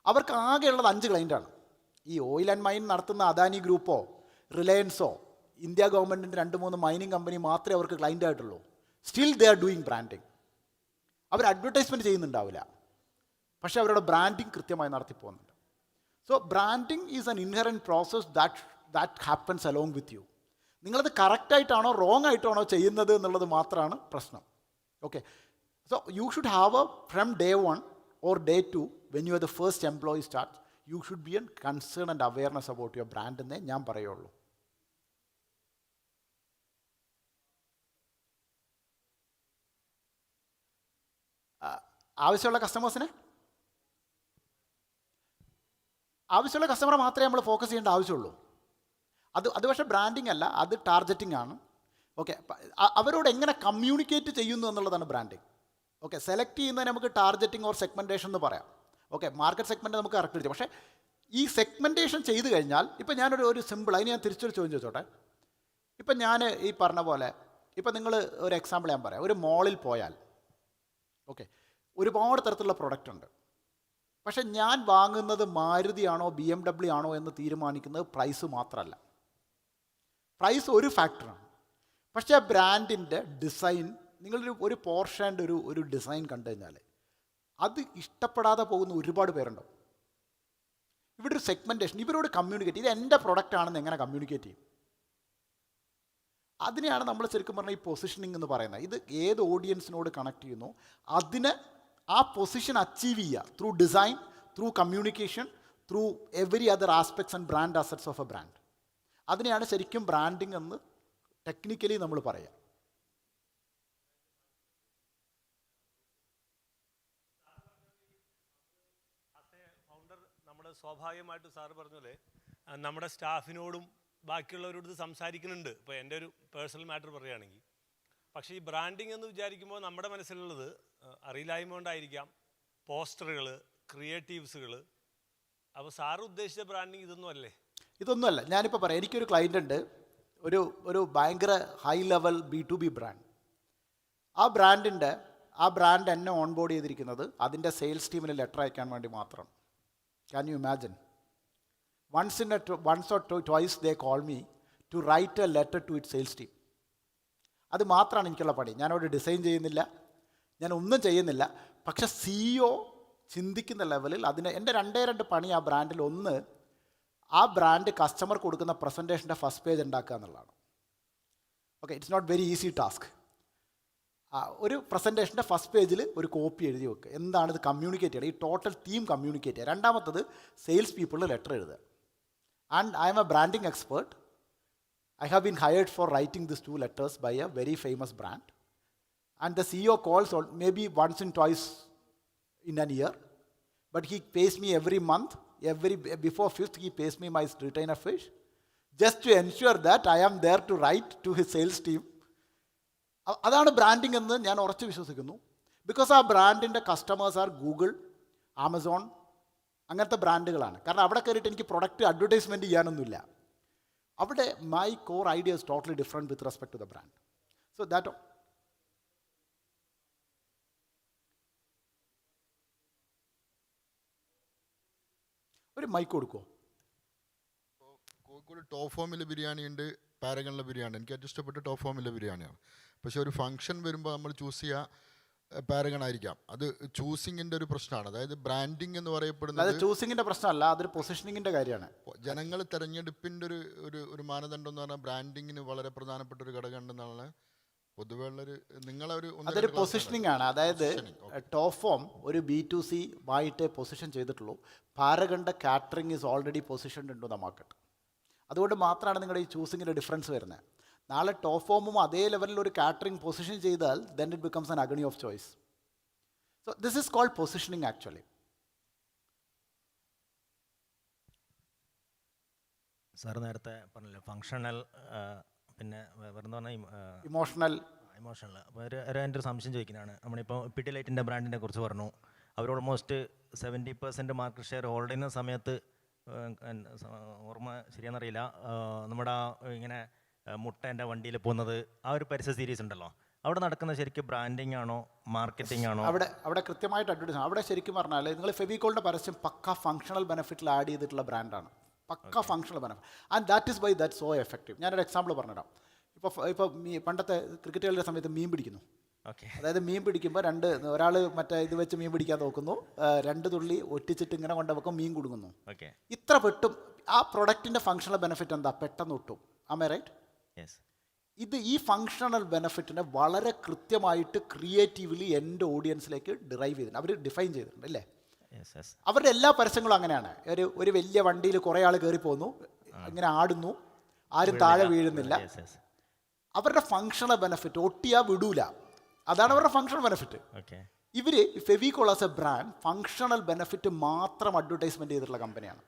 അവർക്ക് ആകെയുള്ളത് 5 ക്ലയൻറ്റാണ്. ഈ ഓയിൽ ആൻഡ് മൈൻ നടത്തുന്ന അദാനി ഗ്രൂപ്പോ റിലയൻസോ ഇന്ത്യ ഗവൺമെൻറ്റിൻ്റെ 2-3 മൈനിങ് കമ്പനി മാത്രമേ അവർക്ക് ക്ലയൻ്റ് ആയിട്ടുള്ളൂ. Still they are doing branding. അവർ അഡ്വർടൈസ്മെൻറ്റ് ചെയ്യുന്നുണ്ടാവില്ല, പക്ഷേ അവരുടെ ബ്രാൻഡിങ് കൃത്യമായി നടത്തിപ്പോകുന്നുണ്ട്. So branding is an inherent process that happens along with you. നിങ്ങളത് കറക്റ്റായിട്ടാണോ റോങ് ആയിട്ടാണോ ചെയ്യുന്നത് എന്നുള്ളത് മാത്രമാണ് പ്രശ്നം. Okay, so you should have from day 1 or day 2 when you are the first employee start, you should be in concern and awareness about your brand എന്നേ ഞാൻ പറയുള്ളൂ. ആവശ്യമുള്ള കസ്റ്റമറെ മാത്രമേ നമ്മൾ ഫോക്കസ് ചെയ്യേണ്ട ആവശ്യമുള്ളൂ. അത് പക്ഷേ ബ്രാൻഡിങ് അല്ല, അത് ടാർഗറ്റിംഗ് ആണ്. ഓക്കെ, അവരോട് എങ്ങനെ കമ്മ്യൂണിക്കേറ്റ് ചെയ്യുന്നു എന്നുള്ളതാണ് ബ്രാൻഡിങ്. ഓക്കെ, സെലക്ട് ചെയ്യുന്നതിന് നമുക്ക് ടാർഗറ്റിംഗ് ഓർ സെഗ്മെൻറ്റേഷൻ എന്ന് പറയാം. ഓക്കെ, മാർക്കറ്റ് സെഗ്മെൻറ്റ് നമുക്ക് കറക്റ്റ് ചെയ്യും. പക്ഷേ ഈ സെഗ്മെൻറ്റേഷൻ ചെയ്ത് കഴിഞ്ഞാൽ, ഇപ്പം ഞാനൊരു സിമ്പിൾ, അതിന് ഞാൻ തിരിച്ചൊരു ചോദ്യം ചോദിച്ചോട്ടെ. ഇപ്പം ഞാൻ ഈ പറഞ്ഞ പോലെ, ഇപ്പം നിങ്ങൾ ഒരു എക്സാമ്പിൾ ഞാൻ പറയാം. ഒരു മോളിൽ പോയാൽ, ഓക്കെ, ഒരുപാട് തരത്തിലുള്ള പ്രൊഡക്റ്റ് ഉണ്ട്. പക്ഷെ ഞാൻ വാങ്ങുന്നത് മാരുതി ആണോ BMW ആണോ എന്ന് തീരുമാനിക്കുന്നത് പ്രൈസ് മാത്രമല്ല. പ്രൈസ് ഒരു ഫാക്ടറാണ്. പക്ഷേ ആ ബ്രാൻഡിൻ്റെ ഡിസൈൻ, നിങ്ങളൊരു പോർഷൻ്റെ ഒരു ഡിസൈൻ കണ്ടു കഴിഞ്ഞാൽ അത് ഇഷ്ടപ്പെടാതെ പോകുന്ന ഒരുപാട് പേരുണ്ടാവും. ഇവിടെ ഒരു സെഗ്മെൻറ്റേഷൻ, ഇവരോട് കമ്മ്യൂണിക്കേറ്റ്, ഇത് എൻ്റെ പ്രൊഡക്റ്റ് ആണെന്ന് എങ്ങനെ കമ്മ്യൂണിക്കേറ്റ് ചെയ്യും? അതിനെയാണ് നമ്മൾ ശരിക്കും പറഞ്ഞാൽ ഈ പൊസിഷനിങ് എന്ന് പറയുന്നത്. ഇത് ഏത് ഓഡിയൻസിനോട് കണക്ട് ചെയ്യുന്നു, അതിന് ആ പൊസിഷൻ അച്ചീവ് ചെയ്യുക through design, through communication, through every other aspects and brand assets of a brand. അതിനെയാണ് ശരിക്കും ബ്രാൻഡിങ് എന്ന് ടെക്നിക്കലി നമ്മൾ പറയുക. ഫൗണ്ടർ നമ്മൾ സ്വാഭാവികമായിട്ട് സാറ് പറഞ്ഞ നമ്മുടെ സ്റ്റാഫിനോടും ബാക്കിയുള്ളവരോട് സംസാരിക്കുന്നുണ്ട്. ഇപ്പോൾ എൻ്റെ ഒരു പേഴ്സണൽ മാറ്റർ പറയുകയാണെങ്കിൽ, പക്ഷേ ഈ ബ്രാൻഡിങ് എന്ന് വിചാരിക്കുമ്പോൾ നമ്മുടെ മനസ്സിലുള്ളത് അറിയില്ലായ്മ കൊണ്ടായിരിക്കാം, പോസ്റ്ററുകൾ, ക്രിയേറ്റീവ്സുകൾ. അപ്പോൾ സാറ് ഉദ്ദേശിച്ച ബ്രാൻഡിങ് ഇതൊന്നുമല്ല. ഞാനിപ്പോൾ പറയാം, എനിക്കൊരു ക്ലയൻ്റ് ഉണ്ട്, ഒരു ഭയങ്കര ഹൈ ലെവൽ B2B ബ്രാൻഡ്. ആ ബ്രാൻഡ് എന്നെ ഓൺബോർഡ് ചെയ്തിരിക്കുന്നത് അതിൻ്റെ സെയിൽസ് ടീമിന് ലെറ്റർ അയക്കാൻ വേണ്ടി മാത്രം. Can you imagine? once or twice they call me to write a letter to its sales team. അത് മാത്രമാണ് എനിക്കുള്ള പണി. ഞാനവിടെ ഡിസൈൻ ചെയ്യുന്നില്ല, ഞാൻ ഒന്നും ചെയ്യുന്നില്ല. പക്ഷെ CEO ചിന്തിക്കുന്ന ലെവലിൽ എൻ്റെ രണ്ട് പണി ആ ബ്രാൻഡിൽ. ഒന്ന്, ആ ബ്രാൻഡ് കസ്റ്റമർ കൊടുക്കുന്ന പ്രസൻറ്റേഷൻ്റെ ഫസ്റ്റ് പേജ് ഉണ്ടാക്കുക എന്നുള്ളതാണ്. Okay, it's not very easy task. ഒരു പ്രസൻറ്റേഷൻ്റെ ഫസ്റ്റ് പേജിൽ ഒരു കോപ്പി എഴുതി വെക്കുക, എന്താണ് ഇത് കമ്മ്യൂണിക്കേറ്റ് ചെയ്യുക, ഈ ടോട്ടൽ ടീം കമ്മ്യൂണിക്കേറ്റ് ചെയ്യുക. രണ്ടാമത്തത്, സെയിൽസ് പീപ്പിളിന് ലെറ്റർ എഴുതുക. And I M A branding expert. I have been hired for writing these 2 letters by a very famous brand. And the CEO calls maybe once and twice in a year. But he pays me every month. Before 5th, he pays me my retainer fish. Just to ensure that I am there to write to his sales team. അതാണ് branding എന്ന് ഞാൻ ഉറച്ചു വിശ്വസിക്കുന്നു. Because ആ ബ്രാൻഡിൻ്റെ customers R Google, Amazon, അങ്ങനത്തെ ബ്രാൻഡുകളാണ്. കാരണം അവിടെ കയറിയിട്ട് എനിക്ക് പ്രൊഡക്റ്റ് അഡ്വർടൈസ്മെൻറ്റ് ചെയ്യാനൊന്നുമില്ല. അവിടെ my core idea is totally different with respect to the brand. So that ഒരു മൈക്ക് കൊടുക്കുമോ? കോഴിക്കോട് ടോപ്പ് ഫോമിലെ ബിരിയാണി ഉണ്ട്, പാരഗണിലെ ബിരിയാണി. എനിക്ക് ഏറ്റവും ഇഷ്ടപ്പെട്ട ടോപ്പ് ഫോമിലെ ബിരിയാണിയാണ്. പക്ഷേ ഒരു ഫംഗ്ഷൻ വരുമ്പോൾ നമ്മൾ ചൂസ് ചെയ്യുക പാരഗൺ ആയിരിക്കാം. അത് ചൂസിങ്ങിൻ്റെ ഒരു പ്രശ്നമാണ്. അതായത് ബ്രാൻഡിങ് എന്ന് പറയപ്പെടുന്നത് ചൂസിങ്ങിൻ്റെ പ്രശ്നമല്ല, അതൊരു പൊസിഷനിങ്ങിൻ്റെ കാര്യമാണ്. ജനങ്ങൾ തിരഞ്ഞെടുപ്പിൻ്റെ ഒരു മാനദണ്ഡം എന്ന് പറഞ്ഞാൽ ബ്രാൻഡിങ്ങിന് വളരെ പ്രധാനപ്പെട്ട ഒരു ഘടകം ഉണ്ടെന്നാണ് പൊതുവെ ഉള്ളൊരു അതൊരു പൊസിഷനിങ് ആണ്. അതായത് ടോപ്പ് ഫോം ഒരു B2C ആയിട്ടേ പൊസിഷൻ ചെയ്തിട്ടുള്ളൂ. പാരഗണിൻ്റെ catering is already positioned in to the market. അതുകൊണ്ട് മാത്രമാണ് നിങ്ങളുടെ ഈ ചൂസിങ്ങിൻ്റെ ഡിഫറൻസ് വരുന്നത്. നാളെ ടോപ്പ് ഫോമും അതേ ലെവലിൽ ഒരു കാറ്ററിംഗ് പൊസിഷൻ ചെയ്താൽ then it becomes an agony of choice. So this is called positioning actually. Sir നേരത്തെ പറഞ്ഞല്ലോ ഫങ്ഷണൽ, പിന്നെ വേറെ പറഞ്ഞാൽ ഇമോഷണൽ. അപ്പോൾ എൻ്റെ ഒരു സംശയം ചോദിക്കുന്നതാണ്. നമ്മളിപ്പോൾ പിഡിലൈറ്റിൻ്റെ ബ്രാൻഡിനെ കുറിച്ച് പറഞ്ഞു. അവർ ഓൾമോസ്റ്റ് 70% മാർക്കറ്റ് ഷെയർ ഹോൾഡ് ചെയ്യുന്ന സമയത്ത്, ഓർമ്മ ശരിയാണെന്നറിയില്ല, നമ്മുടെ ഇങ്ങനെ മുട്ടേൻ്റെ വണ്ടിയിൽ പോകുന്നത് ആ ഒരു പരസ്യ സീരീസ് ഉണ്ടല്ലോ, അവിടെ നടക്കുന്ന ശരിക്കും ബ്രാൻഡിങ് ആണോ മാർക്കറ്റിംഗ് ആണോ? അവിടെ കൃത്യമായിട്ട് അഡ്വർടൈസ്. അവിടെ ശരിക്കും പറഞ്ഞാൽ നിങ്ങൾ ഫെവിക്കോളിൻ്റെ പരസ്യം പക്ക ഫങ്ഷണൽ ബെനിഫിറ്റിൽ ആഡ് ചെയ്തിട്ടുള്ള ബ്രാൻഡാണ്. പക്ക functional benefit. And that is why that so effective. ഞാനൊരു എക്സാമ്പിൾ പറഞ്ഞിടാം. ഇപ്പോൾ പണ്ടത്തെ ക്രിക്കറ്റ് കളിയുടെ സമയത്ത് മീൻ പിടിക്കുന്നു. അതായത് മീൻ പിടിക്കുമ്പോൾ ഒരാൾ മറ്റേ ഇത് വെച്ച് മീൻ പിടിക്കാൻ നോക്കുന്നു, 2 തുള്ളി ഒറ്റിച്ചിട്ട് ഇങ്ങനെ കൊണ്ടുവെക്കും, മീൻ കുടുങ്ങുന്നു. ഇത്ര പെട്ടും ആ പ്രൊഡക്റ്റിൻ്റെ ഫങ്ഷണൽ ബെനിഫിറ്റ് എന്താ? പെട്ടെന്ന് ഒട്ടും. ആമേ റൈറ്റ്? യെസ്. ഈ ഫങ്ഷണൽ ബെനഫിറ്റിനെ വളരെ കൃത്യമായിട്ട് ക്രിയേറ്റീവ്ലി എൻ്റെ ഓഡിയൻസിലേക്ക് ഡിറൈവ് ചെയ്തിട്ടുണ്ട്, അവർ ഡിഫൈൻ ചെയ്തിട്ടുണ്ട് അല്ലേ. Yes yes. അവരുടെ എല്ലാ പരസ്യങ്ങളും അങ്ങനെയാണ്. ഒരു വലിയ വണ്ടിയിൽ കുറേ ആൾ കയറി പോകുന്നു, ഇങ്ങനെ ആടുന്നു, ആരും താഴെ വീഴുന്നില്ല. Yes yes. അവരുടെ ഫങ്ഷണൽ ബെനഫിറ്റ് ഒട്ടിയാ വിടൂല, അതാണ് അവരുടെ ഫങ്ഷണൽ ബെനഫിറ്റ്. ഓക്കെ. ഇവർ Fevicol as a brand functional benefit മാത്രം അഡ്വർടൈസ്മെൻറ്റ് ചെയ്തിട്ടുള്ള കമ്പനിയാണ്.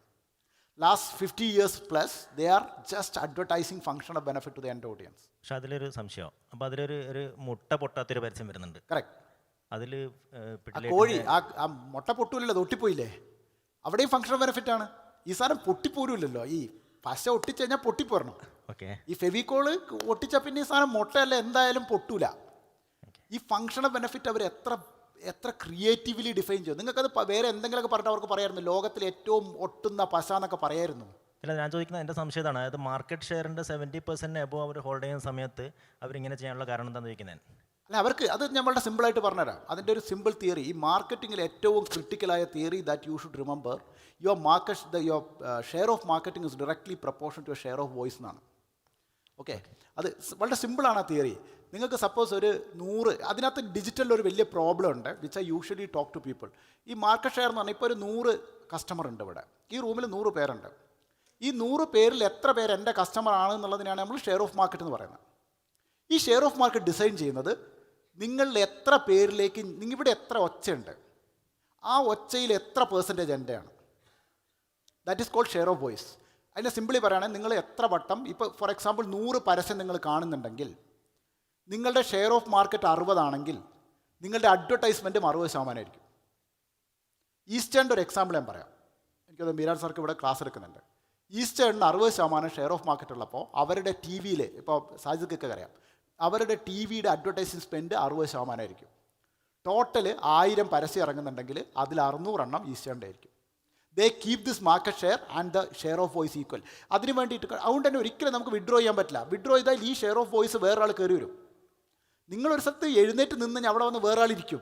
Last 50 years plus they are just advertising functional benefit to the end audience. പക്ഷെ അതിലൊരു സംശയം. അപ്പോൾ അതിലൊരു മുട്ട പൊട്ടാത്തൊരു പരസ്യം വരുന്നുണ്ട്. കറക്റ്റ്. അതിൽ കോഴി ആ മുട്ട പൊട്ടൂലല്ലോ, അത് ഒട്ടിപ്പോയില്ലേ, അവിടെയും ഫങ്ഷണൽ ബെനിഫിറ്റ് ആണ്. ഈ സാധനം പൊട്ടിപ്പോരുമില്ലല്ലോ, ഈ പശ ഒട്ടിച്ച് കഴിഞ്ഞാൽ പൊട്ടിപ്പോരണം. ഓക്കെ. ഈ ഫെവിക്കോള് ഒട്ടിച്ചാൽ പിന്നെ ഈ സാധനം മുട്ടയല്ല എന്തായാലും പൊട്ടൂല. ഈ ഫങ്ഷണൽ ബെനിഫിറ്റ് അവർ എത്ര ക്രിയേറ്റീവ്ലി ഡിഫൈൻ ചെയ്യും. നിങ്ങൾക്കത് വേറെ എന്തെങ്കിലുമൊക്കെ പറഞ്ഞിട്ട് അവർക്ക് പറയായിരുന്നു ലോകത്തിൽ ഏറ്റവും ഒട്ടുന്ന പശ എന്നൊക്കെ പറയായിരുന്നു. ഇല്ല, ഞാൻ ചോദിക്കുന്നത് എൻ്റെ സംശയം ഇതാണ്. അതായത് മാർക്കറ്റ് ഷെയറിൻ്റെ 70% എബോ അവർ ഹോൾഡ് ചെയ്യുന്ന സമയത്ത് അവരിങ്ങനെ ചെയ്യാനുള്ള കാരണം എന്താണെന്ന് ചോദിക്കുന്നത്. അല്ല, അവർക്ക് അത് നമ്മളുടെ സിമ്പിളായിട്ട് പറഞ്ഞുതരാം. അതിൻ്റെ ഒരു സിമ്പിൾ തിയറി, ഈ മാർക്കറ്റിങ്ങിൽ ഏറ്റവും ക്രിട്ടിക്കലായ theory that you should remember, your share of marketing is directly proportion to share of voice എന്നാണ്. ഓക്കെ, അത് വളരെ സിമ്പിളാണ് ആ തിയറി. നിങ്ങൾക്ക് സപ്പോസ് ഒരു 100, അതിനകത്ത് ഡിജിറ്റലിൽ ഒരു വലിയ പ്രോബ്ലം ഉണ്ട് which I usually talk to people. ഈ മാർക്കറ്റ് ഷെയർ എന്ന് പറഞ്ഞാൽ ഇപ്പോൾ ഒരു 100 കസ്റ്റമർ ഉണ്ട് ഇവിടെ, ഈ റൂമിൽ 100 പേരുണ്ട്. ഈ 100 പേരിൽ എത്ര പേര് എൻ്റെ കസ്റ്റമർ ആണെന്നുള്ളതിനാണ് നമ്മൾ ഷെയർ ഓഫ് മാർക്കറ്റ് എന്ന് പറയുന്നത്. ഈ ഷെയർ ഓഫ് മാർക്കറ്റ് ഡിസൈൻ ചെയ്യുന്നത് നിങ്ങളിൽ എത്ര പേരിലേക്ക്, ഇവിടെ എത്ര ഒച്ചയുണ്ട്, ആ ഒച്ചയിൽ എത്ര % എൻ്റെയാണ്. That is called share of voice. അതിനെ സിമ്പിളി പറയുകയാണെങ്കിൽ നിങ്ങൾ എത്ര വട്ടം, ഇപ്പോൾ ഫോർ എക്സാമ്പിൾ 100 പരസ്യം നിങ്ങൾ കാണുന്നുണ്ടെങ്കിൽ നിങ്ങളുടെ ഷെയർ ഓഫ് മാർക്കറ്റ് 60 ആണെങ്കിൽ നിങ്ങളുടെ അഡ്വർടൈസ്മെൻറ്റും 60% ആയിരിക്കും. ഈസ്റ്റേണിൻ്റെ ഒരു എക്സാമ്പിൾ ഞാൻ പറയാം. എനിക്കത് മീരാൻ സാർക്ക് ഇവിടെ ക്ലാസ് എടുക്കുന്നുണ്ട്. ഈസ്റ്റേണിന് 60% ഷെയർ ഓഫ് മാർക്കറ്റ് ഉള്ളപ്പോൾ അവരുടെ ടി വിയിൽ, ഇപ്പോൾ സാജിദൊക്കെ അറിയാം, അവരുടെ ടി വിയുടെ അഡ്വർടൈസിങ് സ്പെൻഡ് 60% ആയിരിക്കും. ടോട്ടൽ 1000 പരസ്യം ഇറങ്ങുന്നുണ്ടെങ്കിൽ അതിൽ 600 എണ്ണം ഈസ്റ്റേണിൻ്റെ ആയിരിക്കും. ദേ keep this market share and the share of voice equal. അതിന് വേണ്ടിയിട്ട് അതുകൊണ്ട് തന്നെ ഒരിക്കലും നമുക്ക് വിഡ്രോ ചെയ്യാൻ പറ്റില്ല. വിഡ്രോ ചെയ്താൽ ഈ ഷെയർ ഓഫ് വോയിസ് വേറൊരാൾ കയറി വരും. നിങ്ങളൊരു സ്ഥലത്ത് എഴുന്നേറ്റ് നിന്ന് അവിടെ വന്ന് വേറൊരാളിരിക്കും.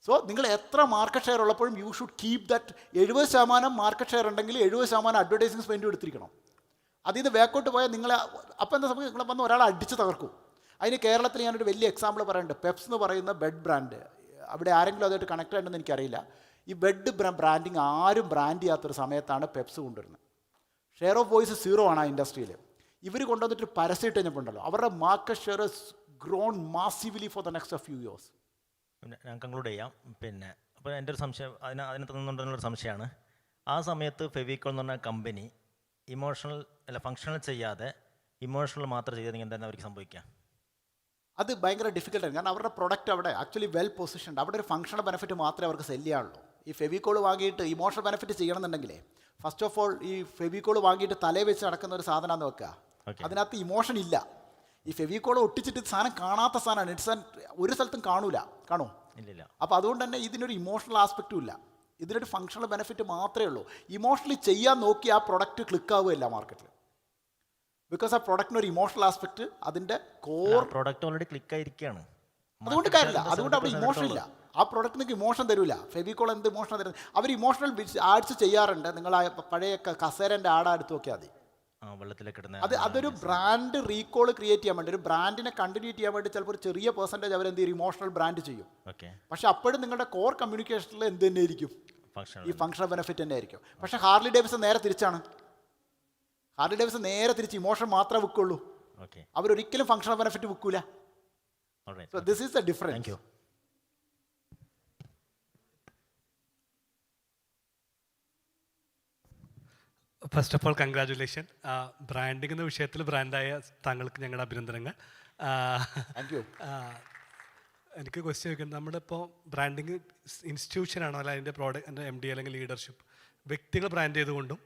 സോ നിങ്ങൾ എത്ര മാർക്കറ്റ് ഷെയർ ഉള്ളപ്പോഴും you should keep that. 70% market share ഉണ്ടെങ്കിൽ 70% അഡ്വർടൈസിങ് സ്പെൻഡ് എടുത്തിരിക്കണം. അതിൽ നിന്ന് ബാക്കോട്ട് പോയാൽ നിങ്ങൾ അപ്പോൾ എന്താ സംഭവം, നിങ്ങളെ വന്ന് ഒരാളെ അടിച്ച് തകർക്കും. അതിന് കേരളത്തിൽ ഞാനൊരു വലിയ എക്സാമ്പിൾ പറയുന്നുണ്ട്. പെപ്സ് എന്ന് പറയുന്ന ബെഡ് ബ്രാൻഡ്, അവിടെ ആരെങ്കിലും അതുമായിട്ട് കണക്ട് ആയിട്ടുണ്ടെന്ന് എനിക്കറിയില്ല. ഈ ബെഡ് ബ്രാൻഡിങ് ആരും ബ്രാൻഡ് ചെയ്യാത്തൊരു സമയത്താണ് പെപ്സ് കൊണ്ടുവരുന്നത്. ഷെയർ ഓഫ് വോയിസ് 0 ആണ് ആ ഇൻഡസ്ട്രിയിൽ. ഇവർ കൊണ്ടുവന്നിട്ട് പരസ്യം ഇട്ട് കഴിഞ്ഞപ്പോണ്ടല്ലോ അവരുടെ market share grown massively for the next few years. പിന്നെ ഞാൻ കൺക്ലൂഡ് ചെയ്യാം. പിന്നെ അപ്പോൾ എൻ്റെ ഒരു സംശയം, അതിനകത്ത് നിന്നുകൊണ്ടുള്ളൊരു സംശയമാണ്. ആ സമയത്ത് ഫെവിക്കോൾ എന്ന് പറഞ്ഞ കമ്പനി ഫങ്ഷണൽ ചെയ്യാതെ ഇമോഷണൽ മാത്രം ചെയ്തെങ്കിൽ എന്തായിരുന്നു അവർക്ക് സംഭവിക്കുക? അത് ഭയങ്കര ഡിഫിക്കൽട്ടാണ്. കാരണം അവരുടെ പ്രൊഡക്റ്റ് അവിടെ ആക്ച്വലി വെൽ പൊസിഷൻഡ്. അവിടെ ഒരു ഫങ്ഷണൽ ബെനിഫിറ്റ് മാത്രമേ അവർക്ക് സെല് ചെയ്യാനുള്ളൂ. ഈ ഫെവിക്കോൾ വാങ്ങിയിട്ട് ഇമോഷണൽ ബെനിഫിറ്റ് ചെയ്യണമെന്നുണ്ടെങ്കിലേ ഫസ്റ്റ് ഓഫ് ഓൾ ഈ ഫെവിക്കോൾ വാങ്ങിയിട്ട് തലേ വെച്ച് നടക്കുന്ന ഒരു സാധനമാണെന്ന് വെക്കുക. അതിനകത്ത് ഇമോഷൻ ഇല്ല. ഈ ഫെവിക്കോൾ ഒട്ടിച്ചിട്ട് സാധനം കാണാത്ത സാധനമാണ്. ഇറ്റ്സ് ഒരു സ്ഥലത്തും കാണുമോ? ഇല്ല. അപ്പോൾ അതുകൊണ്ട് തന്നെ ഇതിനൊരു ഇമോഷണൽ ആസ്പെക്റ്റും ഇല്ല. ഇതിനൊരു ഫങ്ഷണൽ ബെനിഫിറ്റ് മാത്രമേ ഉള്ളൂ. ഇമോഷണലി ചെയ്യാൻ നോക്കി ആ പ്രൊഡക്റ്റ് ക്ലിക്ക് ആവുകയില്ല മാർക്കറ്റിൽ. ബിക്കോസ് ആ പ്രൊഡക്റ്റിന് ഒരു ഇമോഷണൽ ആസ്പെക്ട്, അതിൻ്റെ കോർ പ്രോഡക്റ്റ് ഓൾറെഡി ക്ലിക്ക് ആയിരിക്കുകയാണ്. അതുകൊണ്ട് കാര്യമില്ല. അതുകൊണ്ട് അവിടെ ഇമോഷൻ ഇല്ല. ആ പ്രൊഡക്റ്റ് നിങ്ങൾക്ക് ഇമോഷൻ തരില്ല. ഫെവിക്കോൾ എന്ത് ഇമോഷൻ തരുന്നത്? അവർ ഇമോഷണൽ ആഡ്സ് ചെയ്യാറുണ്ട്. നിങ്ങൾ ആ പഴയ കസേരൻ്റെ ആഡ് എടുത്ത് നോക്കിയാൽ മതി. അതൊരു ബ്രാൻഡ് റീകോൾ ക്രിയേറ്റ് ചെയ്യാൻ വേണ്ടി, ഒരു ബ്രാൻഡിനെ കണ്ടിന്യൂ ചെയ്യാൻ വേണ്ടി ചിലപ്പോൾ ഒരു ചെറിയ പെർസെൻറ്റേജ് അവർ എന്ത് ചെയ്യും, ഇമോഷണൽ ബ്രാൻഡ് ചെയ്യും. പക്ഷെ അപ്പോഴും നിങ്ങളുടെ കോർ കമ്മ്യൂണിക്കേഷനിൽ എന്ത് തന്നെ ആയിരിക്കും, ഈ ഫങ്ഷണൽ ബെനിഫിറ്റ് തന്നെ ആയിരിക്കും. പക്ഷേ ഹാർലി ഡേവിഡ്സൺ നേരെ തിരിച്ചാണ്. ഹാർലി ഡേവിഡ്സൺ നേരെ തിരിച്ച് ഇമോഷൻ മാത്രമേ വിൽക്കുള്ളൂ. അവരൊരിക്കലും ഫങ്ഷണൽ ബെനിഫിറ്റ് വിൽക്കൂല. So this is the difference. Thank you. First of all congratulation. Branding എന്ന വിഷയത്തിൽ ബ്രാൻഡായ താങ്കൾക്ക് ഞങ്ങളുടെ അഭിനന്ദനങ്ങൾ. എനിക്ക് ക്വസ്റ്റ്യൻ ചോദിക്കുന്നത്, നമ്മളിപ്പോൾ ബ്രാൻഡിങ് ഇൻസ്റ്റിറ്റ്യൂഷനാണോ അല്ല അതിൻ്റെ പ്രോഡക്റ്റ് MD അല്ലെങ്കിൽ ലീഡർഷിപ്പ് വ്യക്തികൾ ബ്രാൻഡ് ചെയ്തുകൊണ്ടും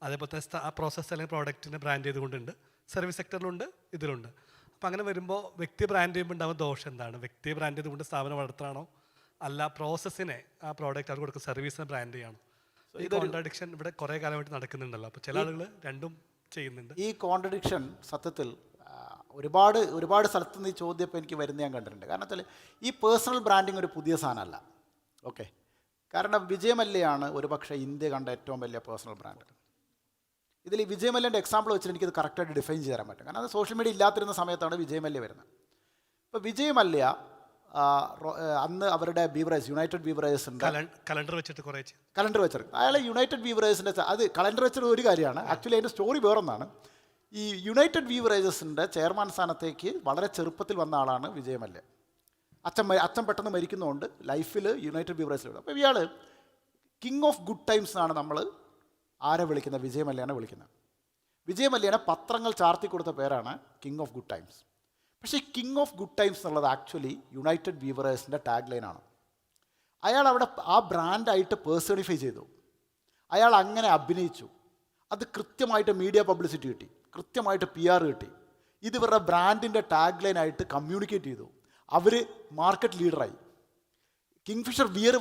അതേപോലെ ആ പ്രോസസ്സ് അല്ലെങ്കിൽ പ്രോഡക്റ്റിനെ ബ്രാൻഡ് ചെയ്തുകൊണ്ടുണ്ട്. സർവീസ് സെക്ടറിലുണ്ട്, ഇതിലുണ്ട്. അപ്പോൾ അങ്ങനെ വരുമ്പോൾ വ്യക്തി ബ്രാൻഡ് ചെയ്യുമ്പോൾ ഉണ്ടാകുന്ന ദോഷം എന്താണ്? വ്യക്തിയെ ബ്രാൻഡ് ചെയ്തുകൊണ്ട് സ്ഥാപനം വളർത്തണോ അല്ല പ്രോസസ്സിനെ, ആ പ്രോഡക്റ്റ് അവർ കൊടുക്കുന്ന സർവീസിനെ ബ്രാൻഡ് ചെയ്യണോ? ഈ കോൺട്രാഡിക്ഷൻ ഇവിടെ കുറേ കാലമായിട്ട് നടക്കുന്നുണ്ടല്ലോ. അപ്പോൾ ചില ആളുകൾ രണ്ടും ചെയ്യുന്നുണ്ട്. ഈ കോൺട്രഡിക്ഷൻ സത്യത്തിൽ ഒരുപാട് സ്ഥലത്ത് നിന്ന് ഈ ചോദ്യം ഇപ്പോൾ എനിക്ക് വരുന്നത് ഞാൻ കണ്ടിട്ടുണ്ട്. കാരണം വെച്ചാൽ ഈ പേഴ്സണൽ ബ്രാൻഡിങ് ഒരു പുതിയ സാധനമല്ല. ഓക്കെ, കാരണം വിജയമല്യാണ് ഒരു പക്ഷേ ഇന്ത്യ കണ്ട ഏറ്റവും വലിയ പേഴ്സണൽ ബ്രാൻഡ്. ഇതിൽ വിജയ് മല്യൻ്റെ എക്സാമ്പിൾ വെച്ചിട്ട് എനിക്കത് കറക്റ്റായിട്ട് ഡിഫൈൻ ചെയ്ത് തരാൻ പറ്റും. കാരണം അത് സോഷ്യൽ മീഡിയ ഇല്ലാത്തിരുന്ന സമയത്താണ് വിജയ് മല്യ വരുന്നത്. ഇപ്പോൾ വിജയ് മല്യ അന്ന് അവരുടെ ബീവറേജ് യുണൈറ്റഡ് ബീവറേജസിൻ്റെ കലണ്ടർ വെച്ചിട്ട് കുറേ കലണ്ടർ വെച്ചെടുക്കും. അയാൾ യുണൈറ്റഡ് ബീവറേജസിൻ്റെ അത് കലണ്ടർ വെച്ചത് ഒരു കാര്യമാണ്. ആക്ച്വലി അതിൻ്റെ സ്റ്റോറി വേറൊന്നാണ്. ഈ യുണൈറ്റഡ് ബീവറേജസിൻ്റെ ചെയർമാൻ സ്ഥാനത്തേക്ക് വളരെ ചെറുപ്പത്തിൽ വന്ന ആളാണ് വിജയ് മല്യ. അച്ഛൻ പെട്ടെന്ന് മരിക്കുന്നതുകൊണ്ട് ലൈഫിൽ യുണൈറ്റഡ് ബീവറേജസിൽ. അപ്പോൾ ഇയാൾ കിങ് ഓഫ് ഗുഡ് ടൈംസ് എന്നാണ് നമ്മൾ ആരെ വിളിക്കുന്നത്? വിജയ് മല്യനെ വിളിക്കുന്നത്. വിജയ് മല്യനെ പത്രങ്ങൾ ചാർത്തി കൊടുത്ത പേരാണ് കിങ് ഓഫ് ഗുഡ് ടൈംസ്. പക്ഷേ ഈ കിങ് ഓഫ് ഗുഡ് ടൈംസ് എന്നുള്ളത് ആക്ച്വലി യുണൈറ്റഡ് ബീവറേഴ്സിൻ്റെ ടാഗ് ലൈനാണ്. അയാൾ അവിടെ ആ ബ്രാൻഡായിട്ട് പേഴ്സണിഫൈ ചെയ്തു. അയാൾ അങ്ങനെ അഭിനയിച്ചു. അത് കൃത്യമായിട്ട് മീഡിയ പബ്ലിസിറ്റി കിട്ടി, കൃത്യമായിട്ട് PR കിട്ടി. ഇത് ഇവരുടെ ബ്രാൻഡിൻ്റെ ടാഗ് ലൈനായിട്ട് കമ്മ്യൂണിക്കേറ്റ് ചെയ്തു. അവർ മാർക്കറ്റ് ലീഡറായി. കിങ്ഫിഷർ ബിയർ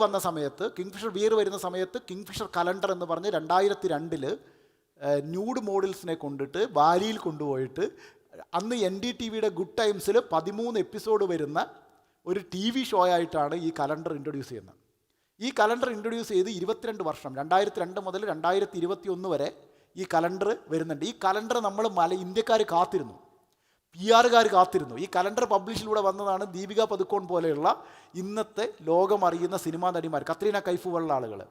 വരുന്ന സമയത്ത് കിങ്ഫിഷർ കലണ്ടർ എന്ന് പറഞ്ഞ് 2002 ന്യൂഡ് മോഡൽസിനെ കൊണ്ടിട്ട് ബാലിയിൽ കൊണ്ടുപോയിട്ട് അന്ന് NDTVയുടെ ഗുഡ് ടൈംസിൽ 13 എപ്പിസോഡ് വരുന്ന ഒരു TV ഷോ ആയിട്ടാണ് ഈ കലണ്ടർ ഇൻട്രൊഡ്യൂസ് ചെയ്യുന്നത്. ഈ കലണ്ടർ ഇൻട്രൊഡ്യൂസ് ചെയ്ത് 22 വർഷം 2002 മുതൽ 2021 വരെ ഈ കലണ്ടർ വരുന്നുണ്ട്. ഈ കലണ്ടർ നമ്മൾ ഇന്ത്യക്കാർ കാത്തിരുന്നു, PR കാത്തിരുന്നു. ഈ കലണ്ടർ പബ്ലിഷിലൂടെ വന്നതാണ് ദീപിക പദുക്കോൺ പോലെയുള്ള ഇന്നത്തെ ലോകം അറിയുന്ന സിനിമാ നടിമാർ, കത്രീന കൈഫ് പോലുള്ള ആളുകൾ.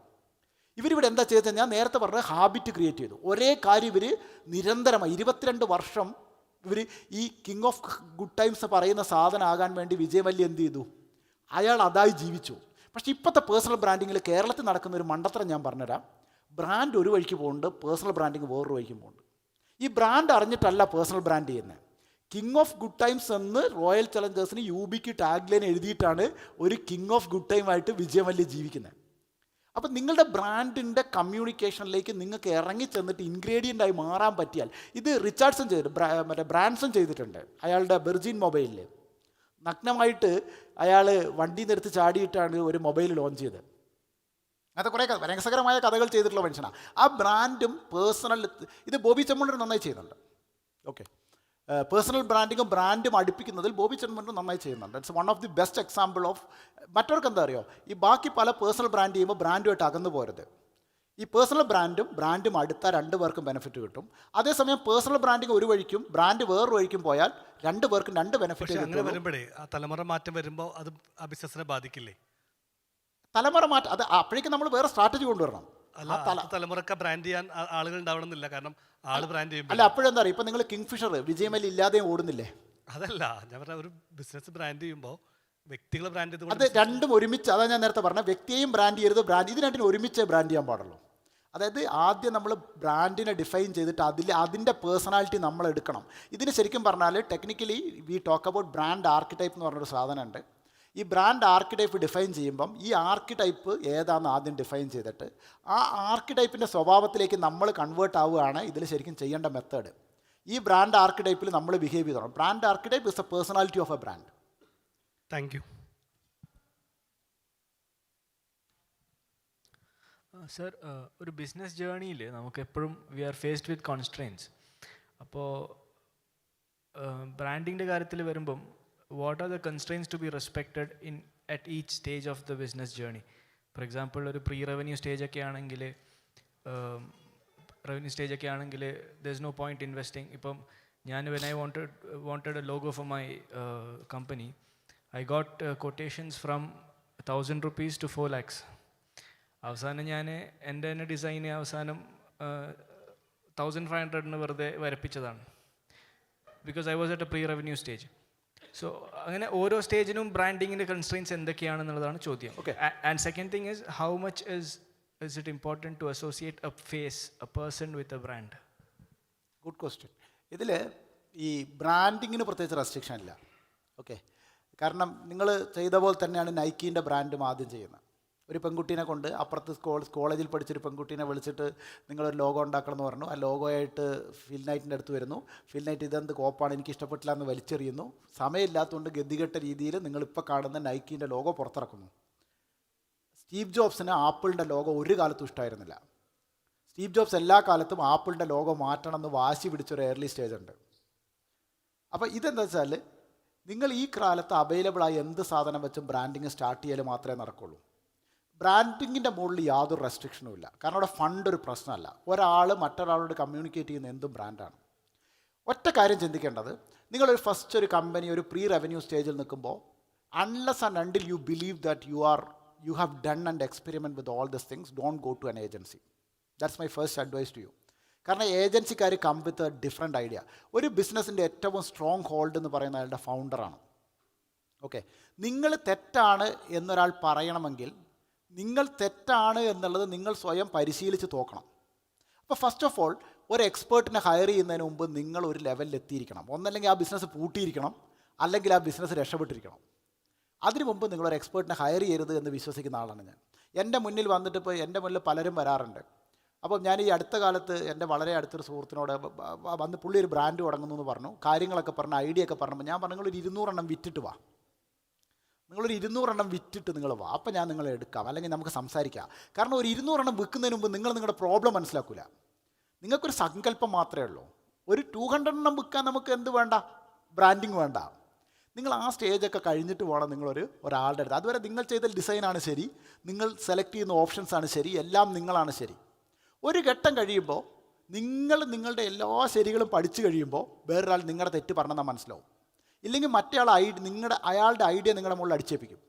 ഇവരിവിടെ എന്താ ചെയ്തത്? ഞാൻ നേരത്തെ പറഞ്ഞ ഹാബിറ്റ് ക്രിയേറ്റ് ചെയ്തു. ഒരേ കാര്യം ഇവർ നിരന്തരമായി 22 വർഷം ഇവർ ഈ കിങ് ഓഫ് ഗുഡ് ടൈംസ് പറയുന്ന സാധനം ആകാൻ വേണ്ടി വിജയ് മല്യ എന്ത് ചെയ്തു? അയാൾ അതായി ജീവിച്ചു. പക്ഷേ ഇപ്പോഴത്തെ പേഴ്സണൽ ബ്രാൻഡിങ്ങിൽ കേരളത്തിൽ നടക്കുന്ന ഒരു മണ്ടത്തരം ഞാൻ പറഞ്ഞുതരാം. ബ്രാൻഡ് ഒരു വഴിക്ക് പോകുന്നുണ്ട്, പേഴ്സണൽ ബ്രാൻഡിങ് വേറൊരു വഴിക്കും പോകുന്നുണ്ട്. ഈ ബ്രാൻഡ് അറിഞ്ഞിട്ടല്ല പേഴ്സണൽ ബ്രാൻഡ് ചെയ്യുന്നത്. കിങ് ഓഫ് ഗുഡ് ടൈംസ് എന്ന് റോയൽ ചലഞ്ചേഴ്സിന് UBK ടാഗ് ലൈൻ എഴുതിയിട്ടാണ് ഒരു കിങ് ഓഫ് ഗുഡ് ടൈമായിട്ട് വിജയ് മല്യ ജീവിക്കുന്നത്. അപ്പം നിങ്ങളുടെ ബ്രാൻഡിൻ്റെ കമ്മ്യൂണിക്കേഷനിലേക്ക് നിങ്ങൾക്ക് ഇറങ്ങി ചെന്നിട്ട് ഇൻഗ്രീഡിയൻ്റായി മാറാൻ പറ്റിയാൽ, ഇത് റിച്ചാർഡ്സൺ മറ്റേ ബ്രാൻസൺ ചെയ്തിട്ടുണ്ട്. അയാളുടെ വെർജിൻ മൊബൈലിൽ നഗ്നമായിട്ട് അയാൾ വണ്ടി നിർത്തി ചാടിയിട്ടാണ് ഒരു മൊബൈൽ ലോഞ്ച് ചെയ്തത്. അങ്ങനത്തെ കുറേ രസകരമായ കഥകൾ ചെയ്തിട്ടുള്ള മനുഷ്യനാണ്. ആ ബ്രാൻഡും പേഴ്സണൽ ഇത് ബോബി ചെമ്മണ്ണൂർ നന്നായി ചെയ്യുന്നുണ്ട്. ഓക്കെ, പേഴ്സണൽ ബ്രാൻഡും അടുപ്പിക്കുന്നതിൽ ബോബി ചെമ്മണ്ണൂർ നന്നായി ചെയ്യുന്നുണ്ട്. It's one of the best example of. മറ്റവർക്ക് എന്താ അറിയോ, ഈ ബാക്കി പല പേഴ്സണൽ ബ്രാൻഡ് ചെയ്യുമ്പോൾ ബ്രാൻഡുമായിട്ട് അകന്നു പോരുത്. ഈ പേഴ്സണൽ ബ്രാൻഡും അടുത്ത 2 പേർക്കും ബെനിഫിറ്റ് കിട്ടും. അതേസമയം പേഴ്സണൽ ബ്രാൻഡിങ് ഒരു വഴിക്കും ബ്രാൻഡ് വേറൊരു വഴിക്കും പോയാൽ 2 പേർക്കും 2 ബെനിഫിറ്റ് കിട്ടും. അങ്ങനെ വരുമ്പോഴേ ആ തലമുറ മാറ്റം വരുമ്പോൾ അത് ആ ബിസിനസ്സിനെ ബാധിക്കില്ലേ? തലമുറ മാറ്റം അത് അപ്പോഴേക്കും നമ്മൾ വേറെ സ്ട്രാറ്റജി കൊണ്ടുവരണം. തലമുറക്ക് ബ്രാൻഡ് ചെയ്യാൻ ആളുകൾ ഉണ്ടാവണമെന്നില്ല. കാരണം ആള് ബ്രാൻഡ് ചെയ്യുമ്പോൾ അല്ല, അപ്പോഴെന്താ പറയുക, ഇപ്പം നിങ്ങൾ കിങ്ഫിഷർ വിജയ് മല്യ ഇല്ലാതെയും ഓടുന്നില്ലേ? അതല്ല ഞാൻ പറഞ്ഞ, ഒരു ബിസിനസ് ബ്രാൻഡ് ചെയ്യുമ്പോൾ വ്യക്തികളെ ബ്രാൻഡ് ചെയ്ത് അത് രണ്ടും ഒരുമിച്ച്, അതാണ് ഞാൻ നേരത്തെ പറഞ്ഞത്. വ്യക്തിയെയും ബ്രാൻഡ് ചെയ്യരുത്, ഇത് രണ്ടിനും ഒരുമിച്ച് ബ്രാൻഡ് ചെയ്യാൻ പാടുള്ളൂ. അതായത് ആദ്യം നമ്മൾ ബ്രാൻഡിനെ ഡിഫൈൻ ചെയ്തിട്ട് അതിൻ്റെ പേഴ്സണാലിറ്റി നമ്മൾ എടുക്കണം. ഇതിന് ശരിക്കും പറഞ്ഞാൽ technically we talk about brand archetype എന്ന് പറഞ്ഞൊരു സാധനമുണ്ട്. ഈ ബ്രാൻഡ് ആർക്കിടൈപ്പ് ഡിഫൈൻ ചെയ്യുമ്പം ഈ ആർക്കിടൈപ്പ് ഏതാണെന്ന് ആദ്യം ഡിഫൈൻ ചെയ്തിട്ട് ആ ആർക്കിടൈപ്പിൻ്റെ സ്വഭാവത്തിലേക്ക് നമ്മൾ കൺവേർട്ട് ആവുകയാണ് ഇതിൽ ശരിക്കും ചെയ്യേണ്ട മെത്തേഡ്. ഈ ബ്രാൻഡ് ആർക്കിടൈപ്പിൽ നമ്മൾ ബിഹേവ് ചെയ്തോണം. Brand archetype is a personality of a brand. Thank you sir. ഒരു ബിസിനസ് ജേർണിയിൽ നമുക്ക് എപ്പോഴും we are faced with constraints. അപ്പോൾ ബ്രാൻഡിങ്ങിൻ്റെ കാര്യത്തിൽ വരുമ്പം what are the constraints to be respected at each stage of the business journey? For example, ഒരു pre-revenue stage ഒക്കെ ആണെങ്കിൽ there's no point investing. ഇപ്പം when I wanted a logo for my company, I got quotations from 1,000 rupees to 4 lakhs. അവസാനം ഞാൻ എൻ്റെ തന്നെ ഡിസൈന് അവസാനം 1,500 വെറുതെ വരപ്പിച്ചതാണ്. Because I was at a pre-revenue stage. So അങ്ങനെ ഓരോ സ്റ്റേജിനും ബ്രാൻഡിങ്ങിൻ്റെ കൺസ്ട്രെയിൻസ് എന്തൊക്കെയാണെന്നുള്ളതാണ് ചോദ്യം. Okay, and second thing is how much is it important to associate a face, a person with a brand? Good question. ഇതിൽ ഈ ബ്രാൻഡിങ്ങിന് പ്രത്യേകിച്ച് റെസ്ട്രിക്ഷൻ ഇല്ല. ഓക്കെ, കാരണം നിങ്ങൾ ചെയ്ത പോലെ തന്നെയാണ് നൈക്കീൻ്റെ ബ്രാൻഡും ആദ്യം ചെയ്യുന്നത്. ഒരു പെൺകുട്ടീനെ കൊണ്ട് അപ്പുറത്ത് കോളേജിൽ പഠിച്ചൊരു പെൺകുട്ടീനെ വിളിച്ചിട്ട് നിങ്ങളൊരു ലോഗോ ഉണ്ടാക്കണം എന്ന് പറഞ്ഞു. ആ ലോഗോയായിട്ട് ഫിൽ നൈറ്റിൻ്റെ അടുത്ത് വരുന്നു. ഫിൽ നൈറ്റ് ഇതെന്ത് കോപ്പാണ്, എനിക്ക് ഇഷ്ടപ്പെട്ടില്ല എന്ന് വലിച്ചെറിയുന്നു. സമയമില്ലാത്തതുകൊണ്ട് ഗതികെട്ട രീതിയിൽ നിങ്ങളിപ്പോൾ കാണുന്ന നൈക്കീൻ്റെ ലോഗോ പുറത്തിറക്കുന്നു. സ്റ്റീവ് ജോബ്സിന് ആപ്പിളിൻ്റെ ലോഗോ ഒരു കാലത്തും ഇഷ്ടമായിരുന്നില്ല. സ്റ്റീവ് ജോബ്സ് എല്ലാ കാലത്തും ആപ്പിളിൻ്റെ ലോഗോ മാറ്റണമെന്ന് വാശി പിടിച്ചൊരു ഏർലി സ്റ്റേജ് ഉണ്ട്. അപ്പോൾ ഇതെന്താ വെച്ചാൽ നിങ്ങൾ ഈ കാലത്ത് അവൈലബിളായ എന്ത് സാധനം വെച്ചും ബ്രാൻഡിങ് സ്റ്റാർട്ട് ചെയ്യൽ മാത്രമേ നടക്കുള്ളൂ. ബ്രാൻഡിങ്ങിൻ്റെ മുകളിൽ യാതൊരു റെസ്ട്രിക്ഷനും ഇല്ല. കാരണം അവിടെ ഫണ്ട് ഒരു പ്രശ്നമല്ല. ഒരാൾ മറ്റൊരാളോട് കമ്മ്യൂണിക്കേറ്റ് ചെയ്യുന്ന എന്തും ബ്രാൻഡാണ്. ഒറ്റ കാര്യം ചിന്തിക്കേണ്ടത്, നിങ്ങളൊരു ഫസ്റ്റ് ഒരു കമ്പനി ഒരു പ്രീ റവന്യൂ സ്റ്റേജിൽ നിൽക്കുമ്പോൾ unless and until you believe that you have done and experiment with all this things, don't go to an agency. That's my first advice to you. കാരണം ഏജൻസിക്കാർ come with a different idea. ഒരു ബിസിനസ്സിൻ്റെ ഏറ്റവും strong hold എന്ന് പറയുന്ന അയാളുടെ ഫൗണ്ടറാണ്. Okay, നിങ്ങൾ തെറ്റാണ് എന്നൊരാൾ പറയണമെങ്കിൽ നിങ്ങൾ തെറ്റാണ് എന്നുള്ളത് നിങ്ങൾ സ്വയം പരിശീലിച്ച് നോക്കണം. അപ്പോൾ ഫസ്റ്റ് ഓഫ് ഓൾ ഒരു എക്സ്പേർട്ടിനെ ഹയർ ചെയ്യുന്നതിന് മുമ്പ് നിങ്ങൾ ഒരു ലെവലിൽ എത്തിയിരിക്കണം. ഒന്നല്ലെങ്കിൽ ആ ബിസിനസ് പൂട്ടിയിരിക്കണം, അല്ലെങ്കിൽ ആ ബിസിനസ് രക്ഷപ്പെട്ടിരിക്കണം. അതിനു മുമ്പ് നിങ്ങളൊരു എക്സ്പേർട്ടിനെ ഹയർ ചെയ്യരുത് എന്ന് വിശ്വസിക്കുന്ന ആളാണ് ഞാൻ. എൻ്റെ മുന്നിൽ വന്നിട്ട് ഇപ്പോൾ എൻ്റെ മുന്നിൽ പലരും വരാറുണ്ട്. അപ്പം ഞാൻ ഈ അടുത്ത കാലത്ത് എൻ്റെ വളരെ അടുത്തൊരു സുഹൃത്തിനോട് വന്ന് പുള്ളി ഒരു ബ്രാൻഡ് തുടങ്ങുന്നു എന്ന് പറഞ്ഞു, കാര്യങ്ങളൊക്കെ പറഞ്ഞു, ഐഡിയ ഒക്കെ പറഞ്ഞപ്പോൾ ഞാൻ പറഞ്ഞു, നിങ്ങളൊരു 200 എണ്ണം വിറ്റിട്ട് വാ, നിങ്ങളൊരു 200 എണ്ണം വിറ്റിട്ട് നിങ്ങൾ വാ, അപ്പം ഞാൻ നിങ്ങളെ എടുക്കാം, അല്ലെങ്കിൽ നമുക്ക് സംസാരിക്കാം. കാരണം ഒരു 200 എണ്ണം വിൽക്കുന്നതിന് മുമ്പ് നിങ്ങൾ നിങ്ങളുടെ പ്രോബ്ലം മനസ്സിലാക്കില്ല. നിങ്ങൾക്കൊരു സങ്കല്പം മാത്രമേ ഉള്ളൂ. ഒരു 200 എണ്ണം വിൽക്കാൻ നമുക്ക് എന്ത് വേണ്ട, ബ്രാൻഡിങ് വേണ്ട. നിങ്ങൾ ആ സ്റ്റേജൊക്കെ കഴിഞ്ഞിട്ട് വേണം ഒരാളുടെ അടുത്ത്. അതുവരെ നിങ്ങൾ ചെയ്ത ഡിസൈനാണ് ശരി, നിങ്ങൾ സെലക്ട് ചെയ്യുന്ന ഓപ്ഷൻസാണ് ശരി, എല്ലാം നിങ്ങളാണ് ശരി. ഒരു ഘട്ടം കഴിയുമ്പോൾ നിങ്ങളുടെ എല്ലാ ശരികളും പഠിച്ചു കഴിയുമ്പോൾ വേറൊരാൾ നിങ്ങളുടെ തെറ്റ് പറഞ്ഞാൽ മനസ്സിലാവും. ഇല്ലെങ്കിൽ മറ്റേ അയാളുടെ ഐഡിയ നിങ്ങളുടെ മുകളിൽ അടിച്ചേൽപ്പിക്കും.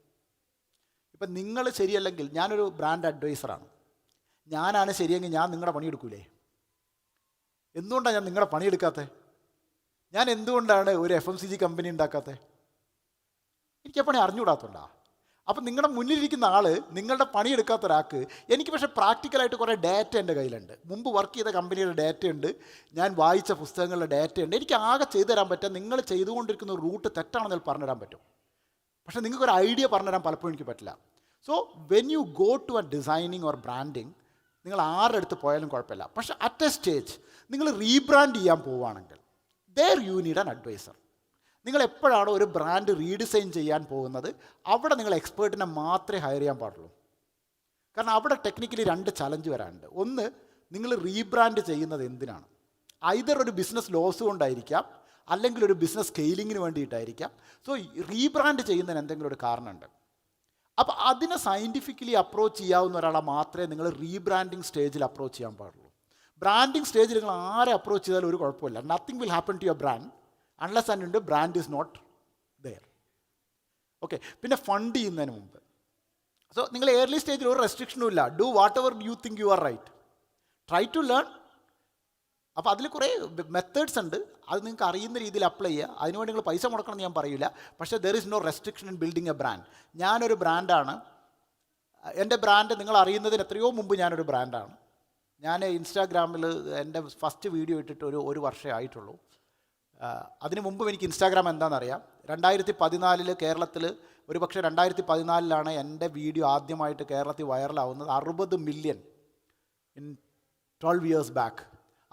ഇപ്പം നിങ്ങൾ ശരിയല്ലെങ്കിൽ, ഞാനൊരു ബ്രാൻഡ് അഡ്വൈസറാണ്, ഞാനാണ് ശരിയെങ്കിൽ ഞാൻ നിങ്ങളുടെ പണിയെടുക്കൂലേ? എന്തുകൊണ്ടാണ് ഞാൻ നിങ്ങളുടെ പണിയെടുക്കാത്തത്? ഞാൻ എന്തുകൊണ്ടാണ് ഒരു FMCG കമ്പനി ഉണ്ടാക്കാത്തത്? എനിക്ക് ആ പണി അറിഞ്ഞുകൂടാത്തതുകൊണ്ടാ. അപ്പം നിങ്ങളുടെ മുന്നിലിരിക്കുന്ന ആൾ, നിങ്ങളുടെ പണിയെടുക്കാത്ത ഒരാൾക്ക്, എനിക്ക് പക്ഷേ പ്രാക്ടിക്കലായിട്ട് കുറേ ഡാറ്റ എൻ്റെ കയ്യിലുണ്ട്, മുമ്പ് വർക്ക് ചെയ്ത കമ്പനിയുടെ ഡാറ്റ ഉണ്ട്, ഞാൻ വായിച്ച പുസ്തകങ്ങളുടെ ഡാറ്റ ഉണ്ട്. എനിക്ക് ആകെ ചെയ്തു തരാൻ പറ്റുക നിങ്ങൾ ചെയ്തുകൊണ്ടിരിക്കുന്ന റൂട്ട് തെറ്റാണെന്ന് പറഞ്ഞുതരാൻ പറ്റും. പക്ഷേ നിങ്ങൾക്കൊരു ഐഡിയ പറഞ്ഞുതരാൻ പലപ്പോഴും എനിക്ക് പറ്റില്ല. So when you go to a designing or branding, നിങ്ങൾ ആരുടെ അടുത്ത് പോയാലും കുഴപ്പമില്ല. പക്ഷേ അറ്റ് എ സ്റ്റേജ് നിങ്ങൾ റീബ്രാൻഡ് ചെയ്യാൻ പോവുകയാണെങ്കിൽ there you need an advisor. നിങ്ങൾ എപ്പോഴാണോ ഒരു ബ്രാൻഡ് റീഡിസൈൻ ചെയ്യാൻ പോകുന്നത്, അവിടെ നിങ്ങൾ എക്സ്പേർട്ടിനെ മാത്രമേ ഹയർ ചെയ്യാൻ പാടുള്ളൂ. കാരണം അവിടെ ടെക്നിക്കലി 2 ചലഞ്ച് വരാനുണ്ട്. ഒന്ന്, നിങ്ങൾ റീബ്രാൻഡ് ചെയ്യുന്നത് എന്തിനാണ്? ഐദർ ഒരു ബിസിനസ് ലോസ് കൊണ്ടായിരിക്കാം, അല്ലെങ്കിൽ ഒരു ബിസിനസ് സ്കെയിലിങ്ങിന് വേണ്ടിയിട്ടായിരിക്കാം. സോ റീബ്രാൻഡ് ചെയ്യുന്നതിന് എന്തെങ്കിലും ഒരു കാരണമുണ്ട്. അപ്പോൾ അതിനെ സയൻറ്റിഫിക്കലി അപ്രോച്ച് ചെയ്യാവുന്ന ഒരാളെ മാത്രമേ നിങ്ങൾ റീബ്രാൻഡിങ് സ്റ്റേജിൽ അപ്രോച്ച് ചെയ്യാൻ പാടുള്ളൂ. ബ്രാൻഡിങ് സ്റ്റേജിൽ നിങ്ങൾ ആരെ അപ്രോച്ച് ചെയ്താലും ഒരു കുഴപ്പമില്ല. Nothing will happen to your brand unless and your brand is not there. Okay, പിന്നെ ഫണ്ട് ചെയ്യുന്നതിന് മുമ്പ്, സോ നിങ്ങൾ ഏർലി സ്റ്റേജിൽ ഒരു റെസ്ട്രിക്ഷനും ഇല്ല. Do whatever you think you are right, try to learn. അപ്പോൾ അതിൽ കുറേ മെത്തേഡ്സ് ഉണ്ട്, അത് നിങ്ങൾക്ക് അറിയുന്ന രീതിയിൽ അപ്ലൈ ചെയ്യുക. അതിനുവേണ്ടി നിങ്ങൾ പൈസ മുടക്കണം എന്ന് ഞാൻ പറയില്ല. പക്ഷേ there is no restriction in building a brand. ഞാനൊരു ബ്രാൻഡാണ്, എൻ്റെ ബ്രാൻഡ് നിങ്ങൾ അറിയുന്നതിന് എത്രയോ മുമ്പ് ഞാനൊരു ബ്രാൻഡാണ്. ഞാൻ ഇൻസ്റ്റാഗ്രാമിൽ എൻ്റെ ഫസ്റ്റ് വീഡിയോ ഇട്ടിട്ട് ഒരു വർഷമേ ആയിട്ടുള്ളൂ. അതിന് മുമ്പ് എനിക്ക് ഇൻസ്റ്റാഗ്രാം എന്താണെന്നറിയാം. 2014 കേരളത്തിൽ, ഒരു പക്ഷേ 2014 എൻ്റെ വീഡിയോ ആദ്യമായിട്ട് കേരളത്തിൽ വൈറലാവുന്നത്. 60 മില്യൺ ഇൻ 12 ഇയേഴ്സ് ബാക്ക്.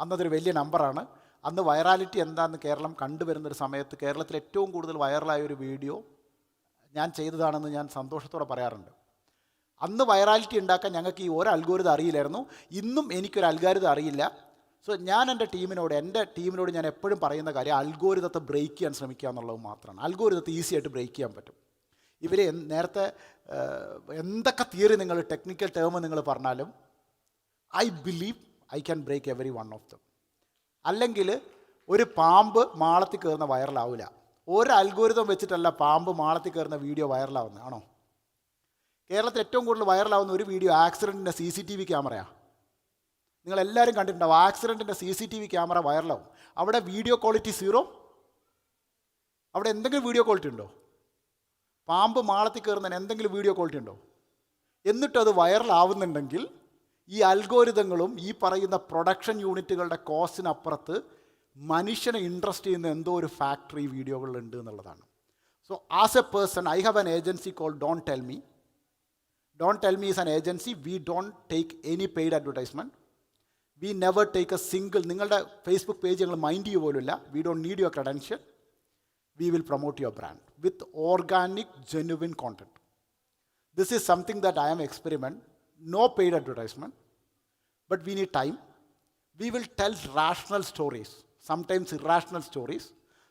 അന്നതൊരു വലിയ നമ്പറാണ്. അന്ന് വൈറാലിറ്റി എന്താണെന്ന് കേരളം കണ്ടുവരുന്നൊരു സമയത്ത് കേരളത്തിൽ ഏറ്റവും കൂടുതൽ വൈറലായ ഒരു വീഡിയോ ഞാൻ ചെയ്തതാണെന്ന് ഞാൻ സന്തോഷത്തോടെ പറയാറുണ്ട്. അന്ന് വൈറാലിറ്റി ഉണ്ടാക്കാൻ ഞങ്ങൾക്ക് ഈ ഒരു അൽഗോരിതം അറിയില്ലായിരുന്നു. ഇന്നും എനിക്കൊരു അൽഗോരിതം അറിയില്ല. സോ ഞാൻ എൻ്റെ ടീമിനോട് ഞാൻ എപ്പോഴും പറയുന്ന കാര്യം, അൽഗോരിതത്തെ ബ്രേക്ക് ചെയ്യാൻ ശ്രമിക്കുക എന്നുള്ളത് മാത്രമാണ്. അൽഗോരിതത്തെ ഈസി ആയിട്ട് ബ്രേക്ക് ചെയ്യാൻ പറ്റും. ഇവർ നേരത്തെ എന്തൊക്കെ തിയറി നിങ്ങൾ ടെക്നിക്കൽ ടേം നിങ്ങൾ പറഞ്ഞാലും I believe I can break every one of them. അല്ലെങ്കിൽ ഒരു പാമ്പ് മാളത്തിൽ കയറുന്ന വൈറലാവില്ല. ഒരു അൽഗോരിതം വെച്ചിട്ടല്ല പാമ്പ് മാളത്തിൽ കയറുന്ന വീഡിയോ വൈറലാവുന്നത്, ആണോ? കേരളത്തിൽ ഏറ്റവും കൂടുതൽ വൈറലാവുന്ന ഒരു വീഡിയോ ആക്സിഡൻറ്റിൻ്റെ CCTV ക്യാമറയാണ്. നിങ്ങളെല്ലാവരും കണ്ടിട്ടുണ്ടാവും. ആക്സിഡൻറ്റിൻ്റെ CCTV ക്യാമറ വൈറലാവും. അവിടെ വീഡിയോ ക്വാളിറ്റി 0. അവിടെ എന്തെങ്കിലും വീഡിയോ ക്വാളിറ്റി ഉണ്ടോ? പാമ്പ് മാളത്തിൽ കയറുന്നതിന് എന്തെങ്കിലും വീഡിയോ ക്വാളിറ്റി ഉണ്ടോ? എന്നിട്ടത് വൈറലാവുന്നുണ്ടെങ്കിൽ ഈ അൽഗോരിതങ്ങളും ഈ പറയുന്ന പ്രൊഡക്ഷൻ യൂണിറ്റുകളുടെ കോസ്റ്റിനപ്പുറത്ത് മനുഷ്യനെ ഇൻട്രസ്റ്റ് ചെയ്യുന്ന എന്തോ ഒരു ഫാക്ടറി വീഡിയോകളുണ്ട് എന്നുള്ളതാണ്. So as A person I have an agency call don't tell me. Don't Tell Me is an agency. We don't take any paid advertisement. We never take a single, നിങ്ങളുടെ Facebook page ഞങ്ങൾ mind ചെയ്യുക പോലുമില്ല. We don't need your credential. We will promote your brand with organic, genuine content. This is something that I am experiment. No paid advertisement. But we need time. We will tell rational stories, sometimes irrational stories,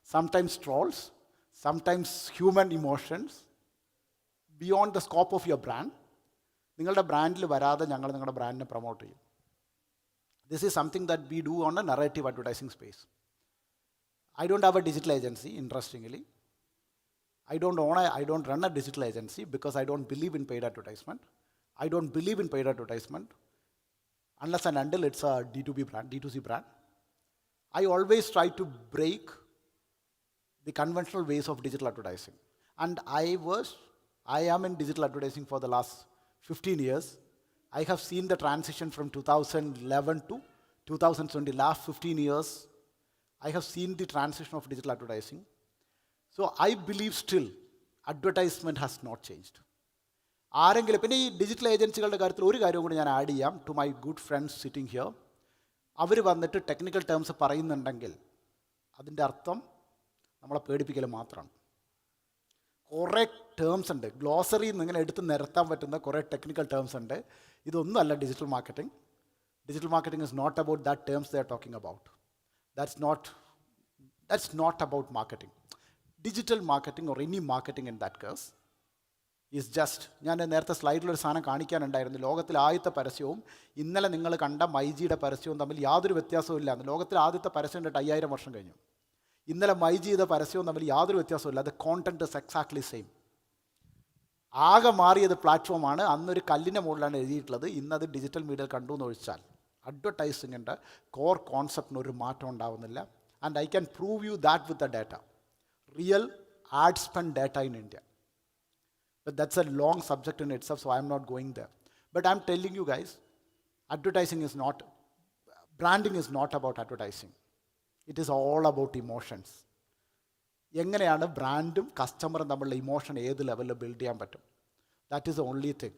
sometimes trolls, sometimes human emotions beyond the scope of your brand. നിങ്ങളുടെ ബ്രാൻഡിൽ വരാതെ ഞങ്ങൾ നിങ്ങളുടെ ബ്രാൻഡിനെ promote ചെയ്യും. This is something that we do on A narrative advertising space. I don't have a digital agency, interestingly. I don't run a digital agency because I don't believe in paid advertisement. I don't believe in paid advertisement unless and until it's a D2C brand. I always try to break the conventional ways of digital advertising. And I am in digital advertising for the last 15 years. I have seen the transition from 2011 to 2020, last 15 years. I have seen the transition of digital advertising. So I believe still advertisement has not changed. ആരെങ്കിലും പിന്നെ ഈ digital ഏജൻസികളുടെ കാര്യത്തിൽ ഒരു കാര്യം കൂടി ഞാൻ add ചെയ്യാം. To my good friends sitting here, അവർ വന്നിട്ട് ടെക്നിക്കൽ ടേംസ് പറയുന്നുണ്ടെങ്കിൽ അതിൻ്റെ അർത്ഥം നമ്മളെ പേടിപ്പിക്കൽ മാത്രമാണ്. കുറേ ടേംസ് ഉണ്ട്, ഗ്ലോസറിയിൽ നിന്ന് ഇങ്ങനെ എടുത്ത് നിരത്താൻ പറ്റുന്ന കുറേ ടെക്നിക്കൽ ടേംസ് ഉണ്ട്. ഇതൊന്നും അല്ല digital marketing. Digital marketing is not about that terms they are talking about. That's not about marketing. Digital marketing or any marketing in that case is just, ഞാൻ നേരത്തെ സ്ലൈഡിലൊരു സാധനം കാണിക്കാനുണ്ടായിരുന്നു. ലോകത്തിൽ ആദ്യത്തെ പരസ്യവും ഇന്നലെ നിങ്ങൾ കണ്ട മൈജിയുടെ പരസ്യവും തമ്മിൽ യാതൊരു വ്യത്യാസവും ഇല്ല. ലോകത്തിൽ ആദ്യത്തെ പരസ്യം കണ്ടിട്ട് 5000 വർഷം കഴിഞ്ഞു. ഇന്നലെ മൈജി ചെയ്ത പരസ്യവും തമ്മിൽ യാതൊരു വ്യത്യാസവും ഇല്ല. അത് കോണ്ടന്റ് ഇസ് എക്സാക്ട്ലി സെയിം. ആകെ മാറിയത് പ്ലാറ്റ്ഫോമാണ്. അന്നൊരു കല്ലിൻ്റെ മുകളിലാണ് എഴുതിയിട്ടുള്ളത്, ഇന്നത് ഡിജിറ്റൽ മീഡിയയിൽ കണ്ടു എന്ന് ഒഴിച്ചാൽ അഡ്വർടൈസിങ്ങിൻ്റെ കോർ കോൺസെപ്റ്റിന് ഒരു മാറ്റം ഉണ്ടാവുന്നില്ല. And I can prove you that with the data, real ad spend data in India. But that's a long subject in itself, so I M not going there. But I am telling you guys, advertising is not, branding is not about advertising. It is all about emotions. എങ്ങനെയാണ് ബ്രാൻഡും കസ്റ്റമറും തമ്മിലുള്ള emotion ഏത് ലെവലിൽ build ചെയ്യാൻ പറ്റും, that is the only thing.